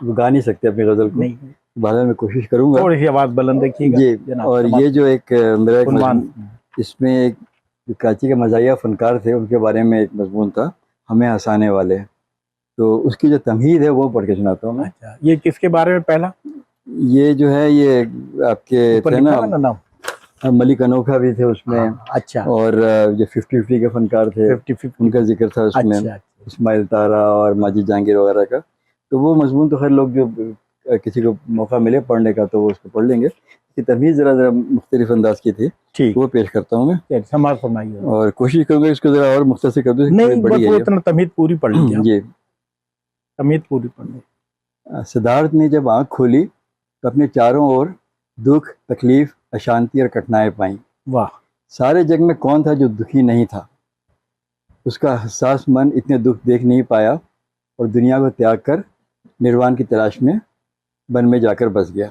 Speaker 2: गा नहीं सकते अपनी गज़ल को,
Speaker 1: नहीं,
Speaker 2: बाद में मैं कोशिश करूँगा।
Speaker 1: थोड़ी सी आवाज़ बुलंद रखिएगा
Speaker 2: जी,
Speaker 1: जनाब।
Speaker 2: और ये जो एक मेरा एक
Speaker 1: उन्वान,
Speaker 2: मजमून, इसमें एक जो कराची के मज़ाहिया फ़नकार थे उनके बारे में एक मजमून था, हमें हंसाने वाले। तो उसकी जो तमहीद है वो पढ़ के सुनाता हूँ मैं।
Speaker 1: अच्छा, ये किसके बारे में पहला
Speaker 2: ये जो है ये आपके
Speaker 1: ऊपर
Speaker 2: थे
Speaker 1: लिखा
Speaker 2: ना,
Speaker 1: हुआ ना नाम?
Speaker 2: मलिक अनोखा भी थे उसमें,
Speaker 1: हाँ, अच्छा,
Speaker 2: और जो 50-50 के फनकार थे
Speaker 1: 50-50,
Speaker 2: उनका जिक्र था उसमें,
Speaker 1: अच्छा,
Speaker 2: इस्माइल तारा और माजिद जहांगीर वगैरह का। तो वो मजमून तो खैर लोग जो किसी को मौका मिले पढ़ने का तो वो उसको पढ़ लेंगे। इसकी तमीज़ ज़रा ज़रा मुख्तलिफ अंदाज की थी,
Speaker 1: ठीक,
Speaker 2: वो पेश करता हूँ मैं,
Speaker 1: चलिए समाज फरमाइए।
Speaker 2: और कोशिश करूँगा इसको ज़रा और मुख्तसर कर दूँ, थोड़ी
Speaker 1: नहीं,
Speaker 2: बड़ी
Speaker 1: बस
Speaker 2: है
Speaker 1: वो
Speaker 2: ये।
Speaker 1: इतना तमीद पूरी पढ़ लीजिए आप,
Speaker 2: जी।
Speaker 1: तमीद पूरी पढ़ लीजिए।
Speaker 2: सिद्धार्थ ने जब आँख खोली तो अपने चारों ओर दुख, तकलीफ, अशांति और कठिनाई पाई।
Speaker 1: वाह,
Speaker 2: सारे जग में कौन था जो दुखी नहीं था? उसका हसास मन इतने दुख देख नहीं पाया और दुनिया को त्याग कर निर्वाण की तलाश में वन में जाकर बस गया।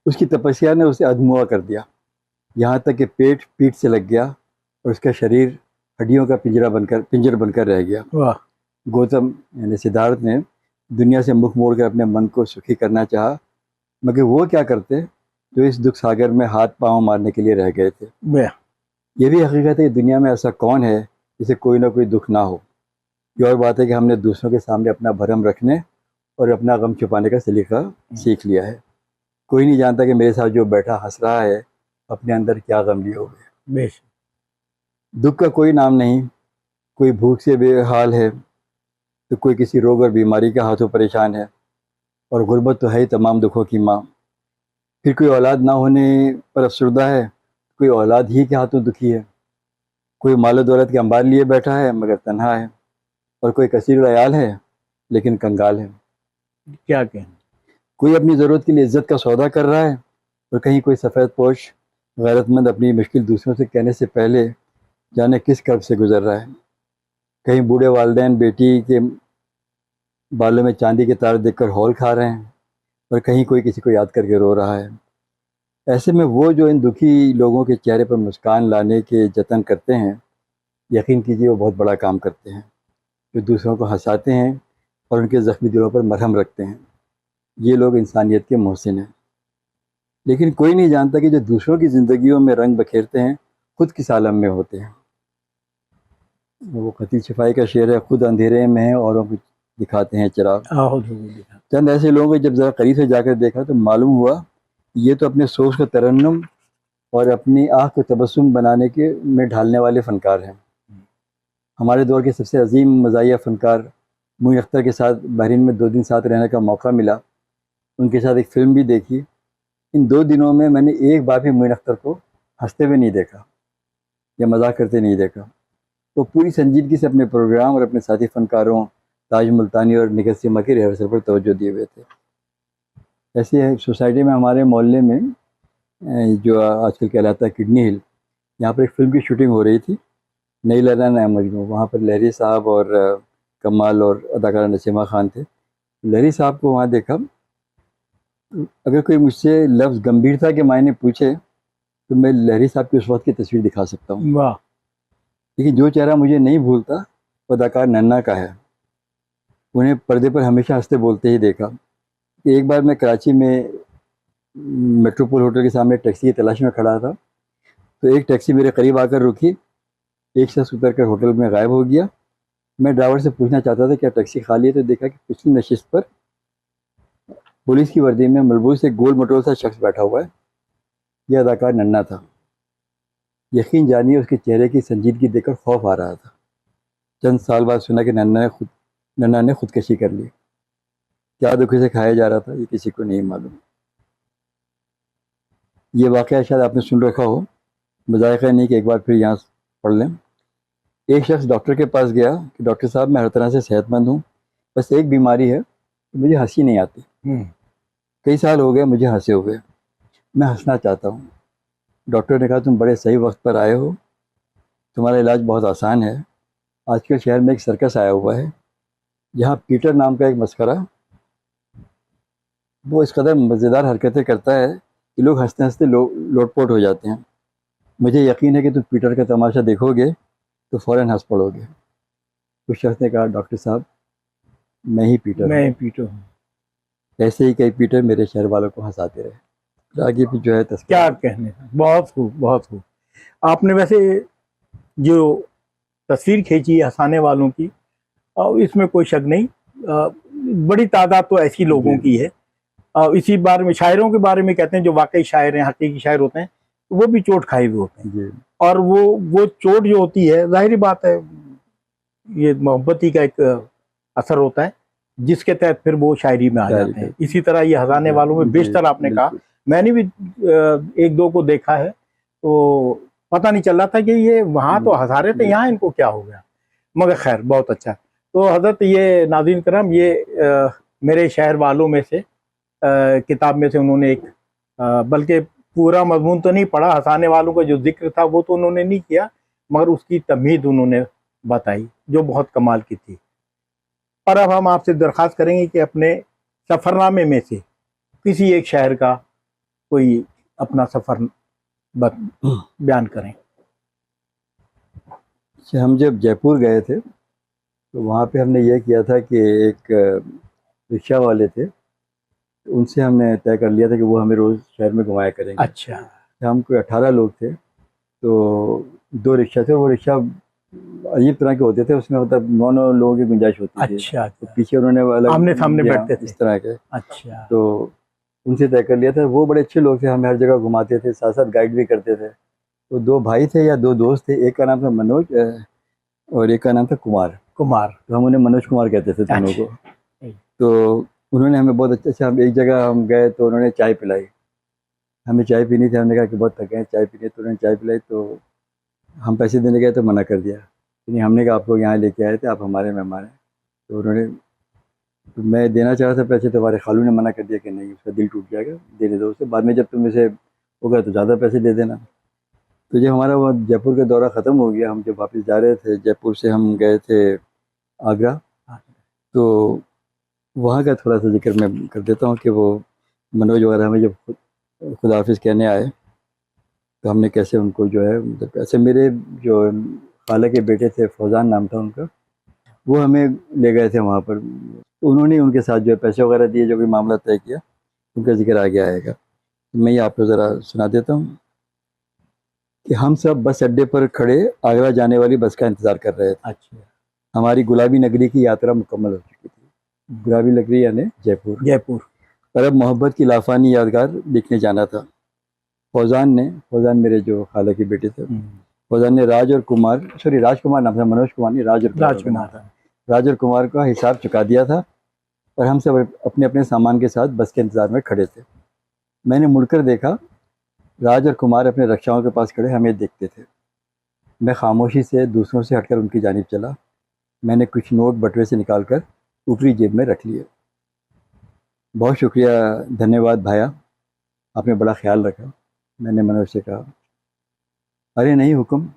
Speaker 2: उसकी तपस्या ने उसे अधमुआ कर दिया, यहाँ तक कि पेट पीठ से लग गया और उसका शरीर हड्डियों का पिंजर बनकर रह गया।
Speaker 1: वाह,
Speaker 2: गौतम यानी सिद्धार्थ ने दुनिया से मुख मोड़कर अपने मन को सुखी करना चाहा, मगर वो क्या करते जो इस दुख सागर में हाथ पांव मारने के लिए रह गए थे।
Speaker 1: वाह,
Speaker 2: ये भी हकीकत है कि दुनिया में ऐसा कौन है जिसे कोई ना कोई दुख ना हो। ये और बात है कि हमने दूसरों के सामने अपना भरम रखने और अपना गम छुपाने का सलीका सीख लिया है। कोई नहीं जानता कि मेरे साथ जो बैठा हंस रहा है अपने अंदर क्या गम लिए हुए है।
Speaker 1: बेश,
Speaker 2: दुख का कोई नाम नहीं, कोई भूख से बेहाल है तो कोई किसी रोग और बीमारी के हाथों परेशान है, और गुर्बत तो है ही तमाम दुखों की माँ। फिर कोई औलाद ना होने पर अफसरदा है, कोई औलाद ही के हाथों दुखी है। कोई माल दौलत के अंबार लिए बैठा है मगर तन्हा है, और कोई कसीर अयाल है लेकिन कंगाल है।
Speaker 1: क्या कहें।
Speaker 2: कोई अपनी ज़रूरत के लिए इज्जत का सौदा कर रहा है, और कहीं कोई सफ़ेद पोश गैरतमंद अपनी मुश्किल दूसरों से कहने से पहले जाने किस कर्ब से गुजर रहा है। कहीं बूढ़े वालिदैन बेटी के बालों में चांदी के तार देखकर हौल खा रहे हैं, और कहीं कोई किसी को याद करके रो रहा है। ऐसे में वो जो इन दुखी लोगों के चेहरे पर मुस्कान लाने के जतन करते हैं, यकीन कीजिए वो बहुत बड़ा काम करते हैं, जो दूसरों को हंसाते हैं और उनके ज़ख्मी दिलों पर मरहम रखते हैं। ये लोग इंसानियत के मोहसिन हैं। लेकिन कोई नहीं जानता कि जो दूसरों की ज़िंदगियों में रंग बखेरते हैं, खुद किस आलम में होते हैं। वो खतीब शिफाई का शेर है, खुद अंधेरे में है औरों को दिखाते हैं चिराग। चंद ऐसे लोगों को जब ज़रा करीब से जाकर देखा तो मालूम हुआ ये तो अपने सोच को तरन्नुम और अपनी आँख को तबस्सुम बनाने के में ढालने वाले फ़नकार हैं। हमारे दौर के सबसे अजीम मज़ाहिया फ़नकार मोइन अख्तर के साथ बहरीन में 2 दिन साथ रहने का मौका मिला। उनके साथ एक फ़िल्म भी देखी। इन 2 दिनों में मैंने एक बार भी मोइन अख्तर को हंसते हुए नहीं देखा या मजाक करते नहीं देखा। तो पूरी संजीदगी से अपने प्रोग्राम और अपने साथी फ़नकारों ताज मुल्तानी और निगहत सीमा की रिहर्सल पर तवज्जो दिए हुए थे। ऐसे सोसाइटी में हमारे मोहल्ले में जो आजकल कहलाता है किडनी हिल, यहाँ पर एक फ़िल्म की शूटिंग हो रही थी, नई लैला नया मजनू। वहाँ पर लहरी साहब और कमाल और अदाकारा नसीमा खान थे। लहरी साहब को वहाँ देखा। अगर कोई मुझसे लफ्ज़ गंभीरता के मायने पूछे तो मैं लहरी साहब की उस वक्त की तस्वीर दिखा सकता हूँ।
Speaker 1: वाह।
Speaker 2: लेकिन जो चेहरा मुझे नहीं भूलता वो अदाकार नन्ना का है। उन्हें पर्दे पर हमेशा हंसते बोलते ही देखा। एक बार मैं कराची में मेट्रोपोल होटल के सामने टैक्सी की तलाश में खड़ा था, तो एक टैक्सी मेरे करीब आकर रुकी। एक शख्स उतर कर होटल में गायब हो गया। मैं ड्राइवर से पूछना चाहता था क्या टैक्सी खाली है, तो देखा कि पिछली नशिस्त पर पुलिस की वर्दी में मलबूस एक गोल मटोल सा शख्स बैठा हुआ है। यह अदाकार नन्ना था। यकीन जानिए उसके चेहरे की संजीदगी देखकर खौफ आ रहा था। चंद साल बाद सुना कि नन्ना ने खुदकशी कर ली। क्या दुख से खाया जा रहा था ये किसी को नहीं मालूम। ये वाक़या शायद आपने सुन रखा हो, मज़ाक़ नहीं कि एक बार फिर यहाँ पढ़ लें। एक शख्स डॉक्टर के पास गया कि डॉक्टर साहब मैं हर तरह से सेहतमंद हूँ, बस एक बीमारी है, मुझे हंसी नहीं आती। कई साल हो गए मुझे हंसे हुए, मैं हंसना चाहता हूँ। डॉक्टर ने कहा तुम बड़े सही वक्त पर आए हो, तुम्हारा इलाज बहुत आसान है। आजकल शहर में एक सर्कस आया हुआ है, जहाँ पीटर नाम का एक मस्करा वो इस कदर मज़ेदार हरकतें करता है कि लोग हंसते हंसते लोटपोट हो जाते हैं। मुझे यकीन है कि तुम पीटर का तमाशा देखोगे तो फ़ौरन हंस पड़ोगे। उस शख्स ने कहा डॉक्टर साहब मैं ही पीटर हूँ। ऐसे ही कई पीटर मेरे शहर वालों को हंसाते रहे। आगे भी जो है
Speaker 1: क्या कहने, बहुत खूब बहुत खूब। आपने वैसे जो तस्वीर खींची हंसाने वालों की, इसमें कोई शक नहीं, बड़ी तादाद तो ऐसी लोगों की है। इसी बारे में शायरों के बारे में कहते हैं जो वाकई शायर हैं, हकीकी शायर होते हैं, वो भी चोट खाए हुए होते हैं। और वो चोट जो होती है, जाहिर बात है ये मोहब्बती का एक असर होता है जिसके तहत फिर वो शायरी में आ जाते हैं। इसी तरह ये हंसाने वालों में बेशतर आपने कहा, मैंने भी एक दो को देखा है, तो पता नहीं चल रहा था कि ये वहाँ तो हंसा रहे थे, यहाँ इनको क्या हो गया, मगर खैर बहुत अच्छा। तो हजरत ये नाज़रीन करम, ये मेरे शहर वालों में से किताब में से उन्होंने एक, बल्कि पूरा मजमून तो नहीं पढ़ा, हंसाने वालों का जो जिक्र था वो तो उन्होंने नहीं किया, मगर उसकी तमहीद उन्होंने बताई जो बहुत कमाल की थी। और अब हम आपसे दरख्वास्त करेंगे कि अपने सफ़रनामे में से किसी एक शहर का कोई अपना सफ़र बयान करें।
Speaker 2: हम जब जयपुर गए थे तो वहाँ पे हमने ये किया था कि एक रिक्शा वाले थे, उनसे हमने तय कर लिया था कि वो हमें रोज़ शहर में घुमाया करेंगे।
Speaker 1: अच्छा।
Speaker 2: हम कोई 18 लोग थे, तो 2 रिक्शा थे। वो रिक्शा अजीब तरह के होते थे, उसमें मतलब 9 लोगों की गुंजाइश होती थी।
Speaker 1: अच्छा।
Speaker 2: तो पीछे उन्होंने वाला
Speaker 1: आमने सामने बैठते थे
Speaker 2: इस तरह के।
Speaker 1: अच्छा।
Speaker 2: तो उनसे तय कर लिया था। वो बड़े अच्छे लोग थे, हमें हर जगह घुमाते थे, साथ साथ गाइड भी करते थे। तो 2 भाई थे या 2 दोस्त थे, एक का नाम था मनोज और एक का नाम था कुमार। तो हम उन्हें मनोज कुमार कहते थे दोनों को। तो उन्होंने हमें बहुत अच्छा, हम एक जगह हम गए तो उन्होंने चाय पिलाई, हमें चाय पीनी थी। हमने कहा कि बहुत थके हैं, चाय पीनी, तो उन्होंने चाय पिलाई। तो हम पैसे देने गए तो मना कर दिया। नहीं, हमने कहा आप लोग यहाँ लेके आए थे, आप हमारे मेहमान हैं। तो उन्होंने, तो मैं देना चाह रहा था पैसे, तो हमारे खालू ने मना कर दिया कि नहीं, उसका दिल टूट जाएगा, देने दो उसे, बाद में जब तुम इसे होगा तो ज़्यादा पैसे दे देना। तो जब हमारा वो जयपुर का दौरा ख़त्म हो गया, हम जब वापस जा रहे थे, जयपुर से हम गए थे आगरा, तो वहाँ का थोड़ा सा जिक्र मैं कर देता हूँ कि वो मनोज वगैरह हमें जब खुदा हाफिज़ कहने आए, तो हमने कैसे उनको जो है, मतलब ऐसे मेरे जो खाला के बेटे थे, फौजान नाम था उनका, वो हमें ले गए थे वहाँ पर। तो उन्होंने उनके साथ जो है पैसे वगैरह दिए, जो भी मामला तय किया, उनका जिक्र आगे आएगा। तो मैं ये आपको ज़रा सुना देता हूँ कि हम सब बस अड्डे पर खड़े आगरा जाने वाली बस का इंतज़ार कर रहे थे।
Speaker 1: अच्छा,
Speaker 2: हमारी गुलाबी नगरी की यात्रा मुकम्मल हो चुकी थी। गुलाबी नगरी यानी जयपुर।
Speaker 1: जयपुर।
Speaker 2: और अब मोहब्बत की लाफानी यादगार देखने जाना था। फौजान मेरे जो खाला के बेटे थे, फौजान ने राजकुमार नाम था, मनोज कुमार नहीं,
Speaker 1: राजकुमार था।
Speaker 2: राज और कुमार का हिसाब चुका दिया था और हम सब अपने अपने सामान के साथ बस के इंतज़ार में खड़े थे। मैंने मुड़कर देखा, राज और कुमार अपने रक्षाओं के पास खड़े हमें देखते थे। मैं खामोशी से दूसरों से हटकर उनकी जानिब चला। मैंने कुछ नोट बटुए से निकालकर ऊपरी जेब में रख लिए। बहुत शुक्रिया, धन्यवाद भाया, आपने बड़ा ख्याल रखा। मैंने मनोज से कहा। अरे नहीं हुक्म।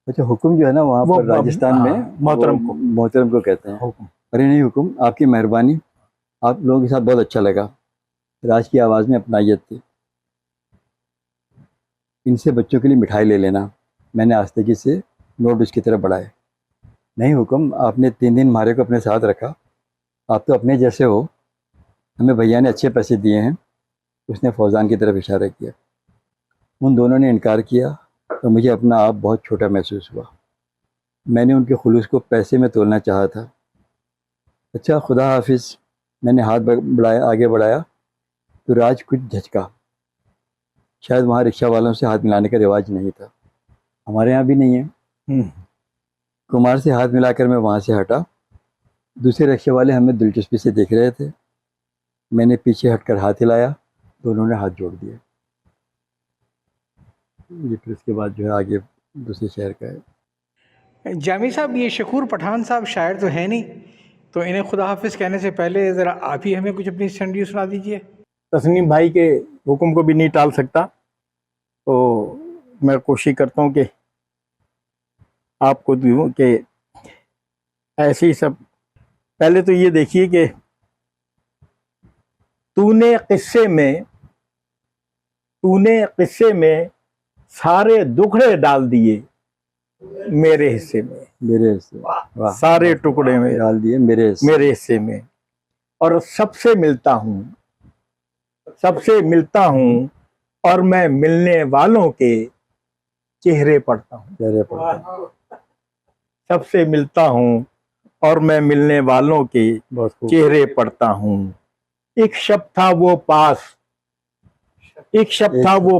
Speaker 2: अच्छा, हुक्म जो है ना वहाँ पर राजस्थान में मोहतरम को कहते हैं। अरे नहीं हुक्म, आपकी मेहरबानी, आप लोगों के साथ बहुत अच्छा लगा। राज की आवाज़ में अपनायत थी। इनसे बच्चों के लिए मिठाई ले लेना। मैंने आस्तेगी से नोट उसकी तरफ बढ़ाए। नहीं हुक्म, आपने 3 दिन हमारे को अपने साथ रखा, आप तो अपने जैसे हो, हमें भैया ने अच्छे पैसे दिए हैं। उसने फौजान की तरफ इशारा किया। उन दोनों ने इनकार किया तो मुझे अपना आप बहुत छोटा महसूस हुआ। मैंने उनके खुलूस को पैसे में तोलना चाहा था। अच्छा, खुदा हाफिज़। मैंने हाथ आगे बढ़ाया तो राज कुछ झचका। शायद वहाँ रिक्शा वालों से हाथ मिलाने का रिवाज नहीं था, हमारे यहाँ भी नहीं है। कुमार से हाथ मिलाकर मैं वहाँ से हटा। दूसरे रिक्शे वाले हमें दिलचस्पी से देख रहे थे। मैंने पीछे हटकर हाथ हिलाया तो उन्होंने हाथ जोड़ दिए। ये फिर उसके बाद जो है आगे दूसरे शहर का है।
Speaker 3: जामी साहब, ये शकूर पठान साहब शायर तो है नहीं, तो इन्हें खुदा हाफिज़ कहने से पहले ज़रा आप ही हमें कुछ अपनी स्टंडी सुना दीजिए।
Speaker 1: तस्नीम भाई के हुक्म को भी नहीं टाल सकता, तो मैं कोशिश करता हूँ कि आपको दूँ कि ऐसे ही सब। पहले तो ये देखिए कि तूने किस्से में सारे दुखड़े डाल दिए मेरे हिस्से में, सारे टुकड़े में
Speaker 2: डाल दिए मेरे
Speaker 1: हिस्से में। और सबसे मिलता हूँ और मैं मिलने वालों के चेहरे पढ़ता हूँ। सबसे मिलता हूँ और मैं मिलने वालों के चेहरे पढ़ता हूँ। एक शब्द था वो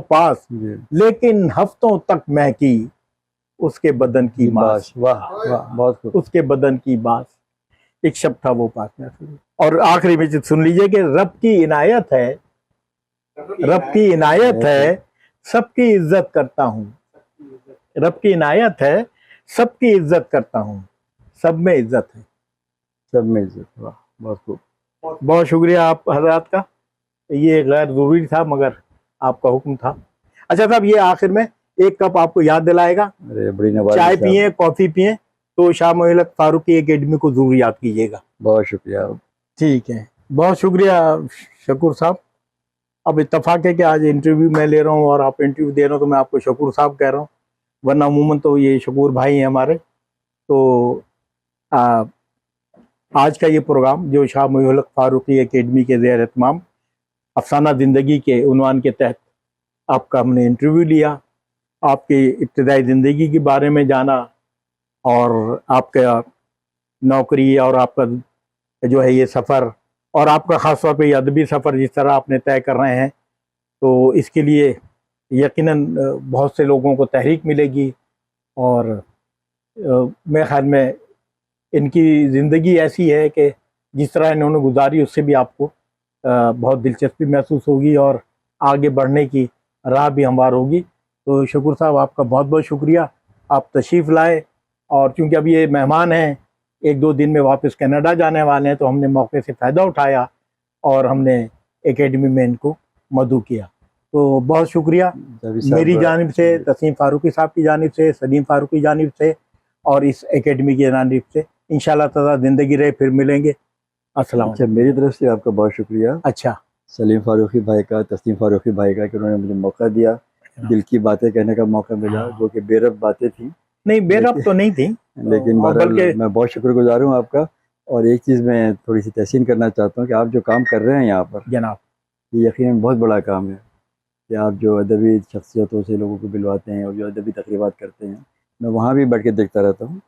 Speaker 1: पास, लेकिन हफ्तों तक महकी उसके बदन की बास।
Speaker 2: वाह बहुत खूब।
Speaker 1: उसके बदन की बास। एक शब्द था वो पास में। और आखिरी में सुन लीजिए कि रब की इनायत है सबकी इज्जत करता हूँ। रब की इनायत है सबकी इज्जत करता हूँ। सब में इज्जत है।
Speaker 2: वाह बहुत खूब।
Speaker 1: बहुत शुक्रिया आप हजरात का। ये गैर जरूरी था मगर आपका हुक्म था। अच्छा साहब, ये आखिर में एक कप आपको याद दिलाएगा।
Speaker 2: अरे बड़ी नवाज़ी।
Speaker 1: चाय पिए, कॉफी पिए, तो शाह मोहल्ला फारूकी एकेडमी को जरूर याद कीजिएगा।
Speaker 2: बहुत शुक्रिया।
Speaker 1: ठीक है, बहुत शुक्रिया शकूर साहब। अब इत्तेफाक है कि आज इंटरव्यू मैं ले रहा हूँ और आप इंटरव्यू दे रहे हो, तो मैं आपको शकूर साहब कह रहा हूँ, वरना अमूमन तो ये शकूर भाई हैं हमारे। तो आज का ये प्रोग्राम जो शाह मोहल्ला फारूकी एकेडमी के ज़ेर एहतमाम अफसाना ज़िंदगी के उन्वान के तहत आपका हमने इंटरव्यू लिया, आपकी इब्तदाई ज़िंदगी के बारे में जाना, और आपका नौकरी और आपका जो है ये सफ़र, और आपका ख़ास तौर पे अदबी सफ़र जिस तरह आपने तय कर रहे हैं, तो इसके लिए यकीनन बहुत से लोगों को तहरीक मिलेगी। और मेरे ख्याल में इनकी ज़िंदगी ऐसी है कि जिस तरह इन्होंने गुजारी उससे भी आपको बहुत दिलचस्पी महसूस होगी और आगे बढ़ने की राह भी हमवार होगी। तो शकूर साहब, आपका बहुत बहुत शुक्रिया, आप तशरीफ़ लाए। और चूँकि अब ये मेहमान हैं, 1-2 दिन में वापस कनाडा जाने वाले हैं, तो हमने मौके से फ़ायदा उठाया और हमने एकेडमी में इनको मदऊ किया। तो बहुत शुक्रिया
Speaker 2: जावेद साहब,
Speaker 1: मेरी जानिब से, तस्लीम फारूकी साहब की जानिब से, सलीम फारूकी की जानिब से और इस एकेडमी की जानिब से। इंशाल्लाह ताला जिंदगी रहे फिर मिलेंगे। अस्सलाम
Speaker 2: अच्छा, मेरी तरफ से आपका बहुत शुक्रिया
Speaker 1: अच्छा
Speaker 2: सलीम फारूकी भाई का, तस्लीम फारूकी भाई का, कि उन्होंने मुझे मौका दिया, दिल की बातें कहने का मौका मिला, जो कि बेरब बातें थी,
Speaker 1: नहीं बेरब तो नहीं थी,
Speaker 2: लेकिन
Speaker 1: और
Speaker 2: बहरहाल
Speaker 1: बल्कि
Speaker 2: मैं बहुत शुक्रगुजार हूँ आपका। और एक चीज़ मैं थोड़ी सी तहसीन करना चाहता हूँ कि आप जो काम कर रहे हैं यहाँ पर,
Speaker 1: जनाब
Speaker 2: ये यकीनन बहुत बड़ा काम है कि आप जो अदबी शख्सियतों से लोगों को बुलवाते हैं और जो अदबी तकरीबात करते हैं, मैं वहाँ भी बैठ के देखता रहता हूँ।